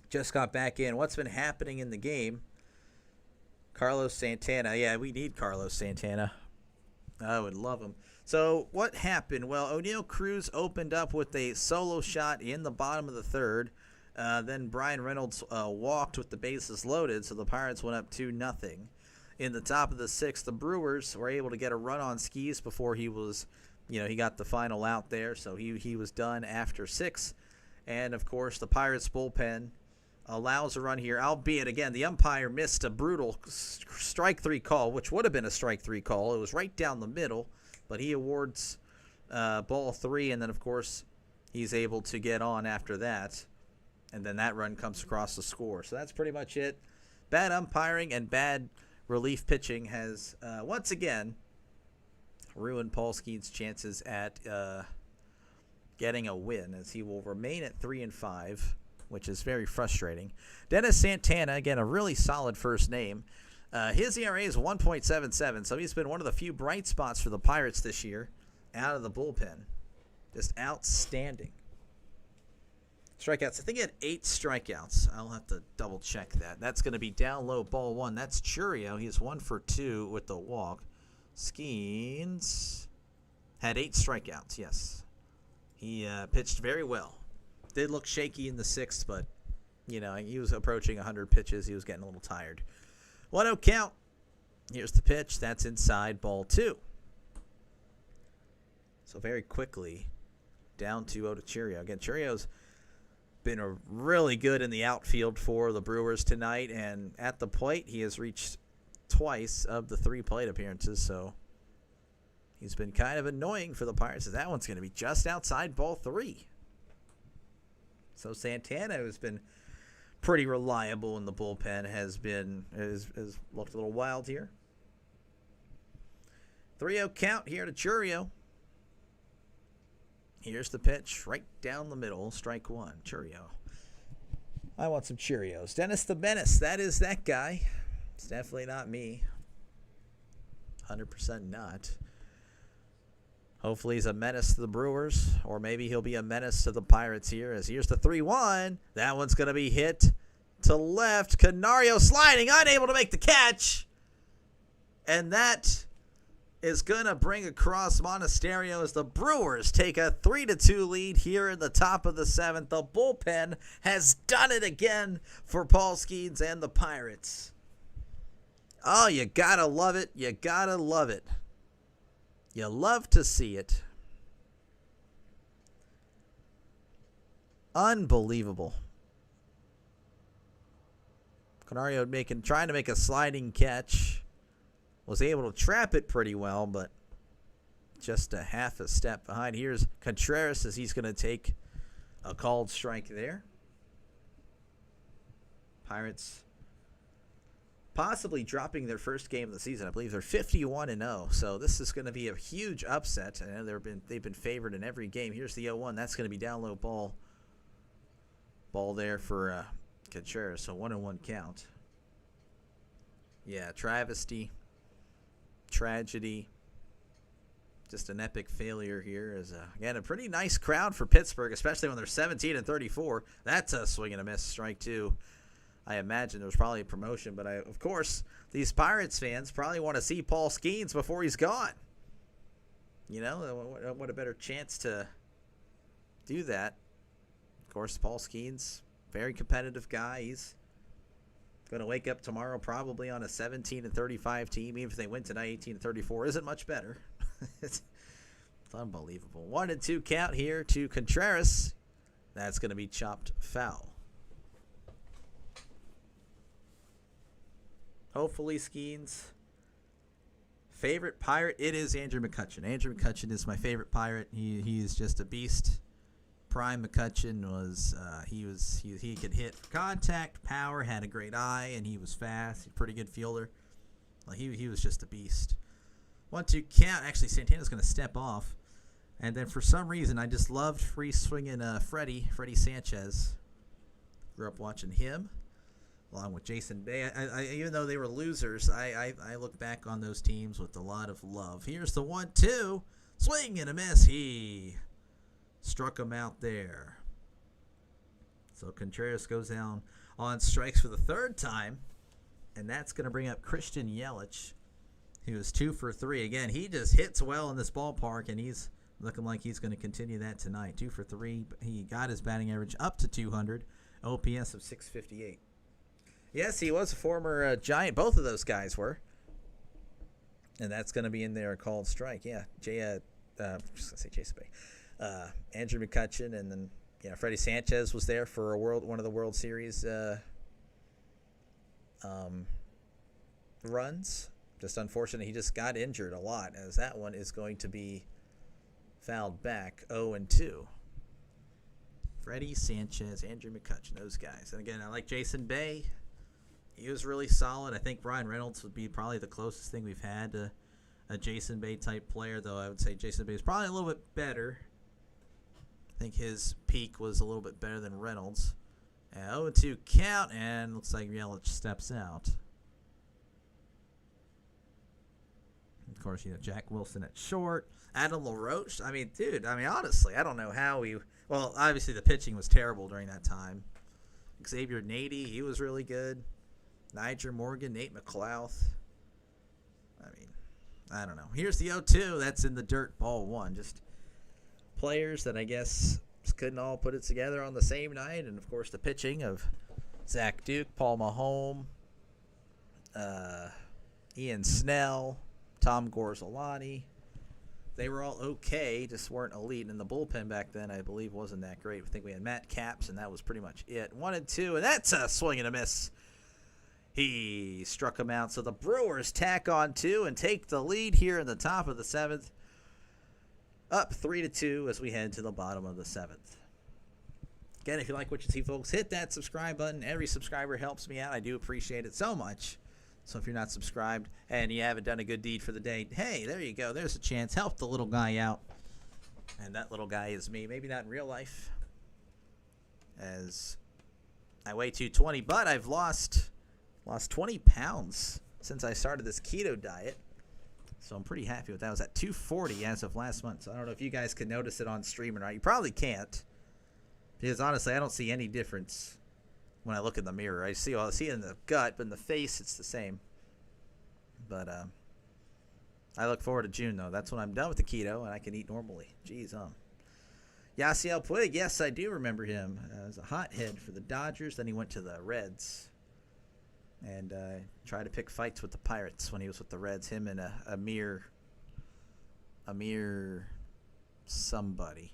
S1: Just got back in. What's been happening in the game? Carlos Santana. Yeah, we need Carlos Santana. I would love him. So what happened? Well, O'Neal Cruz opened up with a solo shot in the bottom of the 3rd. Then Brian Reynolds walked with the bases loaded, so the Pirates went up 2-0. In the top of the 6th, the Brewers were able to get a run on Skenes before he was, he got the final out there, so he was done after 6. And, of course, the Pirates bullpen allows a run here, albeit, again, the umpire missed a brutal strike 3 call, which would have been a strike 3 call. It was right down the middle, but he awards ball 3, and then, of course, he's able to get on after that. And then that run comes across the score. So that's pretty much it. Bad umpiring and bad relief pitching has, once again, ruined Paul Skenes' chances at getting a win, as he will remain at 3-5, which is very frustrating. Dennis Santana, again, a really solid first name. His ERA is 1.77, so he's been one of the few bright spots for the Pirates this year out of the bullpen. Just outstanding. Strikeouts. I think he had 8 strikeouts. I'll have to double check that. That's going to be down low, ball 1. That's Churio. He's 1 for 2 with the walk. Skenes had 8 strikeouts, yes. He pitched very well. Did look shaky in the 6th, but, he was approaching 100 pitches. He was getting a little tired. 1-0 count. Here's the pitch. That's inside, ball 2. So very quickly, down 2-0 to Churio. Again, Churio's been really good in the outfield for the Brewers tonight, and at the plate he has reached twice of the 3 plate appearances, so he's been kind of annoying for the Pirates. That one's going to be just outside ball 3. So Santana, who's been pretty reliable in the bullpen, has looked a little wild here. 3-0 count here to Churio. Here's the pitch right down the middle. Strike 1. Churio. I want some Cheerios. Dennis the Menace. That is that guy. It's definitely not me. 100% not. Hopefully he's a menace to the Brewers, or maybe he'll be a menace to the Pirates here. As here's the 3-1. That one's going to be hit to left. Canario sliding, unable to make the catch. And that is going to bring across Monasterio as the Brewers take a 3-2 lead here in the top of the 7th. The bullpen has done it again for Paul Skenes and the Pirates. Oh, you got to love it. You got to love it. You love to see it. Unbelievable. Canario trying to make a sliding catch. Was able to trap it pretty well, but just a half a step behind. Here's Contreras as he's going to take a called strike there. Pirates possibly dropping their first game of the season. I believe they're 51-0, so this is going to be a huge upset. I know they've been favored in every game. Here's the 0-1. That's going to be down low ball there for Contreras, so 1-1 count. Yeah, travesty. Tragedy. Just an epic failure here. Again, a pretty nice crowd for Pittsburgh, especially when they're 17-34. That's a swing and a miss. Strike 2. I imagine there was probably a promotion, but of course, these Pirates fans probably want to see Paul Skenes before he's gone. You know, what a better chance to do that. Of course, Paul Skenes, very competitive guy. He's going to wake up tomorrow probably on a 17-35 team. Even if they win tonight, 18-34 isn't much better. It's unbelievable. 1-2 count here to Contreras. That's going to be chopped foul. Hopefully Skenes' favorite Pirate, it is Andrew McCutchen. Andrew McCutchen is my favorite Pirate. He is just a beast. Prime McCutchen was he could hit for contact, power, had a great eye, and he was fast. Pretty good fielder. Well, he was just a beast. 1-2 count. Actually, Santana's going to step off, and then for some reason I just loved free swinging Freddie Sanchez. Grew up watching him along with Jason Bay. I even though they were losers, I look back on those teams with a lot of love. Here's the 1-2. Swing and a miss. He struck him out there. So Contreras goes down on strikes for the 3rd time, and that's going to bring up Christian Yelich, who is 2 for 3. Again, he just hits well in this ballpark, and he's looking like he's going to continue that tonight. 2 for 3. He got his batting average up to 200, OPS of 658. Yes, he was a former Giant. Both of those guys were. And that's going to be in there, a called strike. Yeah, Jason Bay. Andrew McCutchen, and then Freddie Sanchez was there for one of the World Series runs. Just unfortunate he just got injured a lot, as that one is going to be fouled back 0-2. Freddie Sanchez, Andrew McCutchen, those guys. And again, I like Jason Bay. He was really solid. I think Ryan Reynolds would be probably the closest thing we've had to a Jason Bay type player, though I would say Jason Bay is probably a little bit better. I think his peak was a little bit better than Reynolds. 0-2 count, and looks like Yelich steps out. Of course, Jack Wilson at short. Adam LaRoche. Honestly, I don't know how we... Well, obviously the pitching was terrible during that time. Xavier Nady, he was really good. Niger Morgan, Nate McLouth. I don't know. Here's the 0-2. That's in the dirt, ball 1. Just players that I guess just couldn't all put it together on the same night. And, of course, the pitching of Zach Duke, Paul Mahome, Ian Snell, Tom Gorzolani. They were all okay, just weren't elite. And the bullpen back then, I believe, wasn't that great. I think we had Matt Capps, and that was pretty much it. 1-2, and that's a swing and a miss. He struck him out. So the Brewers tack on 2 and take the lead here in the top of the 7th. Up 3-2 as we head to the bottom of the 7th. Again, if you like what you see, folks, hit that subscribe button. Every subscriber helps me out. I do appreciate it so much. So if you're not subscribed and you haven't done a good deed for the day, hey, there you go. There's a chance. Help the little guy out. And that little guy is me. Maybe not in real life, as I weigh 220, but I've lost 20 pounds since I started this keto diet. So I'm pretty happy with that. I was at 240 as of last month. So I don't know if you guys can notice it on stream or not. You probably can't. Because honestly, I don't see any difference when I look in the mirror. I see it in the gut, but in the face, it's the same. But I look forward to June, though. That's when I'm done with the keto and I can eat normally. Jeez, Yasiel Puig, yes, I do remember him as a hothead for the Dodgers. Then he went to the Reds and tried to pick fights with the Pirates when he was with the Reds. Him and a mere somebody.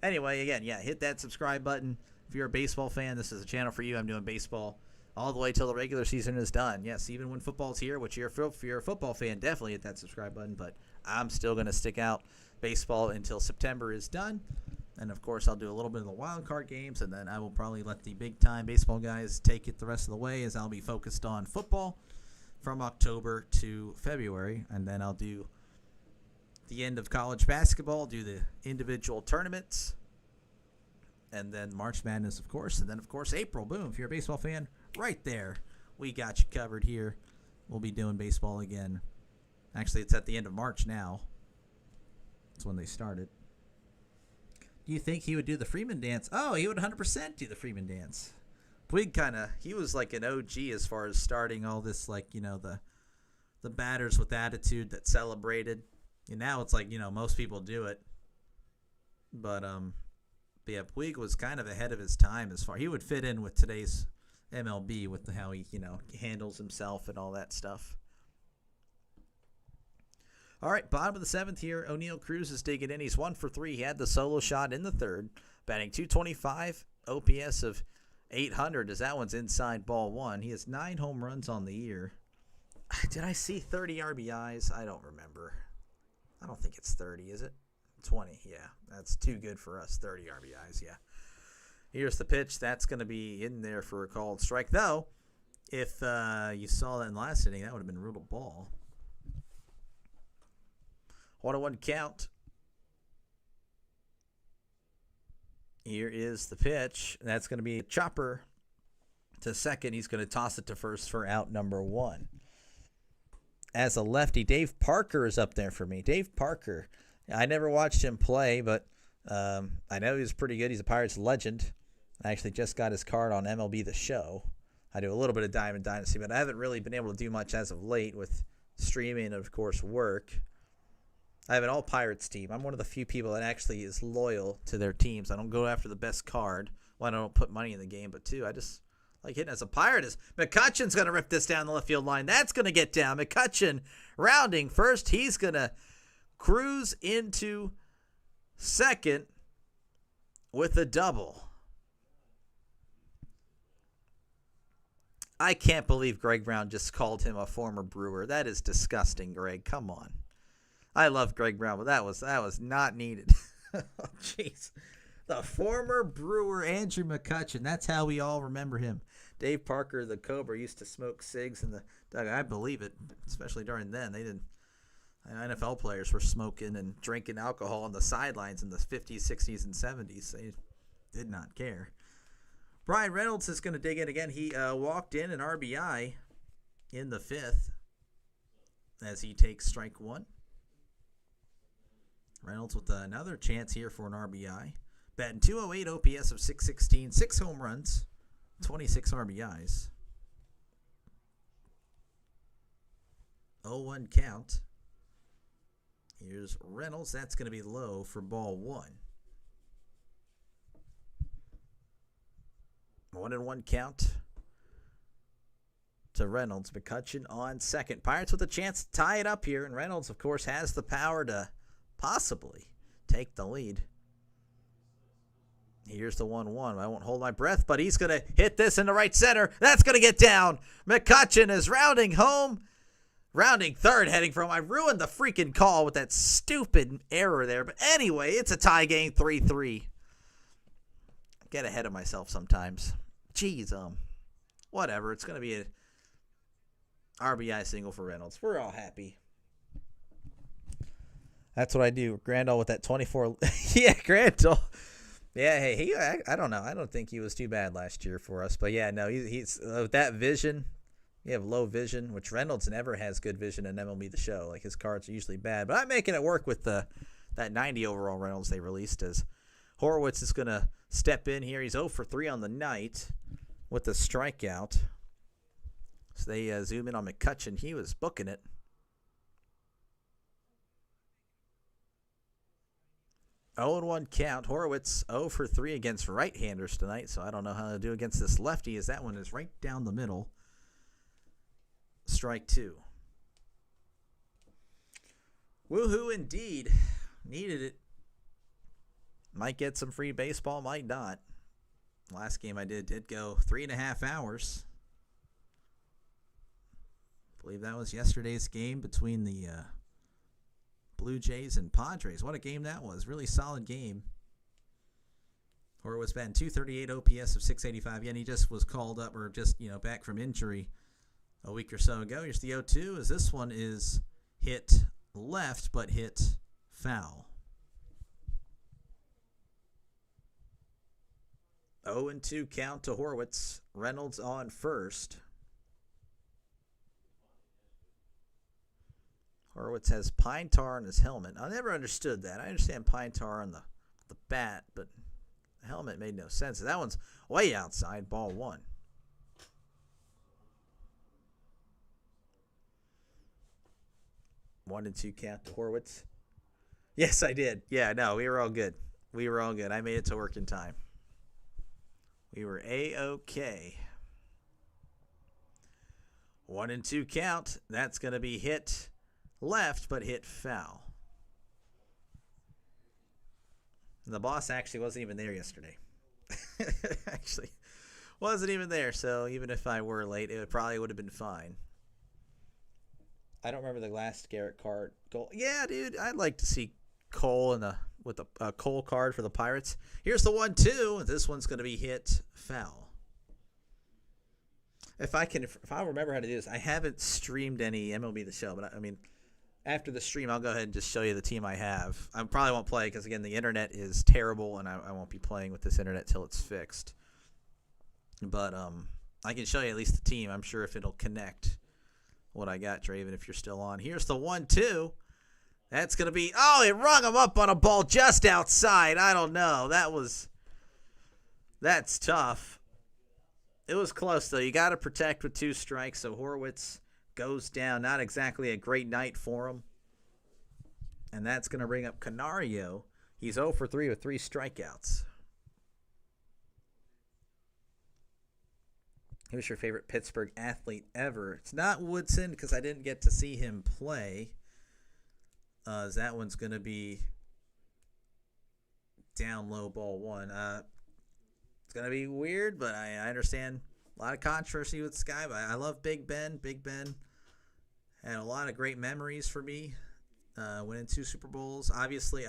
S1: Anyway, again, yeah, hit that subscribe button. If you're a baseball fan, this is a channel for you. I'm doing baseball all the way till the regular season is done. Yes, even when football's here, which if you're a football fan, definitely hit that subscribe button. But I'm still going to stick out baseball until September is done. And, of course, I'll do a little bit of the wild card games, and then I will probably let the big-time baseball guys take it the rest of the way, as I'll be focused on football from October to February. And then I'll do the end of college basketball, do the individual tournaments, and then March Madness, of course. And then, of course, April, boom, if you're a baseball fan, right there, we got you covered here. We'll be doing baseball again. Actually, it's at the end of March now. That's when they started. Do you think he would do the Freeman dance? Oh, he would 100% do the Freeman dance. Puig he was like an OG as far as starting all this, like, the batters with attitude that celebrated. And now it's like, most people do it. But yeah, Puig was kind of ahead of his time as far. He would fit in with today's MLB with how he, handles himself and all that stuff. All right, bottom of the 7th here. O'Neal Cruz is digging in. He's 1 for 3. He had the solo shot in the 3rd. Batting .225, OPS of 800 as that one's inside ball 1. He has 9 home runs on the year. Did I see 30 RBIs? I don't remember. I don't think it's 30, is it? 20, yeah. That's too good for us. 30 RBIs, yeah. Here's the pitch. That's going to be in there for a called strike. Though, if you saw that in the last inning, that would have been ruled a ball. 1-1 count. Here is the pitch. That's going to be a chopper to second. He's going to toss it to first for out number 1. As a lefty, Dave Parker is up there for me. Dave Parker. I never watched him play, but I know he's pretty good. He's a Pirates legend. I actually just got his card on MLB The Show. I do a little bit of Diamond Dynasty, but I haven't really been able to do much as of late with streaming and, of course, work. I have an all-Pirates team. I'm one of the few people that actually is loyal to their teams. I don't go after the best card. One, I don't put money in the game, but two, I just like hitting as a Pirate. McCutcheon's going to rip this down the left field line. That's going to get down. McCutcheon rounding first. He's going to cruise into second with a double. I can't believe Greg Brown just called him a former Brewer. That is disgusting, Greg. Come on. I love Greg Brown, but that was not needed. Oh, jeez. The former Brewer Andrew McCutcheon. That's how we all remember him. Dave Parker, the Cobra, used to smoke cigs in the dugout. I believe it, especially during then. They didn't. NFL players were smoking and drinking alcohol on the sidelines in the 50s, 60s, and 70s. They did not care. Brian Reynolds is going to dig in again. He walked in an RBI in the 5th as he takes strike 1. Reynolds with another chance here for an RBI. Batting .208, OPS of 616, 6 home runs, 26 RBIs. 0-1 count. Here's Reynolds. That's going to be low for ball 1. 1-1 count to Reynolds. McCutcheon on second. Pirates with a chance to tie it up here, and Reynolds, of course, has the power to possibly take the lead. Here's the 1-1. I won't hold my breath, but he's going to hit this in the right center. That's going to get down. McCutchen is rounding home. Rounding third, heading from. I ruined the freaking call with that stupid error there. But anyway, it's a tie game, 3-3. Get ahead of myself sometimes. Jeez, whatever. It's going to be a RBI single for Reynolds. We're all happy. That's what I do. Grandal with that 24. Yeah, Grandal. Yeah, hey, I don't know. I don't think he was too bad last year for us. But, yeah, no, he's with that vision. You have low vision, which Reynolds never has good vision in MLB The Show. Like, his cards are usually bad. But I'm making it work with that 90 overall Reynolds they released. As Horowitz is going to step in here. He's 0 for 3 on the night with a strikeout. So they zoom in on McCutchen. He was booking it. 0-1 count. Horowitz 0 for 3 against right-handers tonight, so I don't know how to do against this lefty, as that one is right down the middle. Strike 2. Woohoo indeed. Needed it. Might get some free baseball, might not. Last game I did go 3.5 hours. I believe that was yesterday's game between the Blue Jays and Padres. What a game that was. Really solid game. Horowitz batting .238 OPS of .685. Yeah, and he just was called up or just, back from injury a week or so ago. Here's the 0-2 as this one is hit left but hit foul. 0-2 count to Horowitz. Reynolds on first. Horowitz has pine tar on his helmet. I never understood that. I understand pine tar on the bat, but the helmet made no sense. That one's way outside, ball 1. 1-2 count to Horowitz. Yes, I did. Yeah, no, we were all good. I made it to work in time. We were A-OK. 1-2 count. That's going to be hit left, but hit foul. The boss actually wasn't even there yesterday. Actually, wasn't even there. So even if I were late, it probably would have been fine. I don't remember the last Garrett card goal. Yeah, dude, I'd like to see Cole with a Cole card for the Pirates. Here's the 1-2. This one's going to be hit foul. If I remember how to do this, I haven't streamed any MLB The Show, but I mean, after the stream, I'll go ahead and just show you the team I have. I probably won't play because, again, the internet is terrible, and I won't be playing with this internet till it's fixed. But I can show you at least the team. I'm sure if it'll connect what I got, Draven, if you're still on. Here's the 1-2. That's going to be, it rung him up on a ball just outside. I don't know. That's tough. It was close, though. You got to protect with 2 strikes, so Horowitz goes down. Not exactly a great night for him. And that's going to bring up Canario. He's 0 for 3 with 3 strikeouts. Who's your favorite Pittsburgh athlete ever? It's not Woodson because I didn't get to see him play. That one's going to be down low, ball 1. It's going to be weird, but I understand a lot of controversy with this guy. But I love Big Ben. Big Ben had a lot of great memories for me. Winning 2 Super Bowls. Obviously,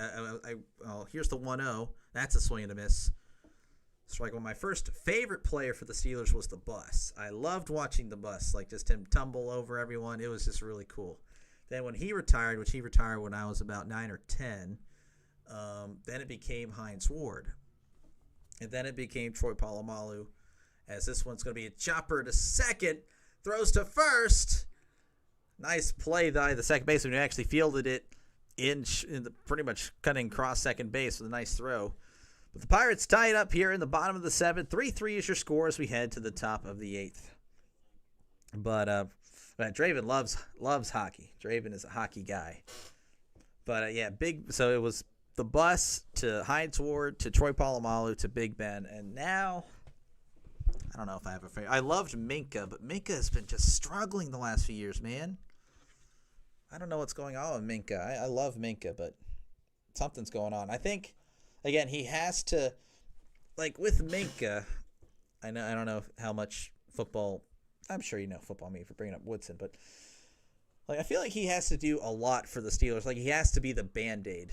S1: here's the 1-0. That's a swing and a miss. Strike one. My first favorite player for the Steelers was the Bus. I loved watching the Bus, like just him tumble over everyone. It was just really cool. Then when he retired, which he retired when I was about 9 or 10, then it became Hines Ward. And then it became Troy Polamalu, as this one's going to be a chopper to second, throws to first. Nice play by the second baseman who actually fielded it in the pretty much cutting cross second base with a nice throw. But the Pirates tie it up here in the bottom of the 7th. 3-3 is your score as we head to the top of the 8th. But Draven loves hockey. Draven is a hockey guy. But big. So it was the Bus to Hines Ward to Troy Polamalu to Big Ben, and now I don't know if I have a favorite. I loved Minka, but Minka has been just struggling the last few years, man. I don't know what's going on with Minka. I love Minka, but something's going on. I think, again, he has to, like with Minka, I don't know how much football, I'm sure you know football, me for bringing up Woodson, but like I feel like he has to do a lot for the Steelers. Like he has to be the Band-Aid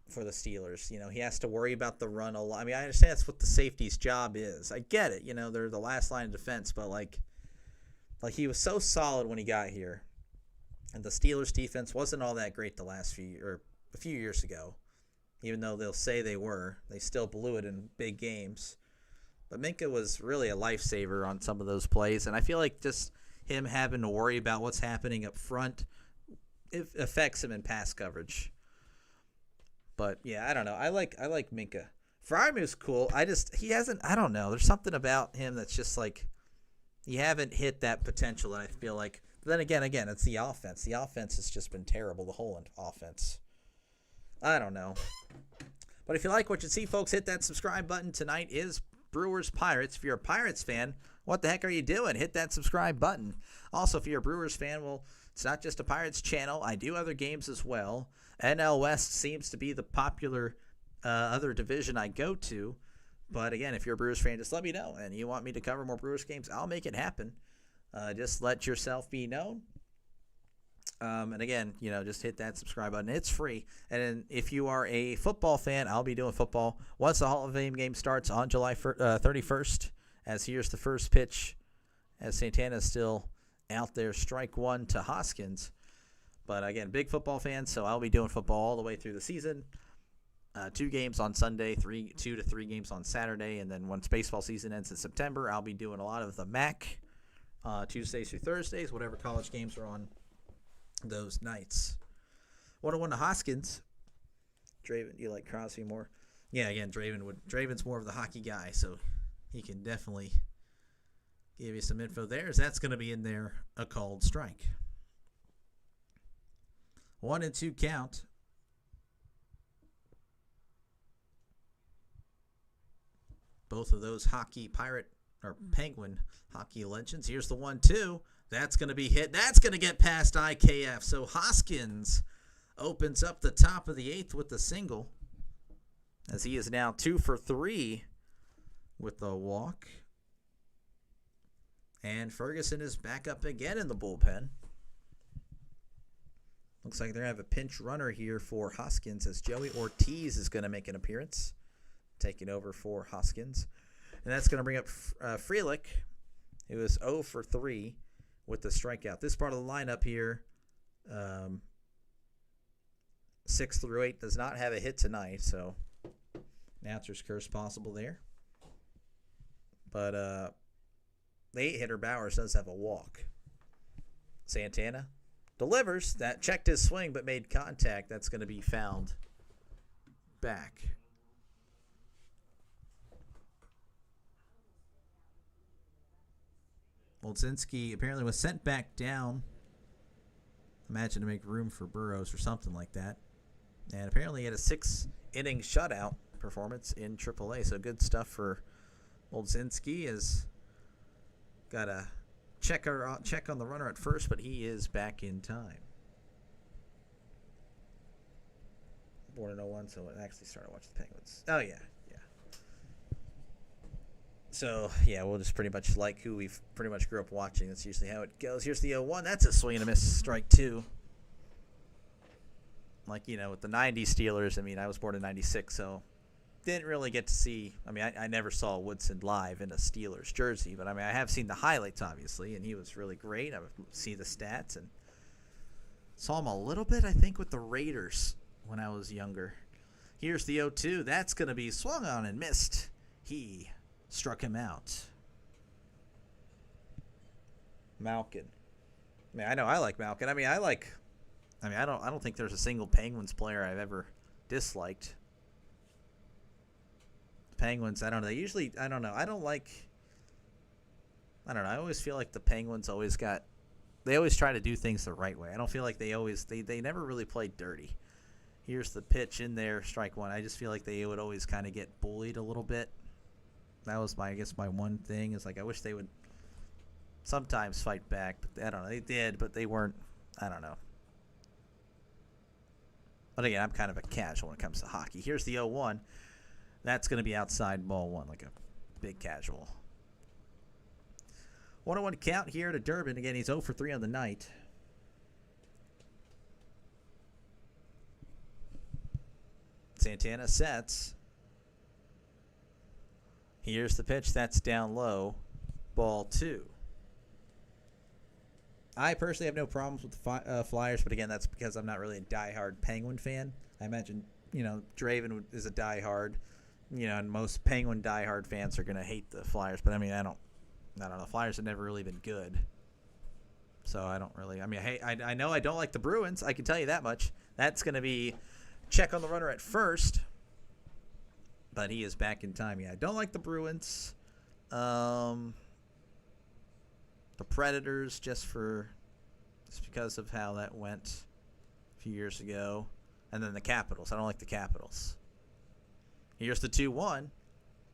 S1: for the Steelers. You know, he has to worry about the run a lot. I mean, I understand that's what the safety's job is. I get it. You know, they're the last line of defense, but like he was so solid when he got here. And the Steelers defense wasn't all that great a few years ago. Even though they'll say they were, they still blew it in big games. But Minka was really a lifesaver on some of those plays, and I feel like just him having to worry about what's happening up front, it affects him in pass coverage. But yeah, I don't know. I like Minka. Fryermuth's cool. He hasn't. I don't know. There's something about him that's just like you haven't hit that potential. And I feel like. But then again, it's the offense. The offense has just been terrible. The whole offense. I don't know. But if you like what you see, folks, hit that subscribe button. Tonight is Brewers Pirates. If you're a Pirates fan, what the heck are you doing? Hit that subscribe button. Also, if you're a Brewers fan, well, it's not just a Pirates channel. I do other games as well. NL West seems to be the popular other division I go to. But again, if you're a Brewers fan, just let me know. And you want me to cover more Brewers games, I'll make it happen. Just let yourself be known. And again, just hit that subscribe button. It's free. And then if you are a football fan, I'll be doing football once the Hall of Fame game starts on July 31st. As here's the first pitch, as Santana's still out there, strike one to Hoskins. But again, big football fan, so I'll be doing football all the way through the season. 2 games on Sunday, 2 to 3 games on Saturday, and then once baseball season ends in September, I'll be doing a lot of the MAC Tuesdays through Thursdays, whatever college games are on those nights. 101 to Hoskins. Draven, you like Crosby more? Yeah, again, Draven's more of the hockey guy, so he can definitely give you some info there, as that's going to be in there, a called strike. 1-2 count. Both of those Penguin hockey legends. Here's the 1-2. That's going to be hit. That's going to get past IKF. So Hoskins opens up the top of the 8th with the single, as he is now 2 for 3 with the walk. And Ferguson is back up again in the bullpen. Looks like they're going to have a pinch runner here for Hoskins, as Joey Ortiz is going to make an appearance, taking over for Hoskins. And that's going to bring up Frelick, who is 0 for 3 with the strikeout. This part of the lineup here, 6 through 8, does not have a hit tonight, so announcer's curse possible there. But the 8-hitter Bowers does have a walk. Santana delivers. That checked his swing but made contact. That's going to be fouled back. Olszynski apparently was sent back down, imagine to make room for Burrows or something like that. And apparently he had a 6-inning shutout performance in AAA. So good stuff for Olszynski. Has got a check on the runner at first, but he is back in time. Born in 01, so I actually started watching the Penguins. Oh, yeah. So, yeah, we'll just pretty much like who we've pretty much grew up watching. That's usually how it goes. Here's the 0-1. That's a swing and a miss, strike 2. Like, with the 90s Steelers, I mean, I was born in 96, so didn't really get to see. I mean, I never saw Woodson live in a Steelers jersey, but I mean, I have seen the highlights, obviously, and he was really great. I would see the stats and saw him a little bit, I think, with the Raiders when I was younger. Here's the 0-2. That's going to be swung on and missed. He struck him out. Malkin. I mean, I know I like Malkin. I don't think there's a single Penguins player I've ever disliked. Penguins, I don't know. I don't know. I always feel like the Penguins they always try to do things the right way. I don't feel like they never really played dirty. Here's the pitch in there, strike 1. I just feel like they would always kind of get bullied a little bit. That was my one thing is, like, I wish they would sometimes fight back, but I don't know. They did, but they weren't. I don't know. But again, I'm kind of a casual when it comes to hockey. Here's the 0-1. That's going to be outside ball one, like a big casual. 1-1 count here to Durbin. Again, he's 0 for 3 on the night. Santana sets. Here's the pitch. That's down low. Ball 2. I personally have no problems with the Flyers, but again, that's because I'm not really a diehard Penguin fan. I imagine, Draven is a diehard, and most Penguin diehard fans are going to hate the Flyers. But I mean, I don't know. The Flyers have never really been good. So I don't really, I know I don't like the Bruins. I can tell you that much. That's going to be check on the runner at first. But he is back in time. Yeah, I don't like the Bruins. The Predators, just because of how that went a few years ago. And then the Capitals. I don't like the Capitals. Here's the 2-1.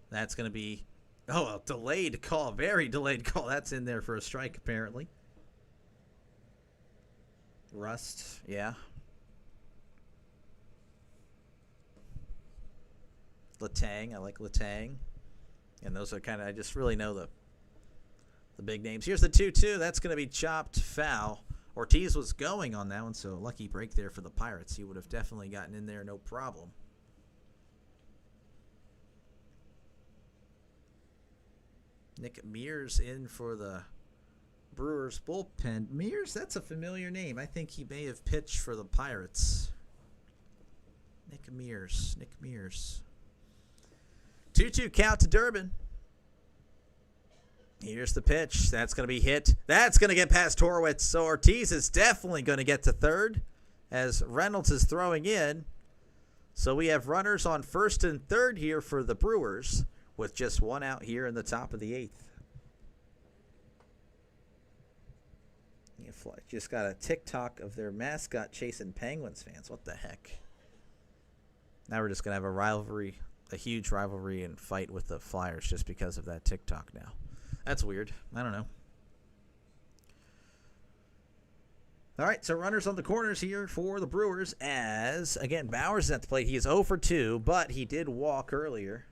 S1: That's going to be, a delayed call. Very delayed call. That's in there for a strike, apparently. Rust, yeah. Letang, I like Letang. And those are kind of, I just really know the big names. Here's the 2-2. That's going to be chopped foul. Ortiz was going on that one, so lucky break there for the Pirates. He would have definitely gotten in there, no problem. Nick Mears in for the Brewers bullpen. Mears, that's a familiar name. I think he may have pitched for the Pirates. Nick Mears. 2-2 count to Durbin. Here's the pitch. That's going to be hit. That's going to get past Horwitz. So Ortiz is definitely going to get to third as Reynolds is throwing in. So we have runners on first and third here for the Brewers with just one out here in the top of the 8th. Just got a TikTok of their mascot chasing Penguins fans. What the heck? Now we're just going to have a huge rivalry and fight with the Flyers just because of that TikTok now. That's weird. I don't know. All right, so runners on the corners here for the Brewers as, again, Bowers is at the plate. He is 0 for 2, but he did walk earlier.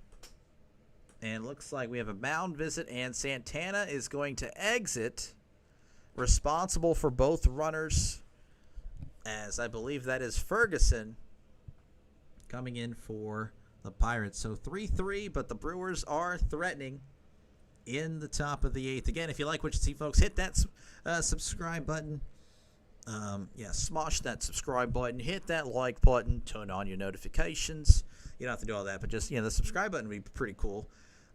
S1: And looks like we have a mound visit, and Santana is going to exit, responsible for both runners, as I believe that is Ferguson coming in for the Pirates. So 3-3, but the Brewers are threatening in the top of the 8th. Again, if you like what you see, folks, hit that subscribe button. Smosh that subscribe button. Hit that like button. Turn on your notifications. You don't have to do all that, but just, the subscribe button would be pretty cool.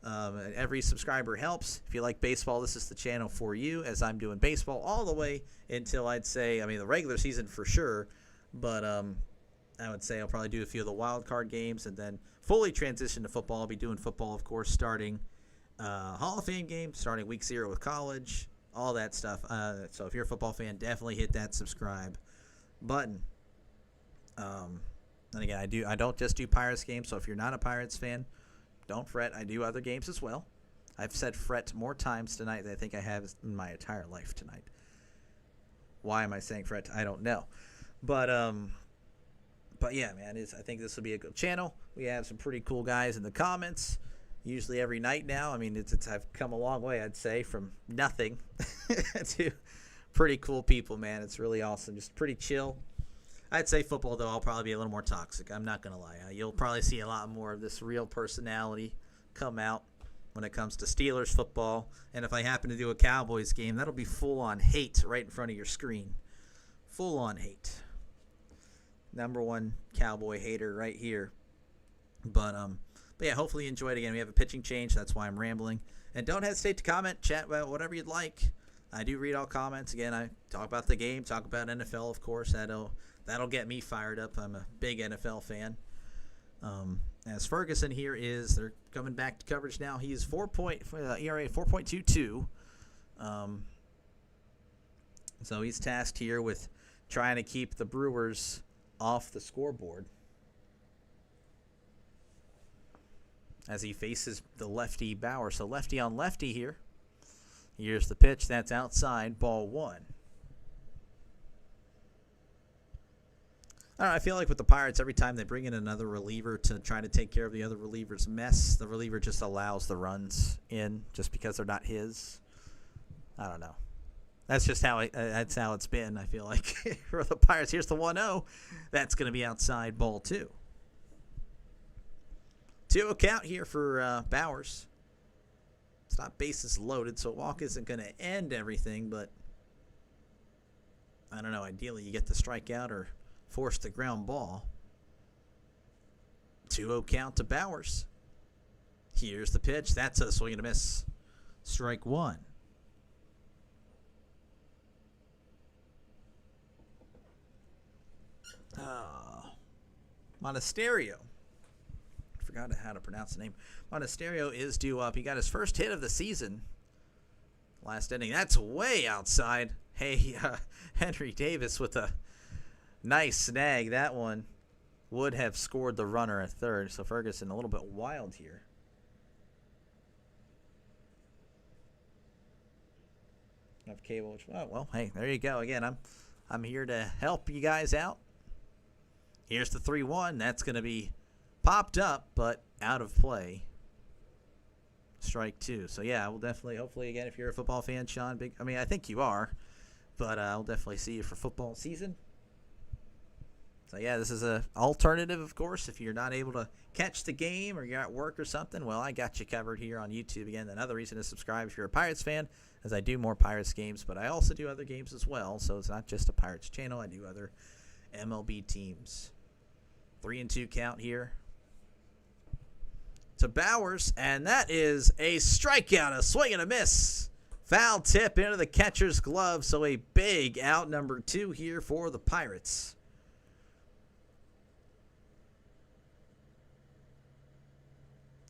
S1: Every subscriber helps. If you like baseball, this is the channel for you, as I'm doing baseball all the way until I'd say, the regular season for sure, but I would say I'll probably do a few of the wild card games and then fully transition to football. I'll be doing football, of course, starting Hall of Fame game, starting week 0 with college, all that stuff. So if you're a football fan, definitely hit that subscribe button. And again, I don't just do Pirates games, so if you're not a Pirates fan, don't fret. I do other games as well. I've said fret more times tonight than I think I have in my entire life tonight. Why am I saying fret? I don't know. But yeah, man, I think this will be a good channel. We have some pretty cool guys in the comments. Usually every night now. I've come a long way, I'd say, from nothing to pretty cool people, man. It's really awesome. Just pretty chill. I'd say football, though, I'll probably be a little more toxic. I'm not going to lie. You'll probably see a lot more of this real personality come out when it comes to Steelers football. And if I happen to do a Cowboys game, that'll be full-on hate right in front of your screen. Full-on hate. Number one Cowboy hater right here. But yeah, hopefully you enjoyed it. Again, we have a pitching change. That's why I'm rambling. And don't hesitate to comment, chat about whatever you'd like. I do read all comments. Again, I talk about the game, talk about NFL, of course. That'll get me fired up. I'm a big NFL fan. As Ferguson here they're coming back to coverage now. He's ERA 4.22. So he's tasked here with trying to keep the Brewers off the scoreboard as he faces the lefty Bauer. So lefty on lefty here. Here's the pitch. That's outside, ball 1. I don't know, I feel like with the Pirates, every time they bring in another reliever to try to take care of the other reliever's mess, the reliever just allows the runs in just because they're not his. I don't know. That's just how that's how it's been, I feel like, for the Pirates. Here's the 1-0. That's going to be outside, ball 2. 2-0 count here for Bowers. It's not bases loaded, so walk isn't going to end everything, but I don't know. Ideally, you get the strikeout or force the ground ball. 2-0 count to Bowers. Here's the pitch. That's a swing and a miss. Strike 1. Monasterio. I forgot how to pronounce the name. Monasterio is due up. He got his first hit of the season last inning. That's way outside. Hey, Henry Davis with a nice snag. That one would have scored the runner at third. So Ferguson a little bit wild here. Have cable. Oh, well, hey, there you go. Again, I'm here to help you guys out. Here's the 3-1. That's going to be popped up, but out of play. Strike 2. So, yeah, we'll definitely, hopefully, again, if you're a football fan, Sean, I think you are. But I'll definitely see you for football season. So, yeah, this is an alternative, of course. If you're not able to catch the game or you're at work or something, well, I got you covered here on YouTube. Again, another reason to subscribe if you're a Pirates fan, as I do more Pirates games, but I also do other games as well. So it's not just a Pirates channel. I do other MLB teams. 3-2 count here to Bowers, and that is a strikeout, a swing and a miss. Foul tip into the catcher's glove, so a big out, number 2 here for the Pirates.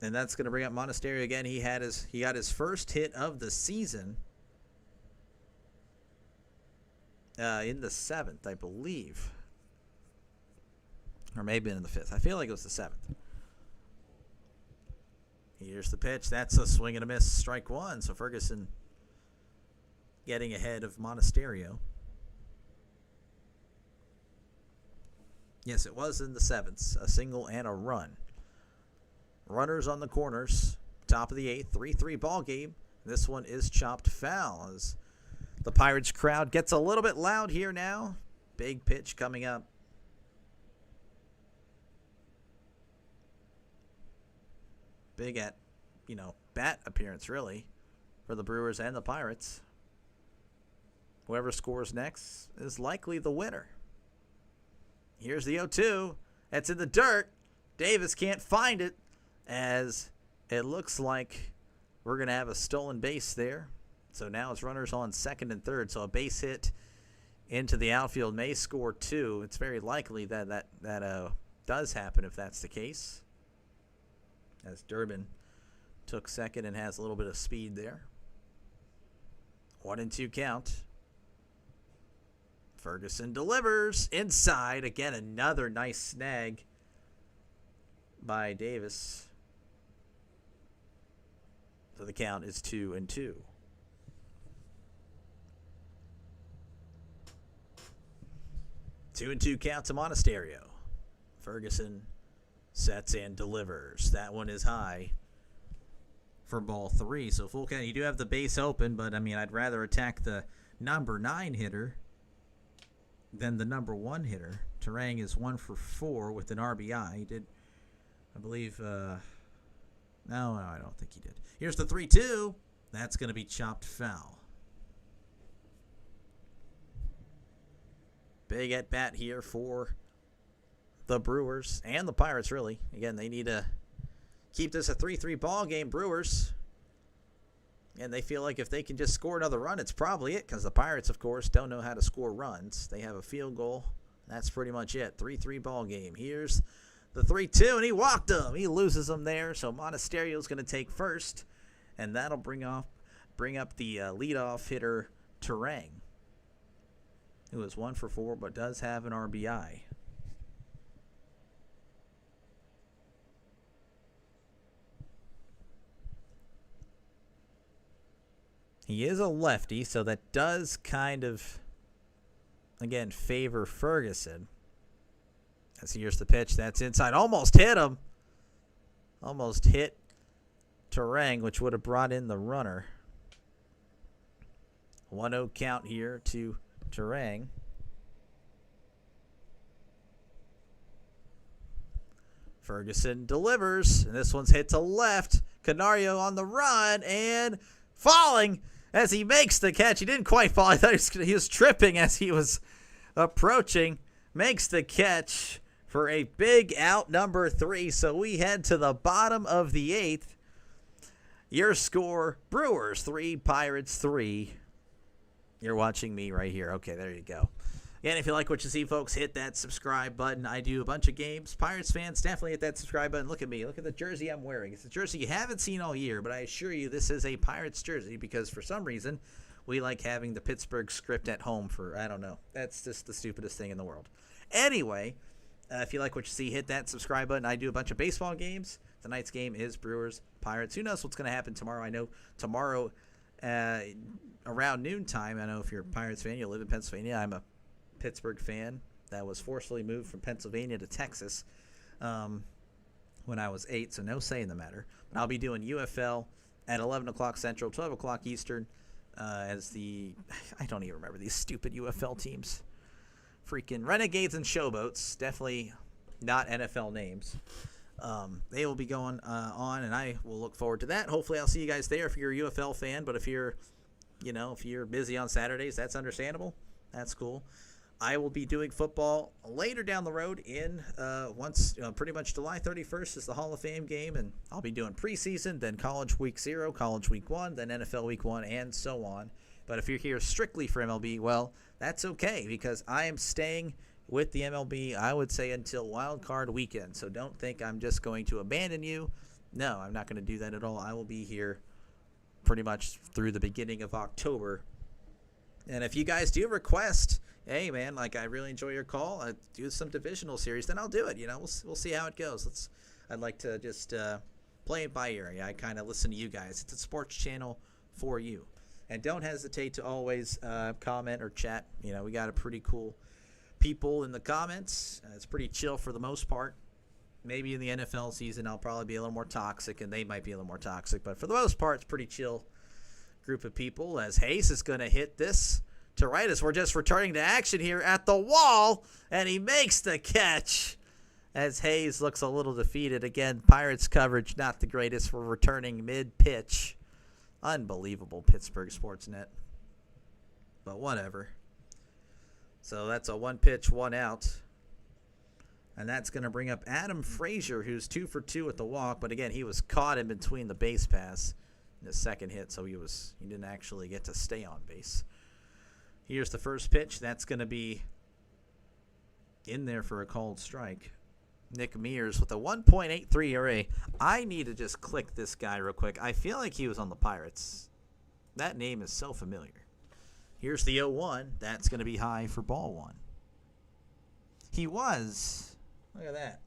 S1: And that's going to bring up Monasterio again. He got his first hit of the season in the 7th, I believe. Or maybe in the 5th. I feel like it was the 7th. Here's the pitch. That's a swing and a miss. Strike 1. So Ferguson getting ahead of Monasterio. Yes, it was in the 7th. A single and a run. Runners on the corners. Top of the 8th. 3-3 ball game. This one is chopped foul as the Pirates crowd gets a little bit loud here now. Big pitch coming up. Big at, bat appearance, really, for the Brewers and the Pirates. Whoever scores next is likely the winner. Here's the 0-2. It's in the dirt. Davis can't find it, as it looks like we're going to have a stolen base there. So now it's runners on second and third. So a base hit into the outfield may score 2. It's very likely that does happen if that's the case, as Durbin took second and has a little bit of speed there. 1-2 count. Ferguson delivers inside. Again, another nice snag by Davis. So the count is 2-2. 2-2 count to Monasterio. Ferguson sets and delivers. That one is high for ball 3. So full count. You do have the base open, but I'd rather attack the number 9 hitter than the number 1 hitter. Turang is 1 for 4 with an RBI. He did, I believe, no, I don't think he did. Here's the 3-2. That's going to be chopped foul. Big at bat here for the Brewers and the Pirates, really. Again, they need to keep this a 3-3 ball game, Brewers. And they feel like if they can just score another run, it's probably it, because the Pirates, of course, don't know how to score runs. They have a field goal. That's pretty much it. 3-3 ball game. Here's the 3-2, and he walked him. He loses him there, so Monasterio's going to take first, and that'll bring up the leadoff hitter, Turang, who is 1 for 4 but does have an RBI. He is a lefty, so that does kind of, again, favor Ferguson. As here's the pitch. That's inside. Almost hit him. Almost hit Terang, which would have brought in the runner. 1-0 count here to Terang. Ferguson delivers, and this one's hit to left. Canario on the run and falling as he makes the catch. He didn't quite fall. I thought he was tripping as he was approaching. Makes the catch for a big out, number 3. So we head to the bottom of the 8th. Your score, Brewers 3, Pirates 3. You're watching me right here. Okay, there you go. Again, if you like what you see, folks, hit that subscribe button. I do a bunch of games. Pirates fans, definitely hit that subscribe button. Look at me. Look at the jersey I'm wearing. It's a jersey you haven't seen all year, but I assure you this is a Pirates jersey because for some reason we like having the Pittsburgh script at home for, I don't know. That's just the stupidest thing in the world. Anyway, if you like what you see, hit that subscribe button. I do a bunch of baseball games. Tonight's game is Brewers, Pirates. Who knows what's going to happen tomorrow? I know tomorrow around noontime, I know if you're a Pirates fan, you live in Pennsylvania. I'm a Pittsburgh fan that was forcefully moved from Pennsylvania to Texas when I was 8, so no say in the matter. But I'll be doing UFL at 11 o'clock Central, 12 o'clock Eastern as the, I don't even remember these stupid UFL teams. Freaking Renegades and Showboats, definitely not NFL names. They will be going on, and I will look forward to that. Hopefully I'll see you guys there if you're a UFL fan, but if you're busy on Saturdays, that's understandable. That's cool. I will be doing football later down the road in pretty much July 31st is the Hall of Fame game, and I'll be doing preseason, then college week 0, college week 1, then NFL week 1, and so on. But if you're here strictly for MLB, well, that's okay because I am staying with the MLB, I would say, until wild card weekend. So don't think I'm just going to abandon you. No, I'm not going to do that at all. I will be here pretty much through the beginning of October. And if you guys do request, hey man, like I really enjoy your call, I do some divisional series, then I'll do it. We'll see how it goes. I'd like to just play it by ear. I kind of listen to you guys. It's a sports channel for you, and don't hesitate to always comment or chat. We got a pretty cool people in the comments. It's pretty chill for the most part. Maybe in the NFL season, I'll probably be a little more toxic, and they might be a little more toxic, but for the most part, it's pretty chill group of people. As Hayes is going to hit this to right as we're just returning to action here at the wall, and he makes the catch as Hayes looks a little defeated. Again, Pirates coverage not the greatest for returning mid-pitch. Unbelievable Pittsburgh Sportsnet, but whatever. So that's a 1-pitch, 1-out, and that's going to bring up Adam Frazier, who's 2 for 2 at the walk, but again, he was caught in between the base pass in his second hit, so he didn't actually get to stay on base. Here's the first pitch. That's going to be in there for a called strike. Nick Mears with a 1.83 ERA. I need to just click this guy real quick. I feel like he was on the Pirates. That name is so familiar. Here's the 0-1. That's going to be high for ball 1. He was. Look at that.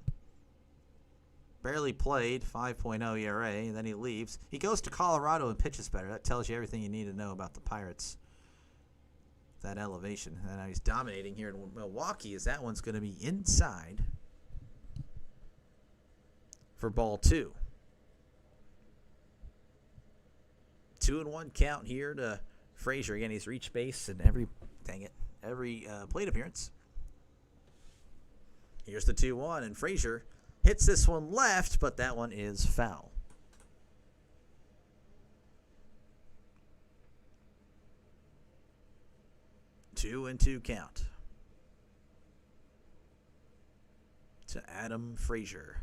S1: Barely played, 5.0 ERA, and then he leaves. He goes to Colorado and pitches better. That tells you everything you need to know about the Pirates. That elevation. And now he's dominating here in Milwaukee, as that one's going to be inside for ball 2. 2-1 count here to Frazier. Again, he's reached base in every plate appearance. Here's the 2-1, and Frazier hits this one left, but that one is foul. Two and 2 count to Adam Frazier.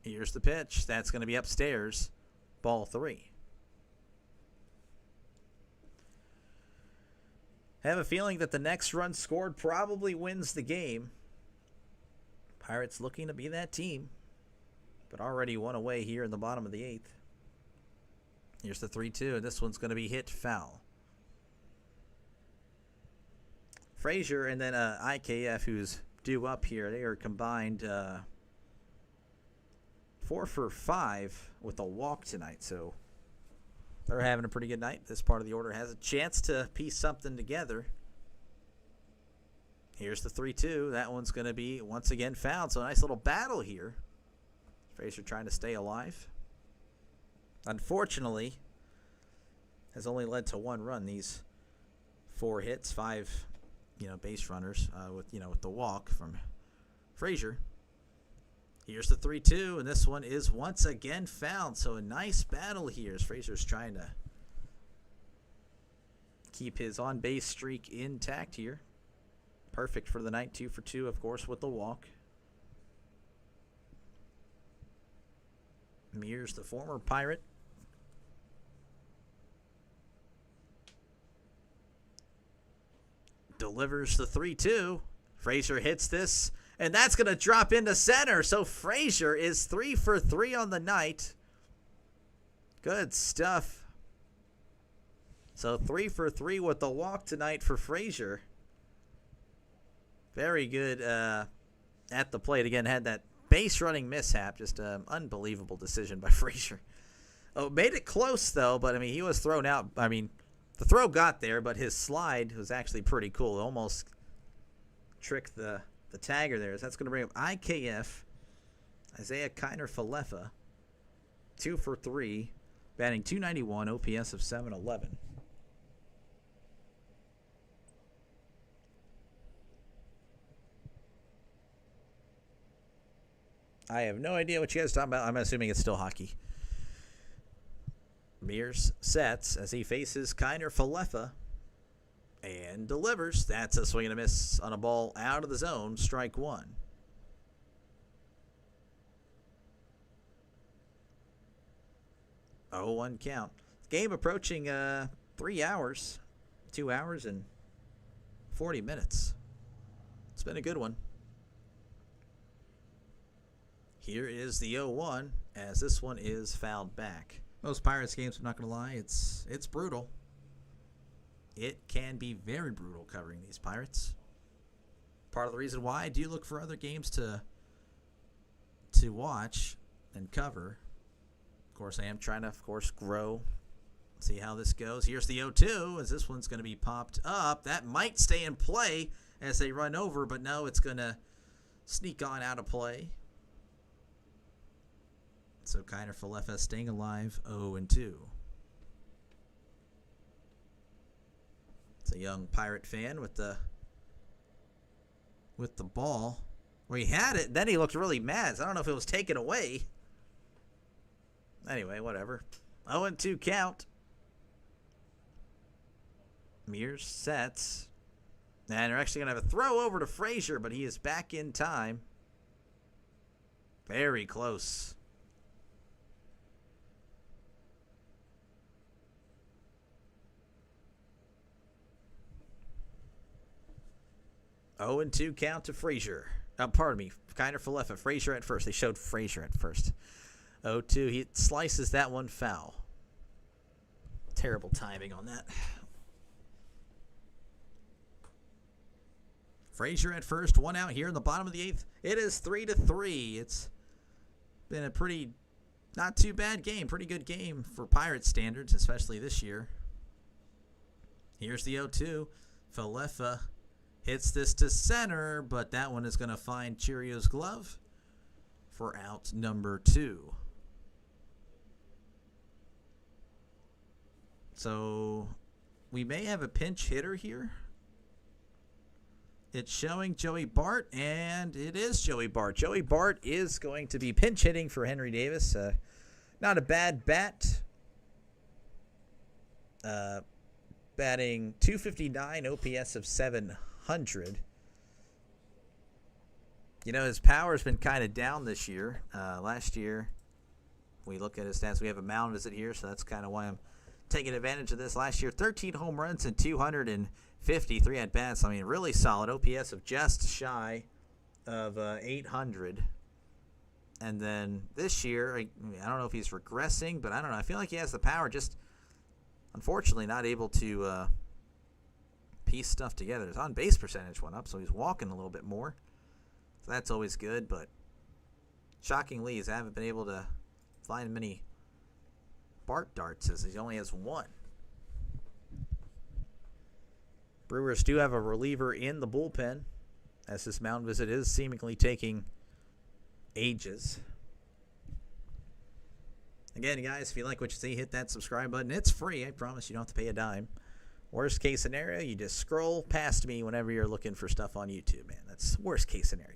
S1: Here's the pitch. That's going to be upstairs. Ball 3. I have a feeling that the next run scored probably wins the game. Pirates looking to be that team, but already one away here in the bottom of the 8th. Here's the 3-2, and this one's going to be hit foul. Frazier and then IKF, who's due up here, they are combined 4 for 5 with a walk tonight, so they're having a pretty good night. This part of the order has a chance to piece something together. Here's the 3-2. That one's going to be once again fouled. So a nice little battle here. Frazier trying to stay alive. Unfortunately, has only led to one run. These 4 hits, 5, base runners with the walk from Frazier. Here's the 3-2, and this one is once again fouled. So a nice battle here as Frazier's trying to keep his on-base streak intact here. Perfect for the night, 2 for 2, of course, with the walk. Mears, the former Pirate. Delivers the 3-2. Frazier hits this, and that's going to drop into center. So Frazier is 3 for 3 on the night. Good stuff. So 3 for 3 with the walk tonight for Frazier. Very good at the plate. Again, had that base running mishap. Just an unbelievable decision by Frazier. Oh, made it close, though, but, he was thrown out. The throw got there, but his slide was actually pretty cool. It almost tricked the tagger there. So that's going to bring up IKF, Isaiah Kiner-Falefa, 2 for 3, batting .291, OPS of .711. I have no idea what you guys are talking about. I'm assuming it's still hockey. Mears sets as he faces Kiner-Falefa and delivers. That's a swing and a miss on a ball out of the zone. Strike 1. Oh, 1 count. Game approaching 3 hours. 2 hours and 40 minutes. It's been a good one. Here is the 0-1 as this one is fouled back. Most Pirates games, I'm not going to lie, it's brutal. It can be very brutal covering these Pirates. Part of the reason why I do look for other games to watch and cover. Of course, I am trying to, grow. See how this goes. Here's the 0-2 as this one's going to be popped up. That might stay in play as they run over, but no, it's going to sneak on out of play. So Kiner-Falefa staying alive, 0-2. It's a young Pirate fan with the ball. Where he had it, then he looked really mad. So I don't know if it was taken away. Anyway, whatever. 0-2 count. Mears sets. And they're actually going to have a throw over to Frazier, but he is back in time. Very close. Oh, and 2 count to Frazier. Pardon me. Kiner-Falefa. Frazier at first. They showed Frazier at first. 0-2. He slices that one foul. Terrible timing on that. Frazier at first. 1 out here in the bottom of the 8th. It is 3-3. It's been a pretty not too bad game. Pretty good game for Pirates standards, especially this year. Here's the 0-2. Falefa hits this to center, but that one is going to find Cheerios' glove for out number 2. So we may have a pinch hitter here. It's showing Joey Bart, and it is Joey Bart. Joey Bart is going to be pinch hitting for Henry Davis. Not a bad bat. Batting .259, OPS of .700. His power's been kind of down this year. Last year, we look at his stats. We have a mound visit here, so that's kind of why I'm taking advantage of this. Last year, 13 home runs and 253 at-bats. Really solid. OPS of just shy of 800. And then this year, I don't know if he's regressing, but I don't know. I feel like he has the power, just unfortunately not able to piece stuff together. His on-base percentage went up, so he's walking a little bit more. So that's always good, but shockingly, I haven't been able to find many Bart darts, as he only has 1. Brewers do have a reliever in the bullpen. as this mound visit is seemingly taking ages. Again, guys, if you like what you see, hit that subscribe button. It's free. I promise you don't have to pay a dime. Worst case scenario, you just scroll past me whenever you're looking for stuff on YouTube, man. That's worst case scenario.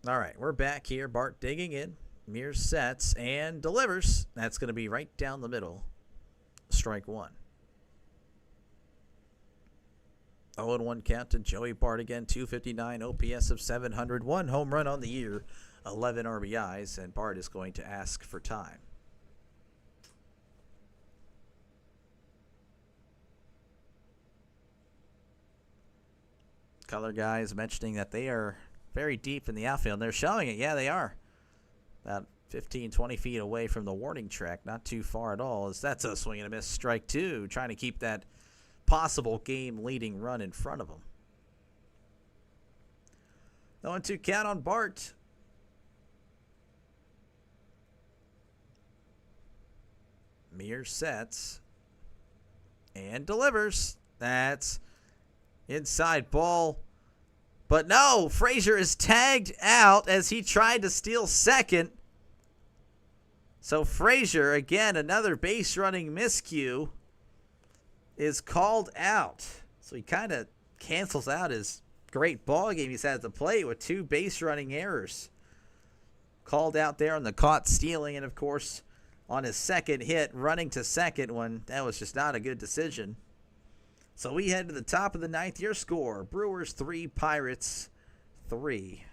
S1: All right, we're back here. Bart digging in. Mears sets and delivers. That's going to be right down the middle. Strike one. 0-1 count to Joey Bart again. 259 OPS of 700. 1 home run on the year. 11 RBIs. And Bart is going to ask for time. Color guys mentioning that they are very deep in the outfield. And they're showing it. Yeah, they are. About 15, 20 feet away from the warning track. Not too far at all. As that's a swing and a miss. Strike two. Trying to keep that possible game-leading run in front of them. 0-2 count on Bart. Mears sets and delivers. That's inside ball. But no, Frazier is tagged out as he tried to steal second. So Frazier, again, another base running miscue, is called out. So he kind of cancels out his great ball game he's had at the plate with 2 base running errors. Called out there on the caught stealing, and of course on his second hit, running to second when that was just not a good decision. So we head to the top of the 9th. Your score, Brewers 3, Pirates 3.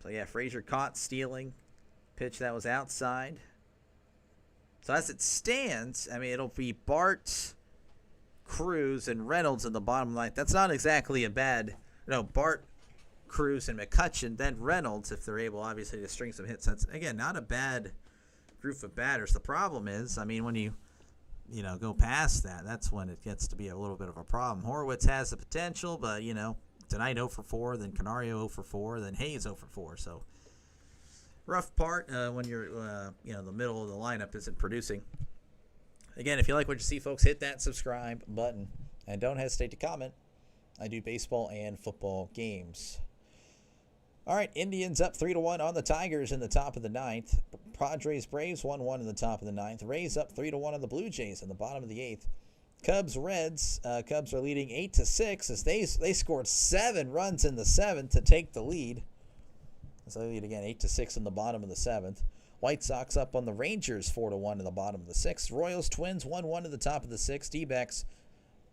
S1: So yeah, Frazier caught stealing. Pitch that was outside. So as it stands, I mean, it'll be Bart, Cruz, and Reynolds in the bottom line. That's not exactly a bad, Bart, Cruz, and McCutchen, then Reynolds, if they're able, obviously, to string some hits. That's, again, not a bad group of batters. The problem is, I mean, when you go past that, that's when it gets to be a little bit of a problem. Horwitz has the potential, but, tonight 0 for 4, then Canario 0 for 4, then Hayes 0 for 4. So, rough part when you're, the middle of the lineup isn't producing. Again, if you like what you see, folks, hit that subscribe button. And don't hesitate to comment. I do baseball and football games. All right, Indians up 3-1 on the Tigers in the top of the 9th. Padres Braves 1-1 in the top of the 9th. Rays up 3-1 on the Blue Jays in the bottom of the 8th. Cubs Reds. Cubs are leading 8-6 as they scored 7 runs in the 7th to take the lead. So they lead again 8-6 in the bottom of the 7th. White Sox up on the Rangers 4-1 in the bottom of the 6th. Royals Twins 1-1 in the top of the 6th. D-backs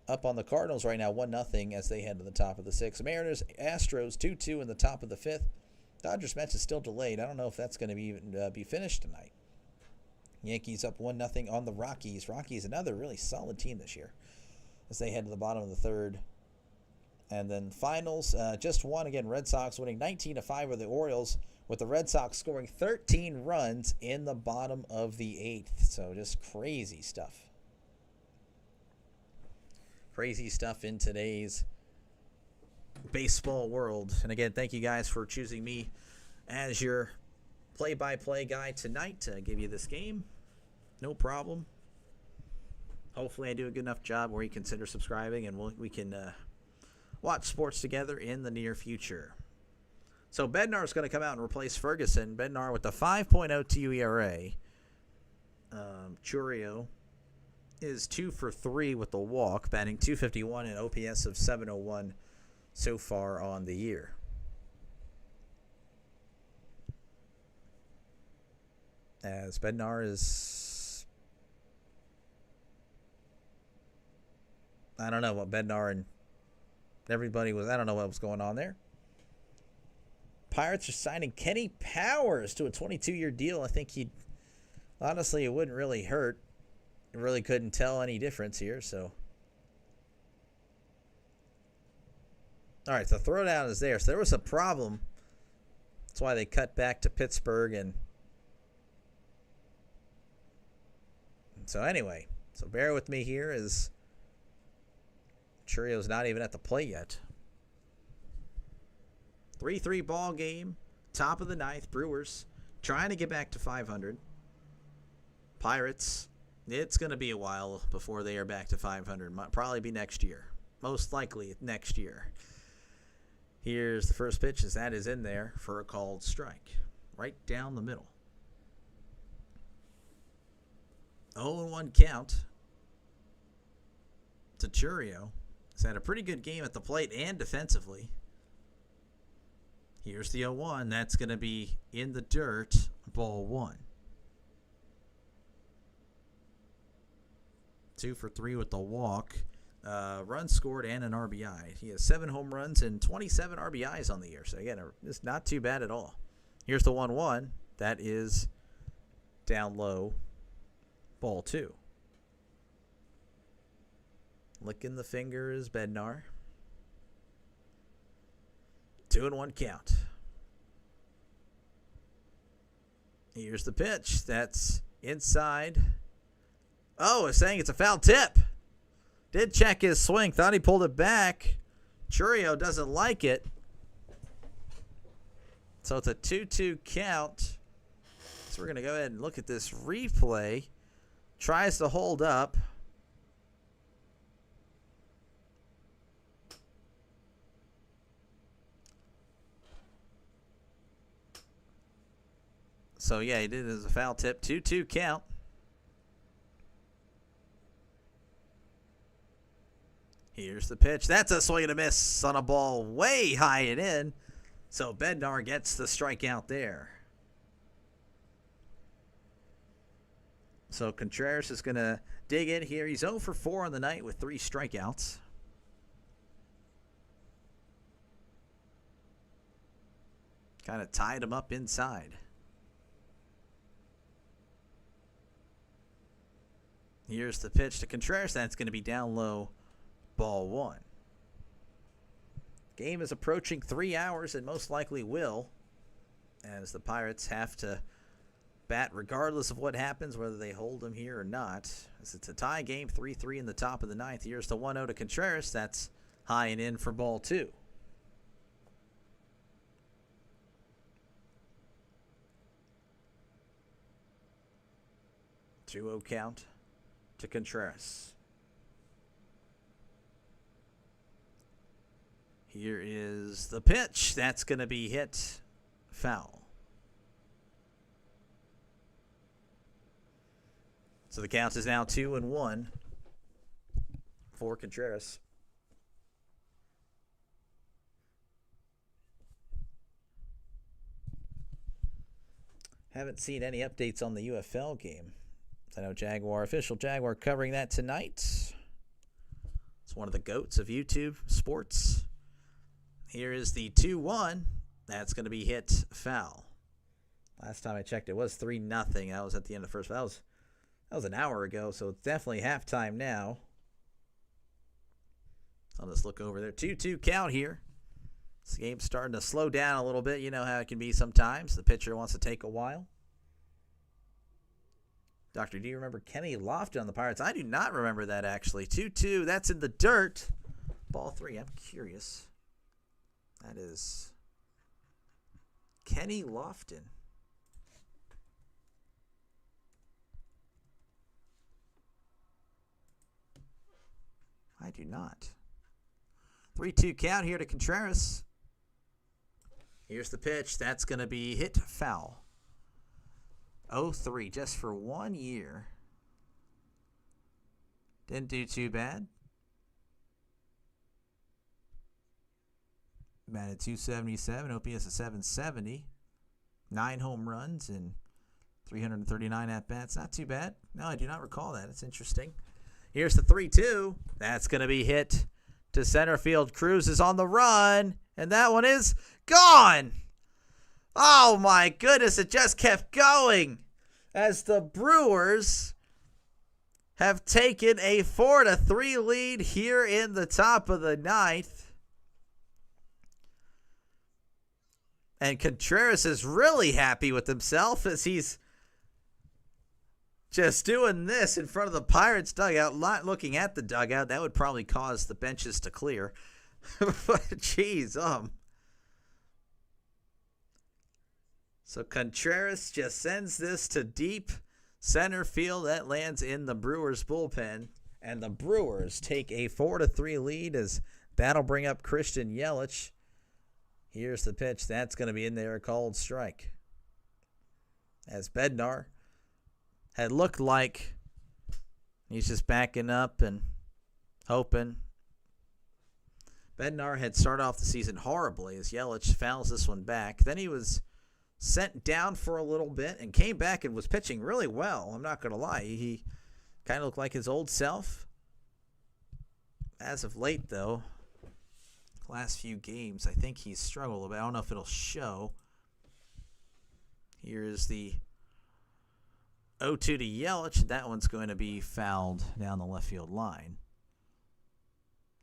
S1: up on the Cardinals right now 1-0 as they head to the top of the 6th. Mariners Astros 2-2 in the top of the 5th. Dodgers match is still delayed. I don't know if that's going to be finished tonight. Yankees up 1-0 on the Rockies. Rockies, another really solid team this year as they head to the bottom of the 3rd. And then finals, just one again. Red Sox winning 19-5 over the Orioles, with the Red Sox scoring 13 runs in the bottom of the 8th. So just crazy stuff. Crazy stuff in today's baseball world. And again, thank you guys for choosing me as your play-by-play guy tonight to give you this game. No problem. Hopefully I do a good enough job where you consider subscribing, and we can watch sports together in the near future. So Bednar is going to come out and replace Ferguson. Bednar with the 5.02 ERA. Churio is 2 for 3 with the walk, batting .251 and OPS of 701 so far on the year. As Bednar is, I don't know what Bednar and everybody was, I don't know what was going on there. Pirates are signing Kenny Powers to a 22-year deal. I think honestly, it wouldn't really hurt. You really couldn't tell any difference here, so. All right, so throwdown is there. So there was a problem. That's why they cut back to Pittsburgh. And so anyway, so bear with me here as Churio's not even at the plate yet. 3-3 ball game, top of the 9th. Brewers trying to get back to 500. Pirates It's going to be a while before they are back to 500. Might probably be next year. Most likely next year. Here's the first pitch as that is in there for a called strike. Right down the middle. 0-1 count to Churio. He's had a pretty good game at the plate and defensively. Here's the 0-1. That's going to be in the dirt. Ball 1. 2 for 3 with the walk. Runs scored and an RBI. He has 7 home runs and 27 RBIs on the year. So, again, it's not too bad at all. Here's the 1-1. That is down low. Ball 2. Licking the finger is Bednar. 2-1 count. Here's the pitch. That's inside. Oh, it's saying it's a foul tip. Did check his swing. Thought he pulled it back. Churio doesn't like it. So it's a 2-2 count. So we're going to go ahead and look at this replay. Tries to hold up. So, yeah, he did it as a foul tip. 2-2 count. Here's the pitch. That's a swing and a miss on a ball way high and in. So Bednar gets the strikeout there. So Contreras is going to dig in here. He's 0 for 4 on the night with 3 strikeouts. Kind of tied him up inside. Here's the pitch to Contreras. That's going to be down low. Ball 1. Game is approaching 3 hours and most likely will, as the Pirates have to bat regardless of what happens, whether they hold them here or not. As it's a tie game, 3-3 in the top of the 9th. Here's the 1-0 to Contreras. That's high and in for ball 2. 2-0 count to Contreras. Here is the pitch. That's going to be hit foul. So the count is now 2-1 for Contreras. Haven't seen any updates on the UFL game. I know official Jaguar covering that tonight. It's one of the GOATs of YouTube sports. Here is the 2-1. That's going to be hit foul. Last time I checked, it was 3-0. That was at the end of the first. That was an hour ago, so it's definitely halftime now. I'll just look over there. 2-2 count here. This game's starting to slow down a little bit. You know how it can be sometimes. The pitcher wants to take a while. Doctor, do you remember Kenny Lofton on the Pirates? I do not remember that, actually. 2-2. That's in the dirt. Ball 3. I'm curious. That is Kenny Lofton. I do not. 3-2 count here to Contreras. Here's the pitch. That's going to be hit foul. 0-3 just for 1 year. Didn't do too bad. Batted .277, OPS of .770, 9 home runs and 339 at-bats. Not too bad. No, I do not recall that. It's interesting. Here's the 3-2. That's going to be hit to center field. Cruz is on the run, and that one is gone. Oh, my goodness. It just kept going as the Brewers have taken a 4-3 lead here in the top of the 9th. And Contreras is really happy with himself as he's just doing this in front of the Pirates dugout, not looking at the dugout. That would probably cause the benches to clear. But, geez, So Contreras just sends this to deep Center field, that lands in the Brewers bullpen. And the Brewers take a 4-3 lead as that'll bring up Christian Yelich. Here's the pitch. That's going to be in there, a called strike. As Bednar had looked like he's just backing up and hoping. Bednar had started off the season horribly as Yelich fouls this one back. Then he was sent down for a little bit and came back and was pitching really well. I'm not going to lie. He kind of looked like his old self. As of late, though, last few games, I think he's struggled a bit. I don't know if it'll show. Here's the 0-2 to Yelich. That one's going to be fouled down the left field line.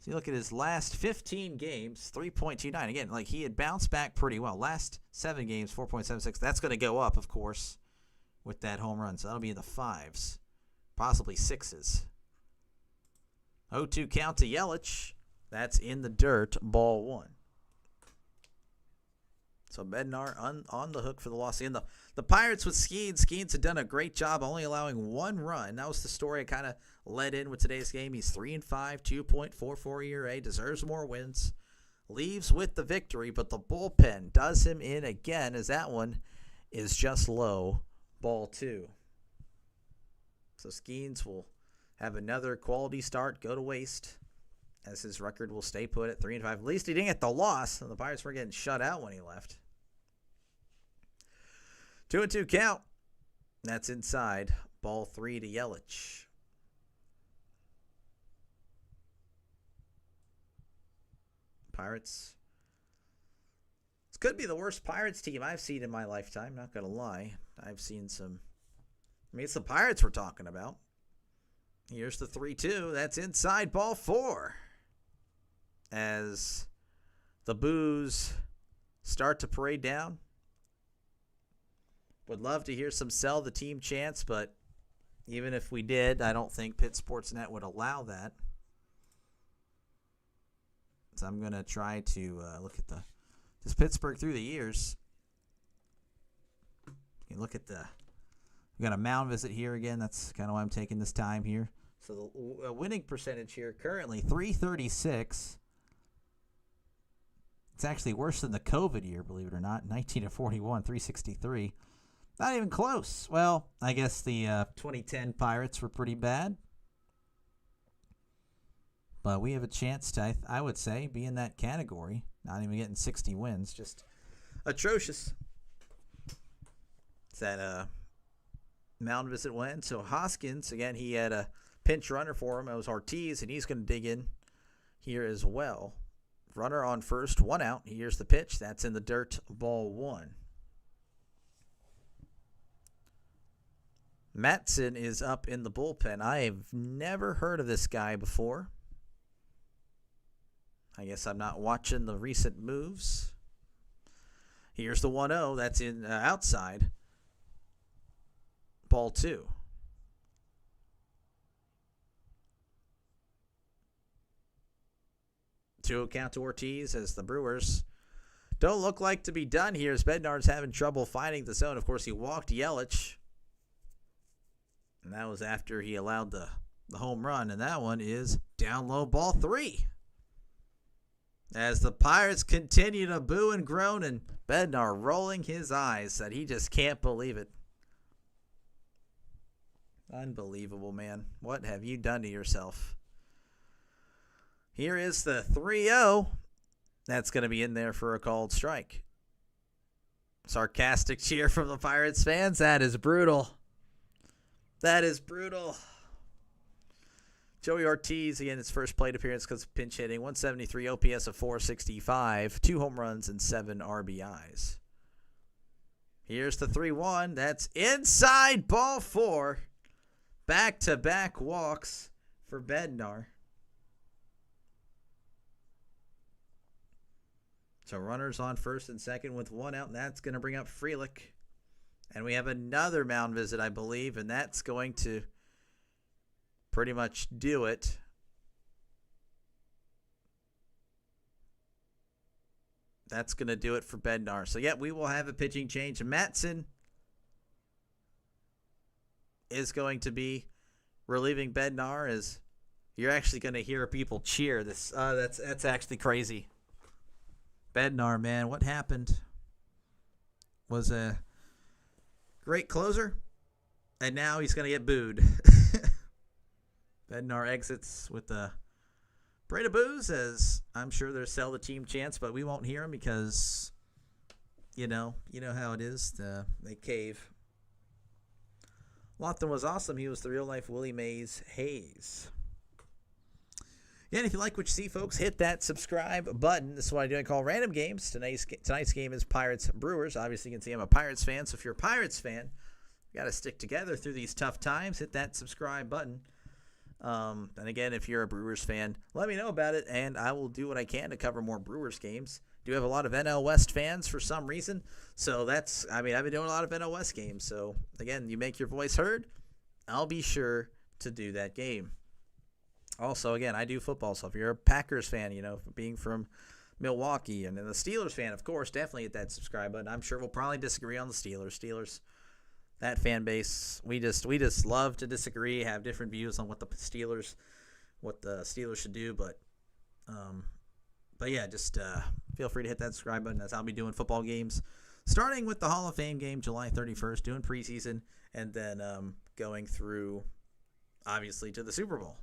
S1: So you look at his last 15 games, 3.29. Again, like he had bounced back pretty well. Last 7 games, 4.76. That's going to go up, of course, with that home run. So that'll be in the 5s, possibly 6s. 0-2 count to Yelich. That's in the dirt, ball 1. So Bednar on the hook for the loss. And the Pirates with Skenes. Skenes had done a great job only allowing 1 run. That was the story I kind of led in with today's game. He's 3-5, 2.44 ERA, deserves more wins. Leaves with the victory, but the bullpen does him in again as that one is just low, ball 2. So Skenes will have another quality start go to waste as his record will stay put at 3-5. At least he didn't get the loss. The Pirates were getting shut out when he left. 2-2 count. That's inside. Ball 3 to Yelich. Pirates. This could be the worst Pirates team I've seen in my lifetime. Not going to lie. I've seen some. I mean, it's the Pirates we're talking about. Here's the 3-2. That's inside, ball 4. As the boos start to parade down. Would love to hear some sell the team chants, but even if we did, I don't think Pitt Sportsnet would allow that. So I'm going to try to look at this Pittsburgh through the years. You look at we got a mound visit here again. That's kind of why I'm taking this time here. So the winning percentage here currently 336. It's actually worse than the COVID year, believe it or not. 19-41, 363. Not even close. Well, I guess the 2010 Pirates were pretty bad. But we have a chance to, I would say, be in that category. Not even getting 60 wins. Just atrocious. It's that mound visit win. So Hoskins, again, he had a pinch runner for him. It was Ortiz, and he's going to dig in here as well. Runner on first, 1 out. Here's the pitch. That's in the dirt, ball 1. Matson is up in the bullpen. I have never heard of this guy before. I guess I'm not watching the recent moves. Here's the 1-0. That's in outside. Ball 2. 2-0 count to Ortiz as the Brewers don't look like to be done here as Bednar's having trouble finding the zone. Of course, he walked Yelich. And that was after he allowed the home run. And that one is down low, ball 3. As the Pirates continue to boo and groan, and Bednar rolling his eyes that he just can't believe it. Unbelievable, man. What have you done to yourself? Here is the 3-0. That's going to be in there for a called strike. Sarcastic cheer from the Pirates fans. That is brutal. That is brutal. Joey Ortiz, again, his first plate appearance because of pinch hitting. 173 OPS of 465. 2 home runs and 7 RBIs. Here's the 3-1. That's inside, ball 4. Back-to-back walks for Bednar. So runners on first and second with 1 out, and that's going to bring up Frelick. And we have another mound visit, I believe, and that's going to pretty much do it. That's going to do it for Bednar. So, yeah, we will have a pitching change. Matson is going to be relieving Bednar, is you're actually going to hear people cheer. That's actually crazy. Bednar, man, what happened? Was a great closer, and now he's going to get booed. Bednar exits with a parade of boos, as I'm sure there's sell the team chants, but we won't hear him because, you know how it is. They cave. Lofton was awesome. He was the real-life Willie Mays Hayes. Yeah, and if you like what you see, folks, hit that subscribe button. This is what I do. I call random games. Tonight's game is Pirates Brewers. Obviously, you can see I'm a Pirates fan, so if you're a Pirates fan, you got to stick together through these tough times. Hit that subscribe button. And again, if you're a Brewers fan, let me know about it, and I will do what I can to cover more Brewers games. Do have a lot of NL West fans for some reason, so I've been doing a lot of NL West games. So again, you make your voice heard, I'll be sure to do that game. Also, again, I do football, so if you're a Packers fan, being from Milwaukee, and then the Steelers fan, of course, definitely hit that subscribe button. I'm sure we'll probably disagree on the Steelers, that fan base, we just love to disagree, have different views on what the Steelers should do, but yeah, just feel free to hit that subscribe button, as I'll be doing football games, starting with the Hall of Fame game July 31st, doing preseason, and then going through, obviously, to the Super Bowl.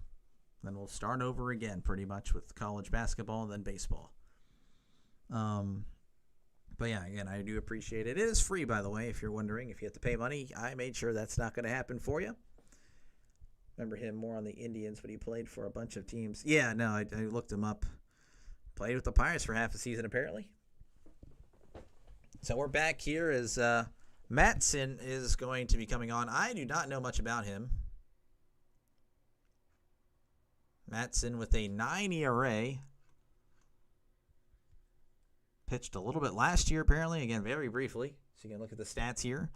S1: Then we'll start over again, pretty much, with college basketball and then baseball. But yeah, again, I do appreciate it. It is free, by the way, if you're wondering. If you have to pay money, I made sure that's not going to happen for you. Remember him more on the Indians, but he played for a bunch of teams. Yeah, no, I looked him up. Played with the Pirates for half a season, apparently. So we're back here as Mattson is going to be coming on. I do not know much about him. Mattson with a 9 ERA. Pitched a little bit last year, apparently. Again, very briefly. So you can look at the stats here.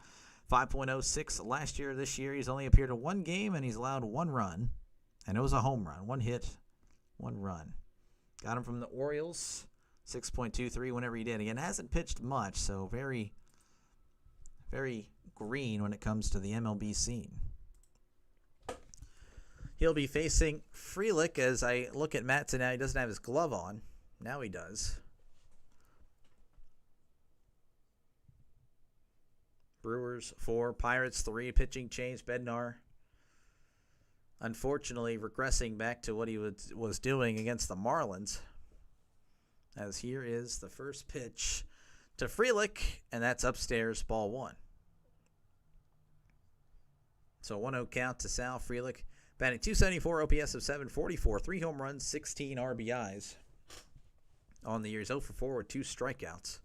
S1: 5.06 last year. This year, he's only appeared in one game, and he's allowed one run. And it was a home run. One hit, one run. Got him from the Orioles. 6.23 whenever he did. Again, hasn't pitched much, so very, very green when it comes to the MLB scene. He'll be facing Frelick. As I look at Mattson now, he doesn't have his glove on. Now he does. Brewers 4, Pirates 3, pitching change. Bednar, unfortunately, regressing back to what he was doing against the Marlins. As here is the first pitch to Frelick, and that's upstairs, ball one. So 1-0 count to Sal Frelick. Batting .274, OPS of 744, 3 home runs, 16 RBIs. On the year, he's 0 for 4 with 2 strikeouts.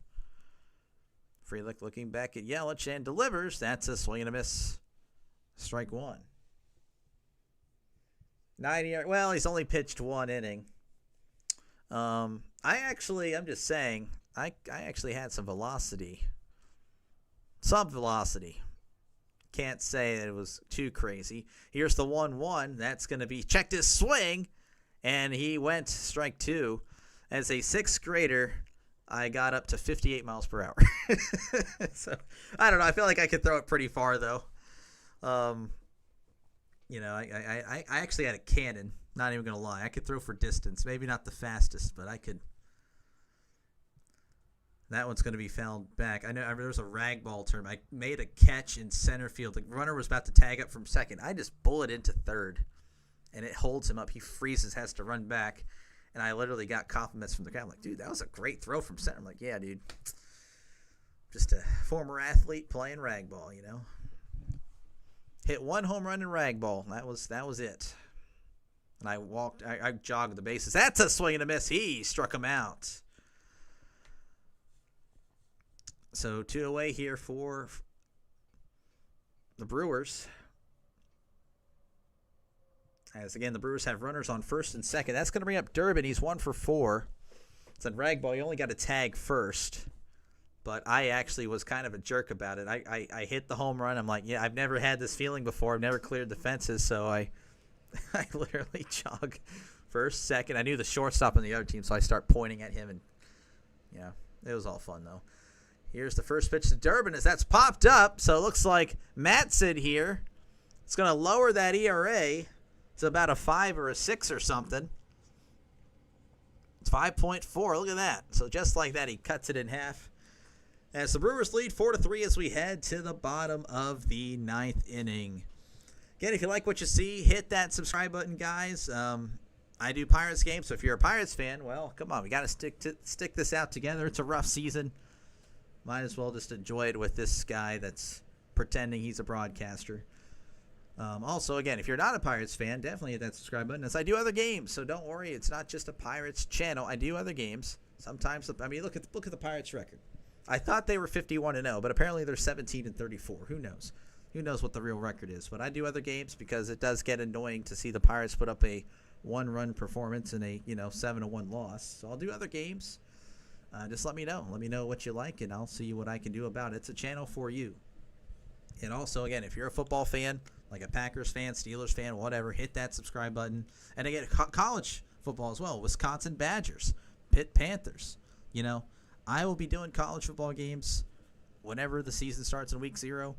S1: Frelick looking back at Yelich and delivers. That's a swing and a miss. Strike one. 9 yards. Well, he's only pitched 1 inning. I'm just saying, I actually had some velocity. Some velocity. Can't say that it was too crazy. Here's the 1-1. That's going to be, checked his swing, and he went strike 2. As a 6th grader, I got up to 58 miles per hour. So, I don't know. I feel like I could throw it pretty far, though. I actually had a cannon. Not even going to lie. I could throw for distance. Maybe not the fastest, but I could. That one's going to be fouled back. I know there was a ragball term. I made a catch in center field. The runner was about to tag up from second. I just bullet into third, and it holds him up. He freezes, has to run back, and I literally got compliments from the crowd. I'm like, dude, that was a great throw from center. I'm like, yeah, dude. Just a former athlete playing ragball, Hit 1 home run in ragball. That was it. And I jogged the bases. That's a swing and a miss. He struck him out. So 2 away here for the Brewers. As again, the Brewers have runners on first and second. That's going to bring up Durbin. He's 1 for 4. It's in ragball. You only got to tag first. But I actually was kind of a jerk about it. I hit the home run. I'm like, yeah, I've never had this feeling before. I've never cleared the fences. So I literally jog first, second. I knew the shortstop on the other team, so I start pointing at him. And, yeah, it was all fun, though. Here's the first pitch to Durbin as that's popped up. So it looks like Mattson here It's going to lower that ERA to about a 5 or a 6 or something. It's 5.4. Look at that. So just like that, he cuts it in half. As the Brewers lead 4-3 as we head to the bottom of the 9th inning. Again, if you like what you see, hit that subscribe button, guys. I do Pirates games, so if you're a Pirates fan, well, come on. We got to stick this out together. It's a rough season. Might as well just enjoy it with this guy that's pretending he's a broadcaster. Also, again, if you're not a Pirates fan, definitely hit that subscribe button. As I do other games, so don't worry. It's not just a Pirates channel. I do other games. Sometimes, I mean, look at the Pirates record. I thought they were 51-0, but apparently they're 17-34. Who knows? Who knows what the real record is? But I do other games because it does get annoying to see the Pirates put up a one-run performance and a 7-1 loss. So I'll do other games. Just let me know. Let me know what you like, and I'll see what I can do about it. It's a channel for you. And also, again, if you're a football fan, like a Packers fan, Steelers fan, whatever, hit that subscribe button. And again, college football as well. Wisconsin Badgers, Pitt Panthers. I will be doing college football games whenever the season starts in week 0.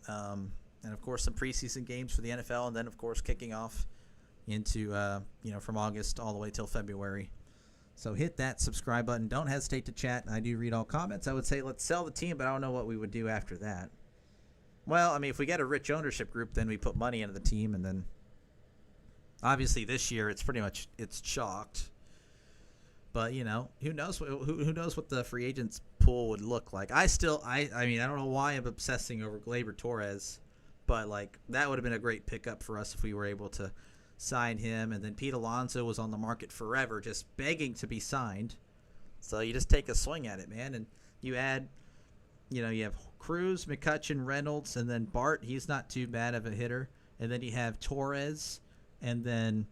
S1: And, of course, some preseason games for the NFL. And then, of course, kicking off into, from August all the way till February. So hit that subscribe button. Don't hesitate to chat. I do read all comments. I would say let's sell the team, but I don't know what we would do after that. Well, I mean, if we get a rich ownership group, then we put money into the team. And then, obviously, this year it's pretty much chalked. But, who knows who knows what the free agents pool would look like. I mean, I don't know why I'm obsessing over Gleyber Torres, but, that would have been a great pickup for us if we were able to sign him. And then Pete Alonso was on the market forever, just begging to be signed. So you just take a swing at it, man. And you add, you have Cruz, McCutchen, Reynolds, and then Bart. He's not too bad of a hitter. And then you have Torres, and then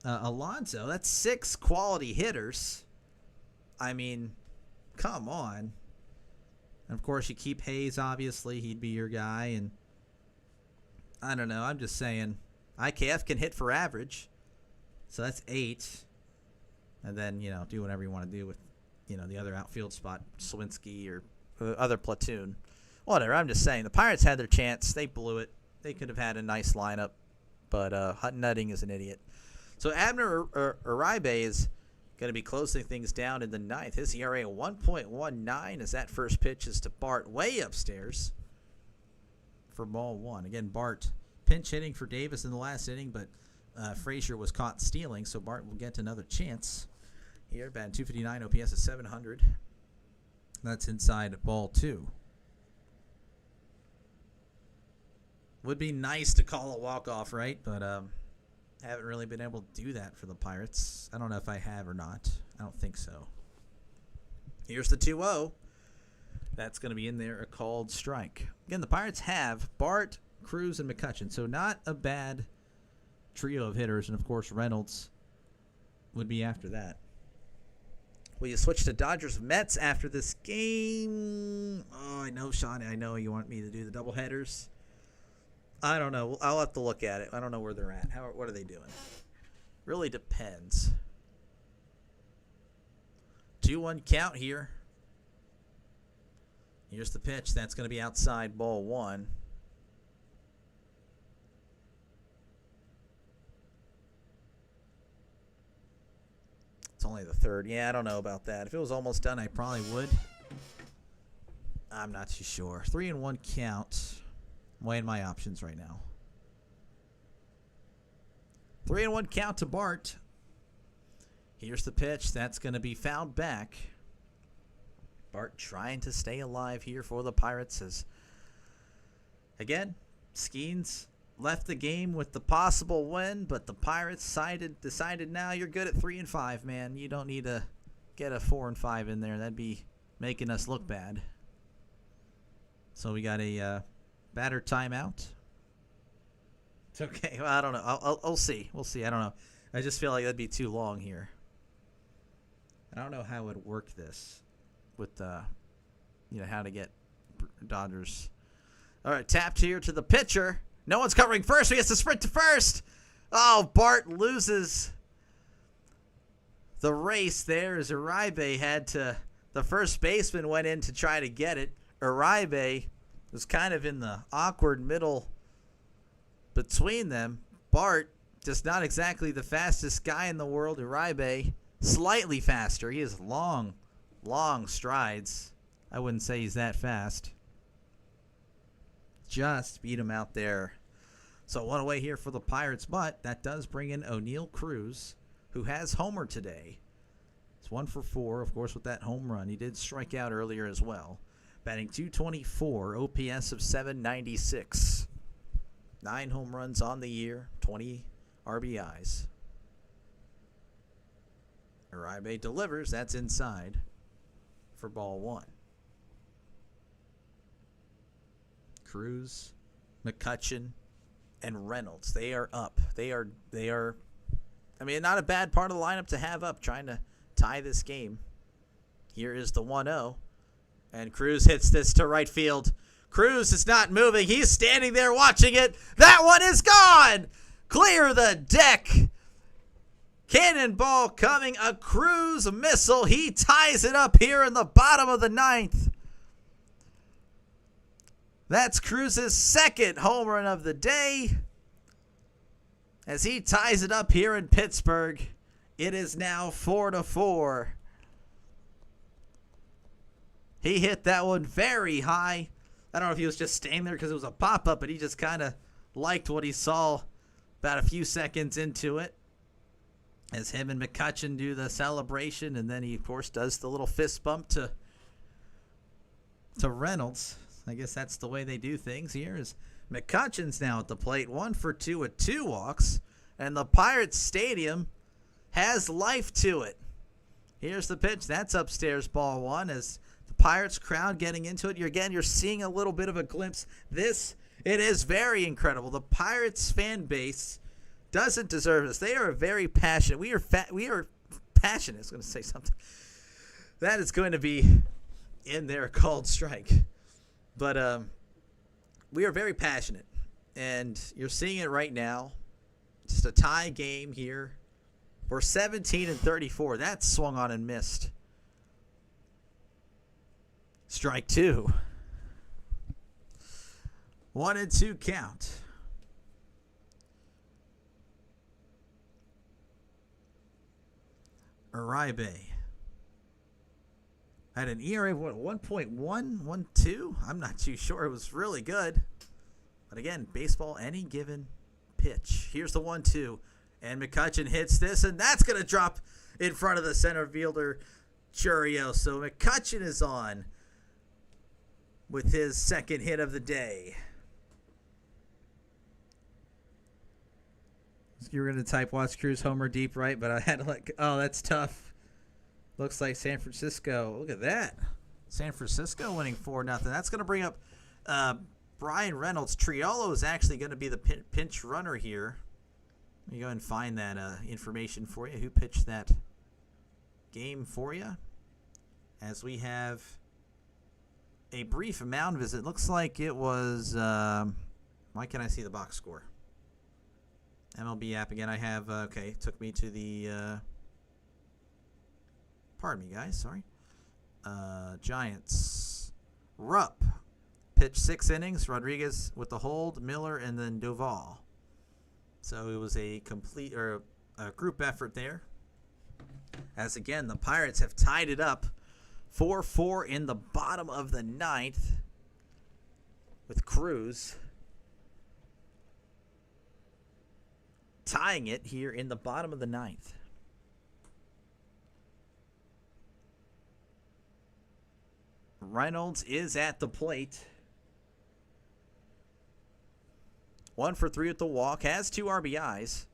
S1: Alonso. That's 6 quality hitters. I mean, come on. And of course, you keep Hayes, obviously. He'd be your guy. And I don't know. I'm just saying. IKF can hit for average. So that's 8. And then, do whatever you want to do with, the other outfield spot, Slawinski or other platoon. Whatever. I'm just saying. The Pirates had their chance. They blew it. They could have had a nice lineup. But Hutton Nutting is an idiot. So Abner Uribe is going to be closing things down in the 9th. His ERA 1.19 as that first pitch is to Bart way upstairs for ball 1. Again, Bart pinch hitting for Davis in the last inning, but Frazier was caught stealing, so Bart will get another chance here. Batting .259, OPS is 700. That's inside ball 2. Would be nice to call a walk-off, right? But haven't really been able to do that for the Pirates. I don't know if I have or not. I don't think so. Here's the 2-0. That's going to be in there, a called strike. Again, the Pirates have Bart, Cruz, and McCutchen, so not a bad trio of hitters. And, of course, Reynolds would be after that. Will you switch to Dodgers-Mets after this game? Oh, I know, Sean. I know you want me to do the doubleheaders. I don't know. I'll have to look at it. I don't know where they're at. What are they doing? Really depends. 2-1 count here. Here's the pitch. That's going to be outside ball 1. It's only the 3rd. Yeah, I don't know about that. If it was almost done, I probably would. I'm not too sure. 3-1 count. I'm weighing my options right now. 3-1 count to Bart. Here's the pitch. That's going to be fouled back. Bart trying to stay alive here for the Pirates. As again, Skenes left the game with the possible win, but the Pirates decided now you're good at 3-5, man. You don't need to get a 4-5 in there. That'd be making us look bad. So we got a batter timeout. It's okay. Well, I don't know. I'll see. We'll see. I don't know. I just feel like that'd be too long here. I don't know how I would work this with, how to get Dodgers. All right, tapped here to the pitcher. No one's covering first. He has to sprint to first. Oh, Bart loses the race there as Uribe had to. The first baseman went in to try to get it. Uribe was kind of in the awkward middle between them, Bart, just not exactly the fastest guy in the world. Uribe, slightly faster. He has long strides. I wouldn't say he's that fast. Just beat him out there. So one away here for the Pirates, but that does bring in O'Neal Cruz, who has homered today. It's 1 for 4, of course, with that home run. He did strike out earlier as well. Batting .224, OPS of .796. 9 home runs on the year, 20 RBIs. Uribe delivers. That's inside for ball 1. Cruz, McCutchen, and Reynolds. They are up. They are. I mean, not a bad part of the lineup to have up, trying to tie this game. Here is the 1-0. And Cruz hits this to right field. Cruz is not moving. He's standing there watching it. That one is gone. Clear the deck. Cannonball coming. A Cruz missile. He ties it up here in the bottom of the 9th. That's Cruz's second home run of the day. As he ties it up here in Pittsburgh, it is now 4-4. He hit that one very high. I don't know if he was just staying there because it was a pop-up, but he just kind of liked what he saw about a few seconds into it. As him and McCutchen do the celebration, and then he, of course, does the little fist bump to Reynolds. I guess that's the way they do things here. Is McCutchen's now at the plate, 1 for 2 with 2 walks, and the Pirates Stadium has life to it. Here's the pitch. That's upstairs, ball 1, as the Pirates crowd getting into it. You're seeing a little bit of a glimpse. It is very incredible. The Pirates fan base doesn't deserve this. They are very passionate. We are passionate. I was going to say something. That is going to be in their called strike. But we are very passionate, and you're seeing it right now. Just a tie game here. We're 17-34. That's swung on and missed. Strike 2. 1-2 count. Uribe had an ERA of 1.112. I'm not too sure. It was really good. But again, baseball, any given pitch. Here's the 1-2. And McCutchen hits this, and that's going to drop in front of the center fielder, Churio. So McCutchen is on with his second hit of the day. You were going to type Watts Cruz homer deep right, but I had to that's tough. Looks like San Francisco. Look at that. San Francisco winning 4-0. That's going to bring up Brian Reynolds. Triolo is actually going to be the pinch runner here. Let me go and find that information for you. Who pitched that game for you? As we have a brief mound visit. Looks like it was, why can't I see the box score? MLB app again. I have, took me to the, pardon me, guys, sorry. Giants. Rupp pitched 6 innings. Rodriguez with the hold, Miller, and then Doval. So it was a group effort there. As again, the Pirates have tied it up 4-4 in the bottom of the 9th with Cruz tying it here in the bottom of the 9th. Reynolds is at the plate. 1 for 3 with the walk. Has 2 RBIs.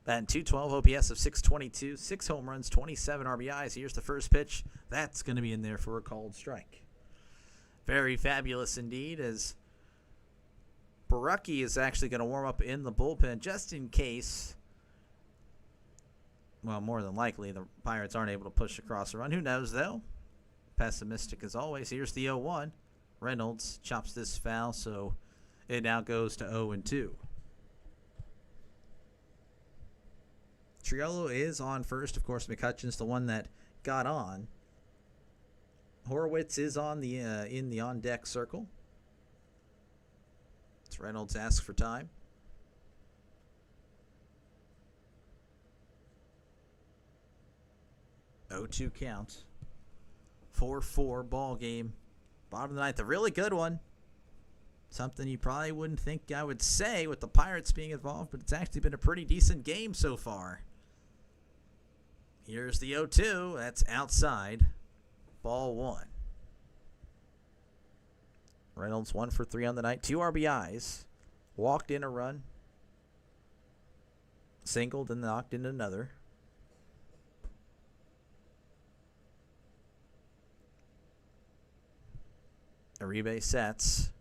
S1: Batting .212, OPS of .622. 6 home runs, 27 RBIs. Here's the first pitch. That's going to be in there for a called strike. Very fabulous indeed, as Barucki is actually going to warm up in the bullpen just in case. Well, more than likely, the Pirates aren't able to push across a run. Who knows, though? Pessimistic as always. Here's the 0-1. Reynolds chops this foul, so it now goes to 0-2. Triolo is on first. Of course, McCutchen's the one that got on. Horowitz is on the in the on-deck circle. It's Reynolds asks for time. 0-2 count. 4-4 ball game. Bottom of the ninth, a really good one. Something you probably wouldn't think I would say with the Pirates being involved, but it's actually been a pretty decent game so far. Here's the 0-2. That's outside. Ball one. Reynolds 1 for 3 on the night. 2 RBIs. Walked in a run. Singled and knocked in another. Uribe sets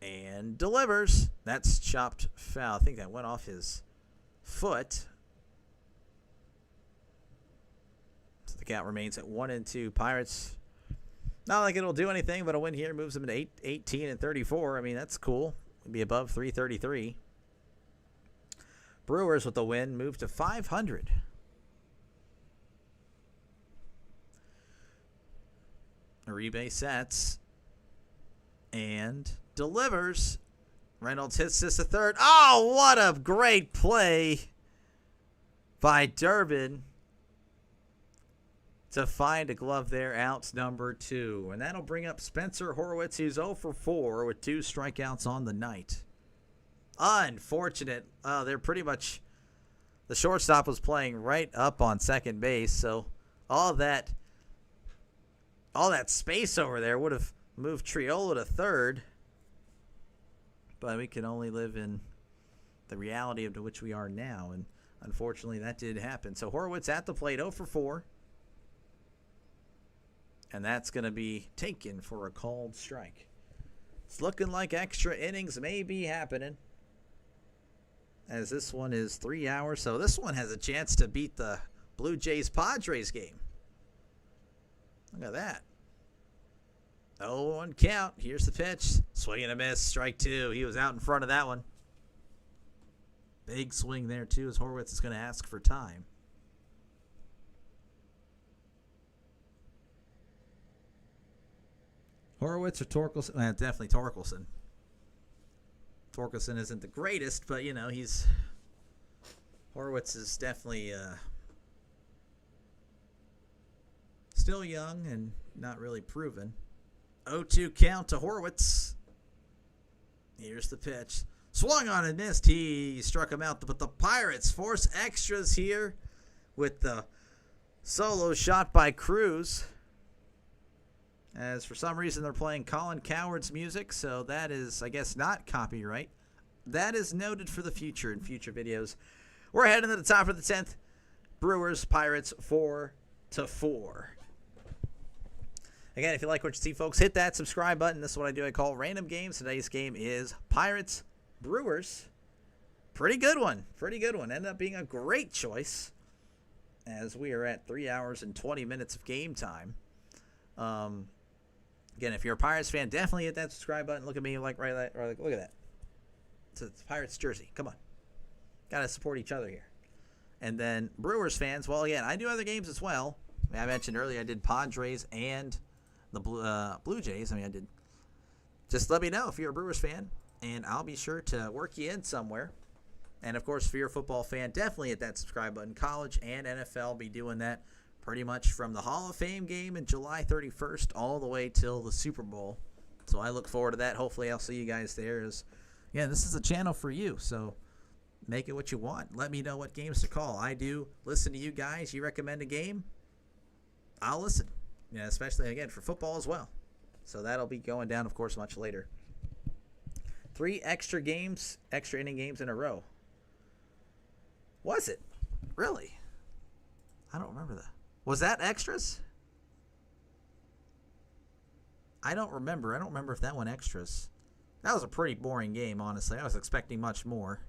S1: and delivers. That's chopped foul. I think that went off his foot. So the count remains at 1-2. Pirates, not like it'll do anything, but a win here moves them to 18-34. I mean, that's cool. It'd be above 333. Brewers with the win move to 500. Uribe sets and delivers. Reynolds hits this a third. Oh, what a great play by Durbin to find a glove there. Outs number 2. And that'll bring up Spencer Horwitz, who's 0 for 4 with 2 strikeouts on the night. Unfortunate. They're pretty much, the shortstop was playing right up on second base, so all that space over there would have moved Triolo to third. But we can only live in the reality of which we are now, and unfortunately that did happen. So Horwitz at the plate, 0 for 4. And that's going to be taken for a called strike. It's looking like extra innings may be happening, as this one is 3 hours. So this one has a chance to beat the Blue Jays-Padres game. Look at that. 0-1 count. Here's the pitch. Swing and a miss. Strike 2. He was out in front of that one. Big swing there, too, as Horwitz is going to ask for time. Horwitz or Torkelson? Definitely Torkelson. Torkelson isn't the greatest, but, you know, Horwitz is definitely still young and not really proven. 0-2 count to Horwitz. Here's the pitch. Swung on and missed. He struck him out, but the Pirates force extras here with the solo shot by Cruz. As for some reason they're playing Colin Cowherd's music, so that is, I guess, not copyright. That is noted for the future in future videos. We're heading to the top of the 10th. Brewers, Pirates, 4-4. Again, if you like what you see, folks, hit that subscribe button. This is what I do. I call random games. Today's game is Pirates, Brewers. Pretty good one. Pretty good one. Ended up being a great choice, as we are at 3 hours and 20 minutes of game time. Again, if you're a Pirates fan, definitely hit that subscribe button. Look at me like right there. Like, look at that. It's a Pirates jersey. Come on. Got to support each other here. And then Brewers fans, well, again, I do other games as well. I mentioned earlier I did Padres and the Blue Jays. I mean, I did. Just let me know if you're a Brewers fan, and I'll be sure to work you in somewhere. And, of course, if you're a football fan, definitely hit that subscribe button. College and NFL be doing that pretty much from the Hall of Fame game in July 31st all the way till the Super Bowl. So I look forward to that. Hopefully I'll see you guys there. Yeah, this is a channel for you, so make it what you want. Let me know what games to call. I do listen to you guys. You recommend a game, I'll listen. Yeah, especially, again, for football as well. So that'll be going down, of course, much later. 3 extra games, extra inning games in a row. Was it? Really? I don't remember that. Was that extras? I don't remember. I don't remember if that went extras. That was a pretty boring game, honestly. I was expecting much more.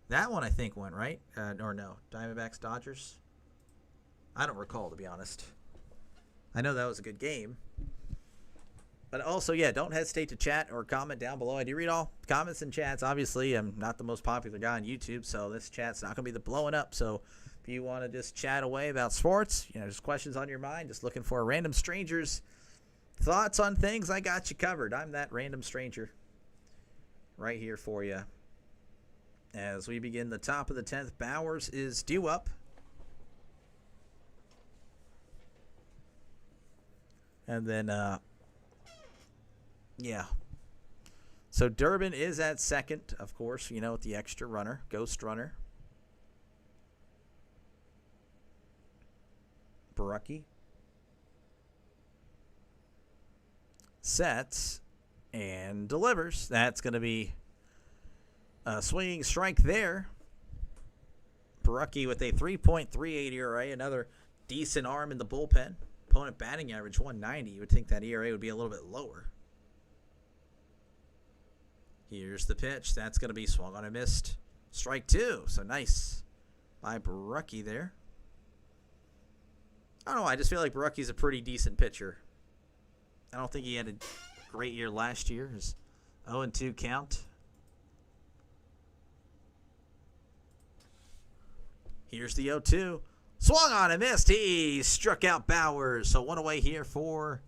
S1: That one, I think, went, right? Or no. Diamondbacks, Dodgers? I don't recall, to be honest. I know that was a good game. But also, yeah, don't hesitate to chat or comment down below. I do read all comments and chats. Obviously, I'm not the most popular guy on YouTube, so this chat's not going to be the blowing up. So if you want to just chat away about sports, just questions on your mind, just looking for a random stranger's thoughts on things, I got you covered. I'm that random stranger right here for you. As we begin the top of the 10th, Bowers is due up. And then, yeah. So Durbin is at second, of course, with the extra runner, ghost runner. Barucki sets and delivers. That's going to be a swinging strike there. Barucki with a 3.38 ERA, another decent arm in the bullpen. Opponent batting average 190. You would think that ERA would be a little bit lower. Here's the pitch. That's going to be swung on and missed. Strike two. So nice by Barucki there. I don't know. I just feel like Barucki's a pretty decent pitcher. I don't think he had a great year last year. His 0-2 count. Here's the 0-2. Swung on and missed. He struck out Bowers. So one away here for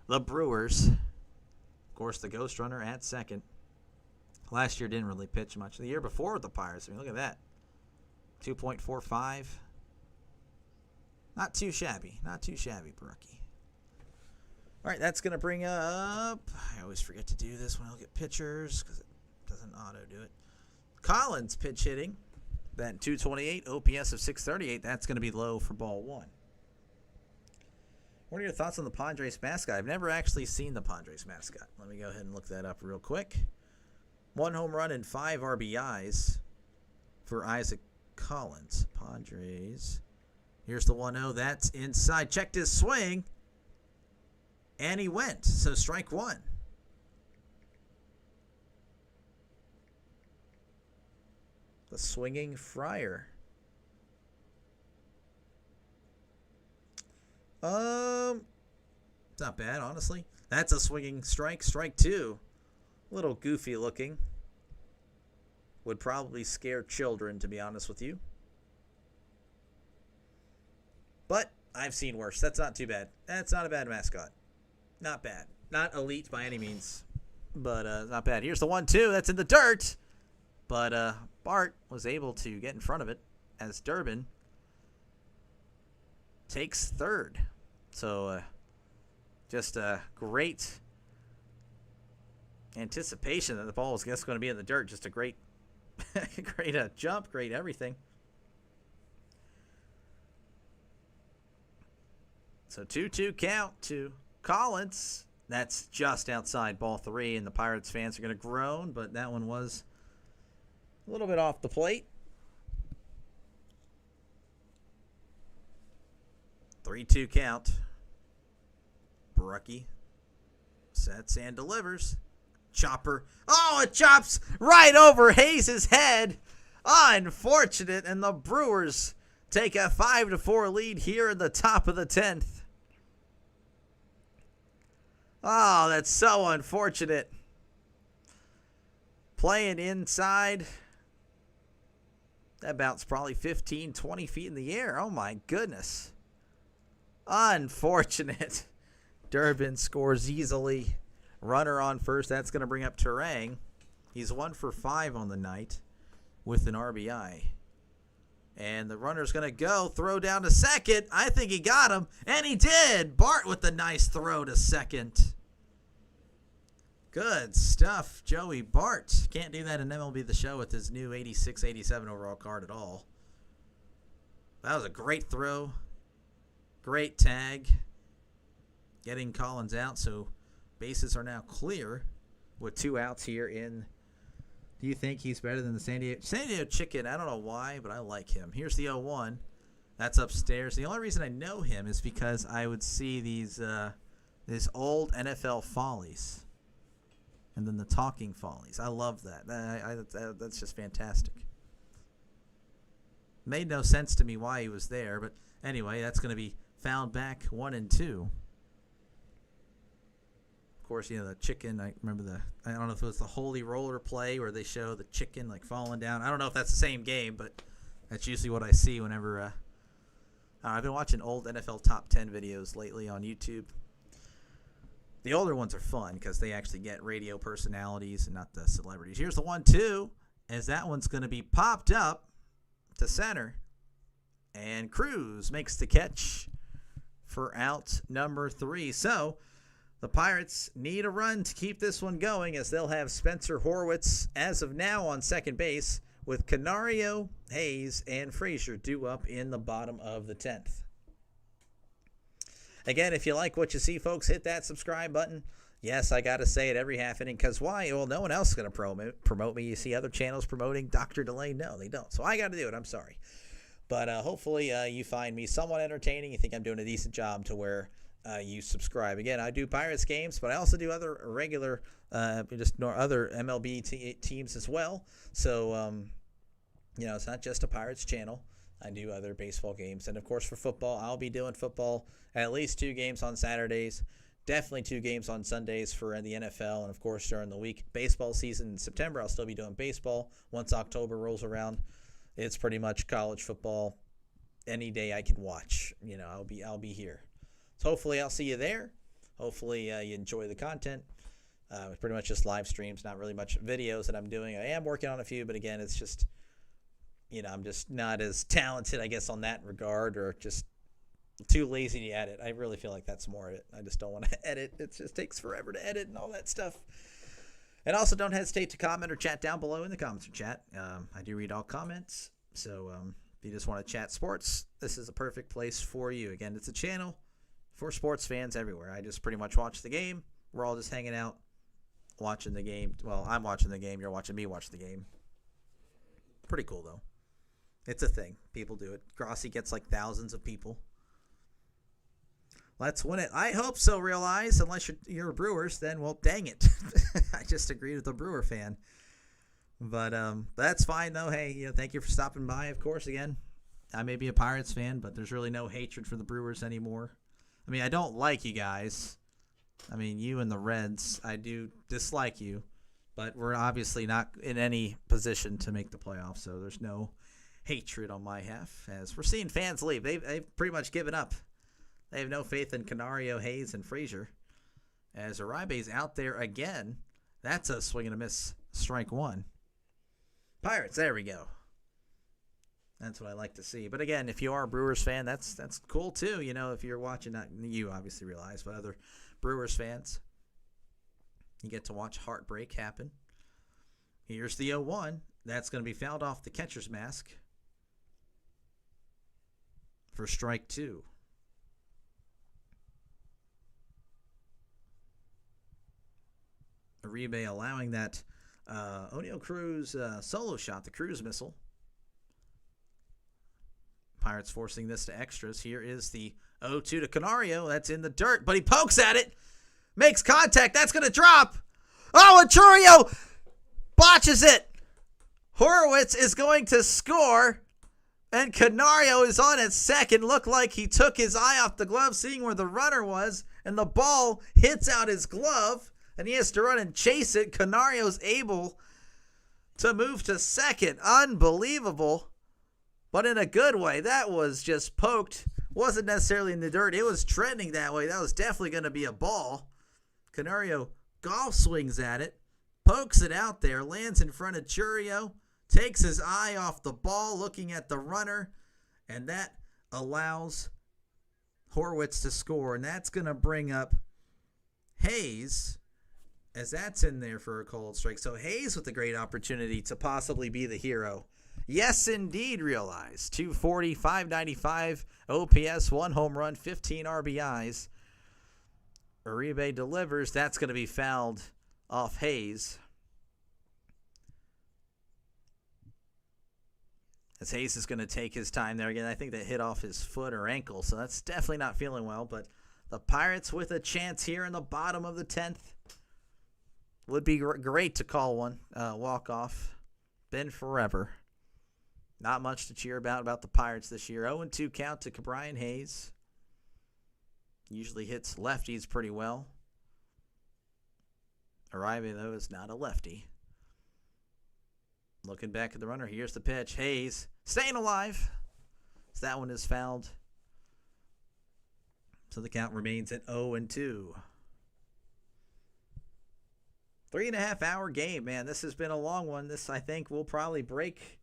S1: the Brewers. Of course, the ghost runner at second. Last year didn't really pitch much. The year before with the Pirates, look at that. 2.45. Not too shabby. Not too shabby, Barucki. All right, that's going to bring up... I always forget to do this when I look at pitchers because it doesn't auto-do it. Collins pitch hitting. That 228, OPS of 638. That's going to be low for ball one. What are your thoughts on the Padres mascot? I've never actually seen the Padres mascot. Let me go ahead and look that up real quick. 1 home run and 5 RBIs for Isaac Collins. Padres... Here's the 1-0. That's inside. Checked his swing. And he went. So strike one. The swinging Friar. It's not bad, honestly. That's a swinging strike. Strike two. A little goofy looking. Would probably scare children, to be honest with you. But I've seen worse. That's not too bad. That's not a bad mascot. Not bad. Not elite by any means. But not bad. Here's the 1-2. That's in the dirt. But Bart was able to get in front of it as Durbin takes third. So just a great anticipation that the ball was just going to be in the dirt. Just a great, great jump, great everything. So 2-2 count to Collins. That's just outside ball three, and the Pirates fans are going to groan, but that one was a little bit off the plate. 3-2 count. Barucki sets and delivers. Chopper. Oh, it chops right over Hayes' head. Unfortunate, and the Brewers take a 5-4 lead here in the top of the 10th. Oh, that's so unfortunate. Playing inside. That bounce probably 15, 20 feet in the air. Oh, my goodness. Unfortunate. Durbin scores easily. Runner on first. That's going to bring up Turang. He's 1 for 5 on the night with an RBI. And the runner's going to go. Throw down to second. I think he got him. And he did. Bart with the nice throw to second. Good stuff, Joey Bart. Can't do that in MLB The Show with his new 86, 87 overall card at all. That was a great throw. Great tag. Getting Collins out, so bases are now clear with 2 outs here in. Do you think he's better than the San Diego Chicken? I don't know why, but I like him. Here's the 0-1. That's upstairs. The only reason I know him is because I would see these old NFL Follies. And then the Talking Follies. I love that. That's just fantastic. Made no sense to me why he was there, but anyway, that's going to be fouled back 1 and 2. Of course, the chicken. I remember I don't know if it was the Holy Roller play where they show the chicken like falling down. I don't know if that's the same game, but that's usually what I see whenever. I've been watching old NFL top 10 videos lately on YouTube. The older ones are fun because they actually get radio personalities and not the celebrities. Here's the 1-2, as that one's going to be popped up to center. And Cruz makes the catch for out number 3. So the Pirates need a run to keep this one going, as they'll have Spencer Horwitz as of now on second base, with Canario, Hayes, and Frazier due up in the bottom of the 10th. Again, if you like what you see, folks, hit that subscribe button. Yes, I got to say it every half inning, because why? Well, no one else is going to promote me. You see other channels promoting Dr. Delay? No, they don't. So I got to do it. I'm sorry. But hopefully you find me somewhat entertaining. You think I'm doing a decent job to where you subscribe. Again, I do Pirates games, but I also do other regular, other MLB teams as well. So, it's not just a Pirates channel. I do other baseball games. And, of course, for football, I'll be doing football at least 2 games on Saturdays, definitely 2 games on Sundays for the NFL, and, of course, during the week. Baseball season in September, I'll still be doing baseball. Once October rolls around, it's pretty much college football any day I can watch. I'll be here. So hopefully I'll see you there. Hopefully you enjoy the content. It's pretty much just live streams, not really much videos that I'm doing. I am working on a few, but again, it's just, I'm just not as talented, I guess, on that regard, or just too lazy to edit. I really feel like that's more it. I just don't want to edit. It just takes forever to edit and all that stuff. And also, don't hesitate to comment or chat down below in the comments or chat. I do read all comments. So if you just want to chat sports, this is a perfect place for you. Again, it's a channel for sports fans everywhere. I just pretty much watch the game. We're all just hanging out, watching the game. Well, I'm watching the game. You're watching me watch the game. Pretty cool, though. It's a thing. People do it. Grossi gets like thousands of people. Let's win it. I hope so, Realize. Unless you're Brewers, then, well, dang it. I just agreed with a Brewer fan. But that's fine, though. Hey, thank you for stopping by, of course, again. I may be a Pirates fan, but there's really no hatred for the Brewers anymore. I mean, I don't like you guys. I mean, you and the Reds, I do dislike you. But we're obviously not in any position to make the playoffs, so there's no hatred on my half. As we're seeing fans leave. They've pretty much given up. They have no faith in Canario, Hayes, and Frazier. As Uribe's out there again. That's a swing and a miss. Strike 1. Pirates, there we go. That's what I like to see. But again, if you are a Brewers fan, that's cool too. If you're watching, not you obviously Realize, but other Brewers fans, you get to watch heartbreak happen. Here's the 0-1. That's going to be fouled off the catcher's mask for strike 2. Uribe allowing that O'Neal Cruz solo shot, the Cruz missile. Pirates forcing this to extras. Here is the 0-2 to Canario. That's in the dirt, but he pokes at it. Makes contact. That's going to drop. Oh, and Churio botches it. Horwitz is going to score, and Canario is on at second. Looked like he took his eye off the glove, seeing where the runner was, and the ball hits out his glove. And he has to run and chase it. Canario's able to move to second. Unbelievable. But in a good way. That was just poked. Wasn't necessarily in the dirt. It was trending that way. That was definitely going to be a ball. Canario golf swings at it. Pokes it out there. Lands in front of Churio. Takes his eye off the ball. Looking at the runner. And that allows Horwitz to score. And that's going to bring up Hayes, as that's in there for a cold strike. So Hayes with a great opportunity to possibly be the hero. Yes, indeed, Realize. 240, 595 OPS, 1 home run, 15 RBIs. Uribe delivers. That's going to be fouled off Hayes. As Hayes is going to take his time there. Again, I think that hit off his foot or ankle, so that's definitely not feeling well. But the Pirates with a chance here in the bottom of the 10th. Would be great to call one walk-off. Been forever. Not much to cheer about the Pirates this year. 0-2 count to Brian Hayes. Usually hits lefties pretty well. Uribe, though, is not a lefty. Looking back at the runner, here's the pitch. Hayes staying alive. So that one is fouled. So the count remains at 0-2. 3.5 hour game, man. This has been a long one. This, I think, will probably break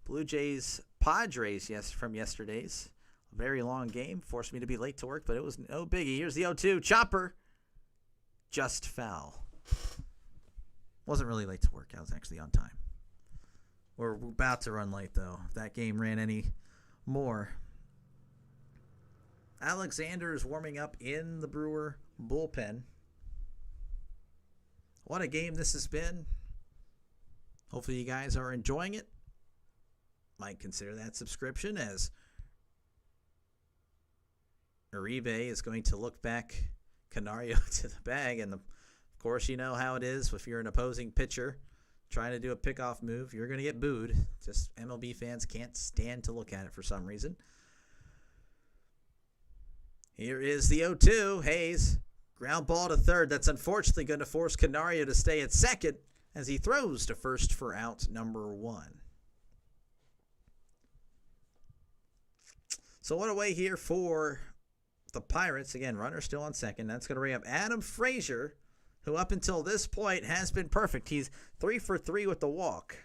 S1: Blue Jays Padres from yesterday's. very long game. Forced me to be late to work, but it was no biggie. Here's the 0-2. Chopper. Just foul. Wasn't really late to work. I was actually on time. We're about to run late, though. If that game ran any more. Alexander is warming up in the Brewer bullpen. What a game this has been. Hopefully you guys are enjoying it. Might consider that subscription, as Uribe is going to look back Canario to the bag. And of course, you know how it is if you're an opposing pitcher trying to do a pickoff move. You're going to get booed. Just MLB fans can't stand to look at it for some reason. Here is the 0-2. Hayes, ground ball to third. That's unfortunately going to force Canario to stay at second as he throws to first for out number 1. So what a way here for the Pirates. Again, runner still on second. That's going to bring up Adam Frazier, who up until this point has been perfect. He's 3 for 3 with the walk.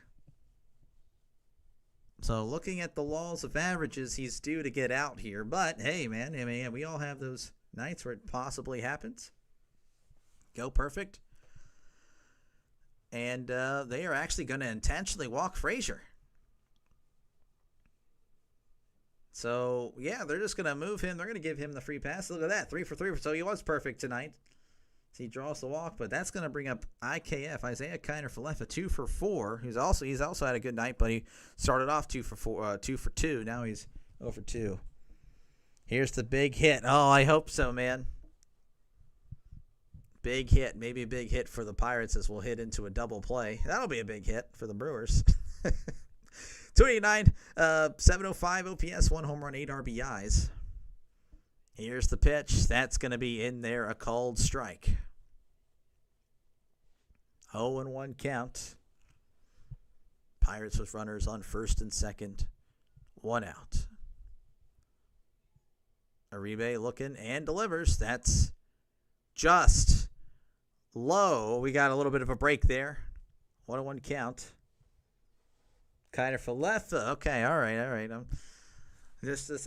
S1: So looking at the laws of averages, he's due to get out here. But hey, man, I mean, we all have those nights where it possibly happens. Go perfect. And they are actually going to intentionally walk Frazier. So, yeah, they're just going to move him. They're going to give him the free pass. Look at that, 3 for 3. So he was perfect tonight. So he draws the walk, but that's going to bring up IKF, Isaiah Kiner-Falefa, 2 for 4. He's also had a good night, but he started off 2 for 2. Now he's 0 for 2. Here's the big hit. Oh, I hope so, man. Big hit. Maybe a big hit for the Pirates as we'll hit into a double play. That'll be a big hit for the Brewers. 289, 705 OPS, 1 home run, 8 RBIs. Here's the pitch. That's going to be in there, a called strike. 0-1 count. Pirates with runners on first and second. 1 out. Uribe looking and delivers. That's just low. We got a little bit of a break there. 1-1 count. Kiner-Falefa. Okay, all right.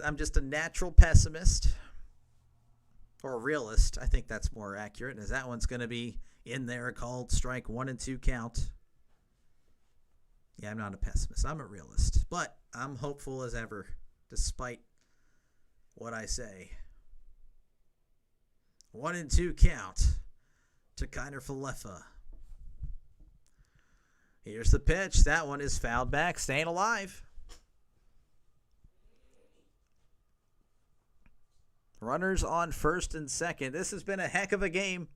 S1: I'm just a natural pessimist. Or a realist. I think that's more accurate, as that one's going to be in there, called strike, 1-2 count. Yeah, I'm not a pessimist. I'm a realist. But I'm hopeful as ever, despite what I say. 1-2 count to Kiner-Falefa. Here's the pitch. That one is fouled back, staying alive. Runners on first and second. This has been a heck of a game.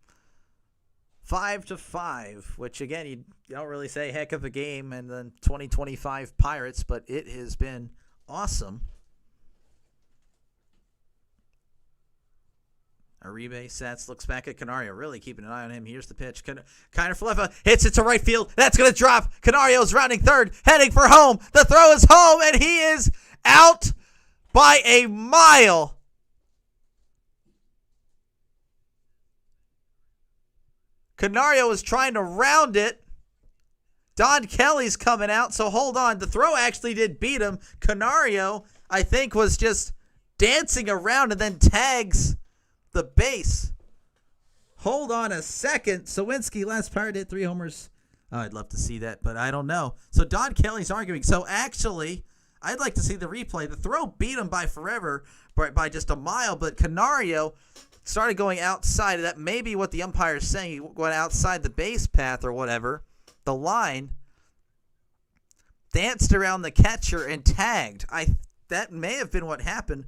S1: 5-5, which again, you don't really say heck of a game in the 2025 Pirates, but it has been awesome. Uribe sets, looks back at Canario, really keeping an eye on him. Here's the pitch. Kiner-Falefa hits it to right field. That's going to drop. Canario's rounding third, heading for home. The throw is home, and he is out by a mile. Canario is trying to round it. Don Kelly's coming out, so hold on. The throw actually did beat him. Canario, I think, was just dancing around and then tags the base. Hold on a second. Sawinski, last Pirate, hit 3 homers. Oh, I'd love to see that, but I don't know. So Don Kelly's arguing. So actually, I'd like to see the replay. The throw beat him by forever, by just a mile, but Canario started going outside. That may be what the umpire is saying. He went outside the base path or whatever, the line, danced around the catcher and tagged. That may have been what happened,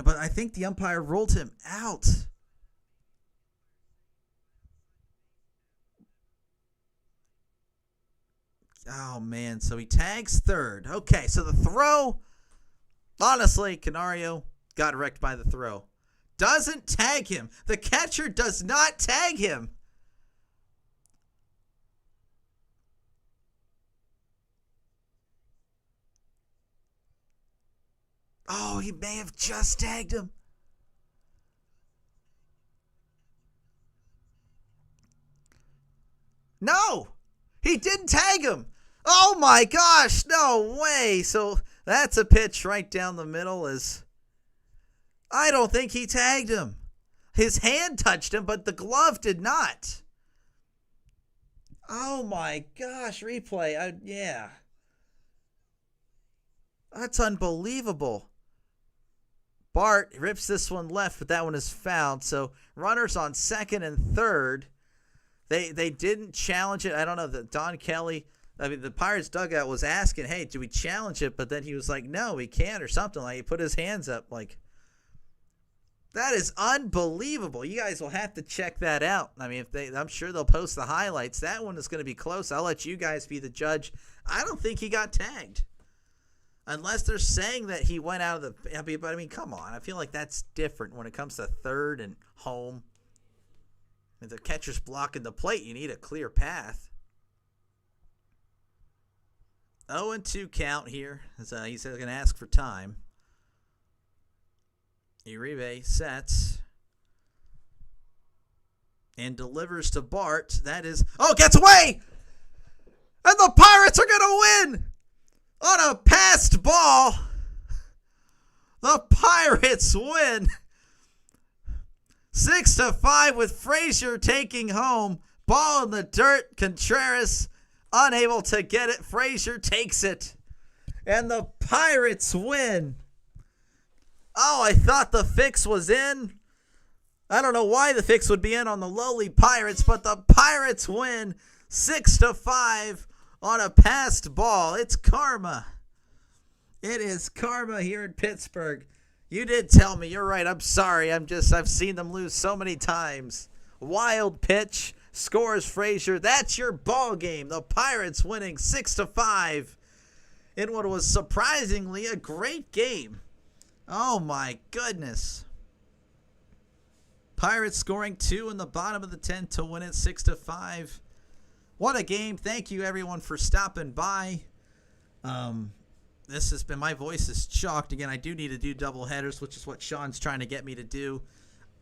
S1: but I think the umpire ruled him out. Oh, man. So he tags third. Okay, so the throw, honestly, Canario got wrecked by the throw. Doesn't tag him. The catcher does not tag him. Oh, he may have just tagged him. No, he didn't tag him. Oh my gosh, no way. So That's a pitch right down the middle. I don't think he tagged him. His hand touched him, but the glove did not. Oh my gosh, replay. Yeah. That's unbelievable. Bart rips this one left, but that one is fouled. So runners on second and third. They didn't challenge it. I don't know. Don Kelly, the Pirates dugout was asking, hey, do we challenge it? But then he was like, no, we can't, or something. Like, he put his hands up. Like, that is unbelievable. You guys will have to check that out. I mean, I'm sure they'll post the highlights. That one is going to be close. I'll let you guys be the judge. I don't think he got tagged. Unless they're saying that he went out of the... But, I mean, come on. I feel like that's different when it comes to third and home. If the catcher's blocking the plate, you need a clear path. 0-2 count here. He's going to ask for time. Uribe sets. And delivers to Bart. That is... Oh, gets away! And the Pirates are going to win! On a passed ball, the Pirates win 6-5 with Frazier taking home. Ball in the dirt. Contreras unable to get it. Frazier takes it. And the Pirates win. Oh, I thought the fix was in. I don't know why the fix would be in on the lowly Pirates, but the Pirates win 6-5. On a passed ball. It's karma. It is karma here in Pittsburgh. You did tell me. You're right. I'm sorry. I've seen them lose so many times. Wild pitch. Scores Frazier. That's your ball game. The Pirates winning 6-5 in what was surprisingly a great game. Oh my goodness. Pirates scoring 2 in the bottom of the 10th to win it 6-5. What a game. Thank you, everyone, for stopping by. This has been, my voice is shocked. Again, I do need to do double headers, which is what Sean's trying to get me to do.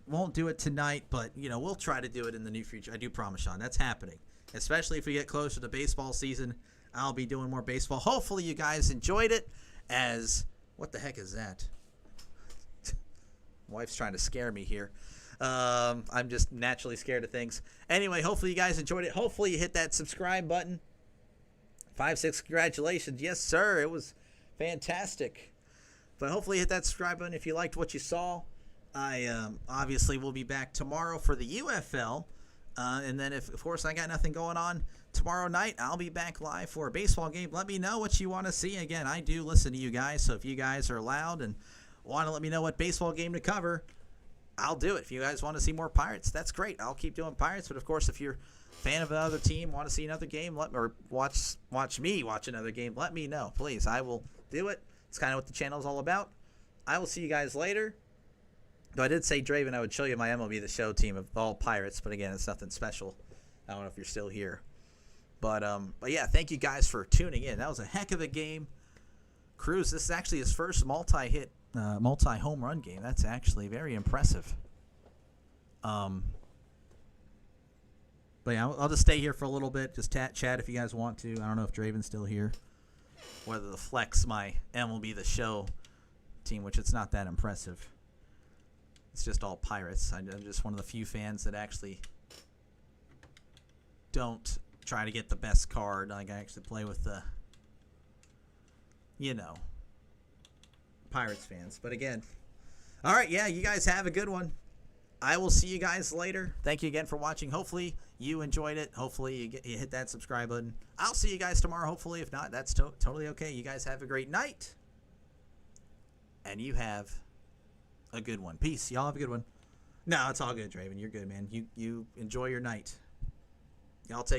S1: Won't do it tonight, but, we'll try to do it in the near future. I do promise, Sean. That's happening. Especially if we get closer to baseball season, I'll be doing more baseball. Hopefully you guys enjoyed it what the heck is that? Wife's trying to scare me here. I'm just naturally scared of things. Anyway, hopefully you guys enjoyed it. Hopefully you hit that subscribe button. 5-6, congratulations. Yes, sir. It was fantastic. But hopefully you hit that subscribe button if you liked what you saw. I obviously will be back tomorrow for the UFL. And then, if of course I got nothing going on, tomorrow night I'll be back live for a baseball game. Let me know what you want to see. Again, I do listen to you guys. So if you guys are loud and want to let me know what baseball game to cover, I'll do it. If you guys want to see more Pirates, that's great. I'll keep doing Pirates. But, of course, if you're a fan of another team, want to see another game, or watch me watch another game, let me know. Please, I will do it. It's kind of what the channel is all about. I will see you guys later. Though I did say, Draven, I would show you my MLB The Show team of all Pirates. But, again, it's nothing special. I don't know if you're still here. But yeah, thank you guys for tuning in. That was a heck of a game. Cruz, this is actually his first multi-home run game. That's actually very impressive. But yeah, I'll just stay here for a little bit. Just chat if you guys want to. I don't know if Draven's still here. Whether to flex my MLB The Show team, which it's not that impressive. It's just all Pirates. I'm just one of the few fans that actually don't try to get the best card. Like, I actually play with the, Pirates fans. But again, all right, yeah, you guys have a good one. I will see you guys later. Thank you again for watching. Hopefully you enjoyed it. Hopefully you hit that subscribe button. I'll see you guys tomorrow. Hopefully, if not, that's totally okay. You guys have a great night, and you have a good one. Peace. Y'all have a good one. No, it's all good, Draven. You're good, man. You enjoy your night. Y'all take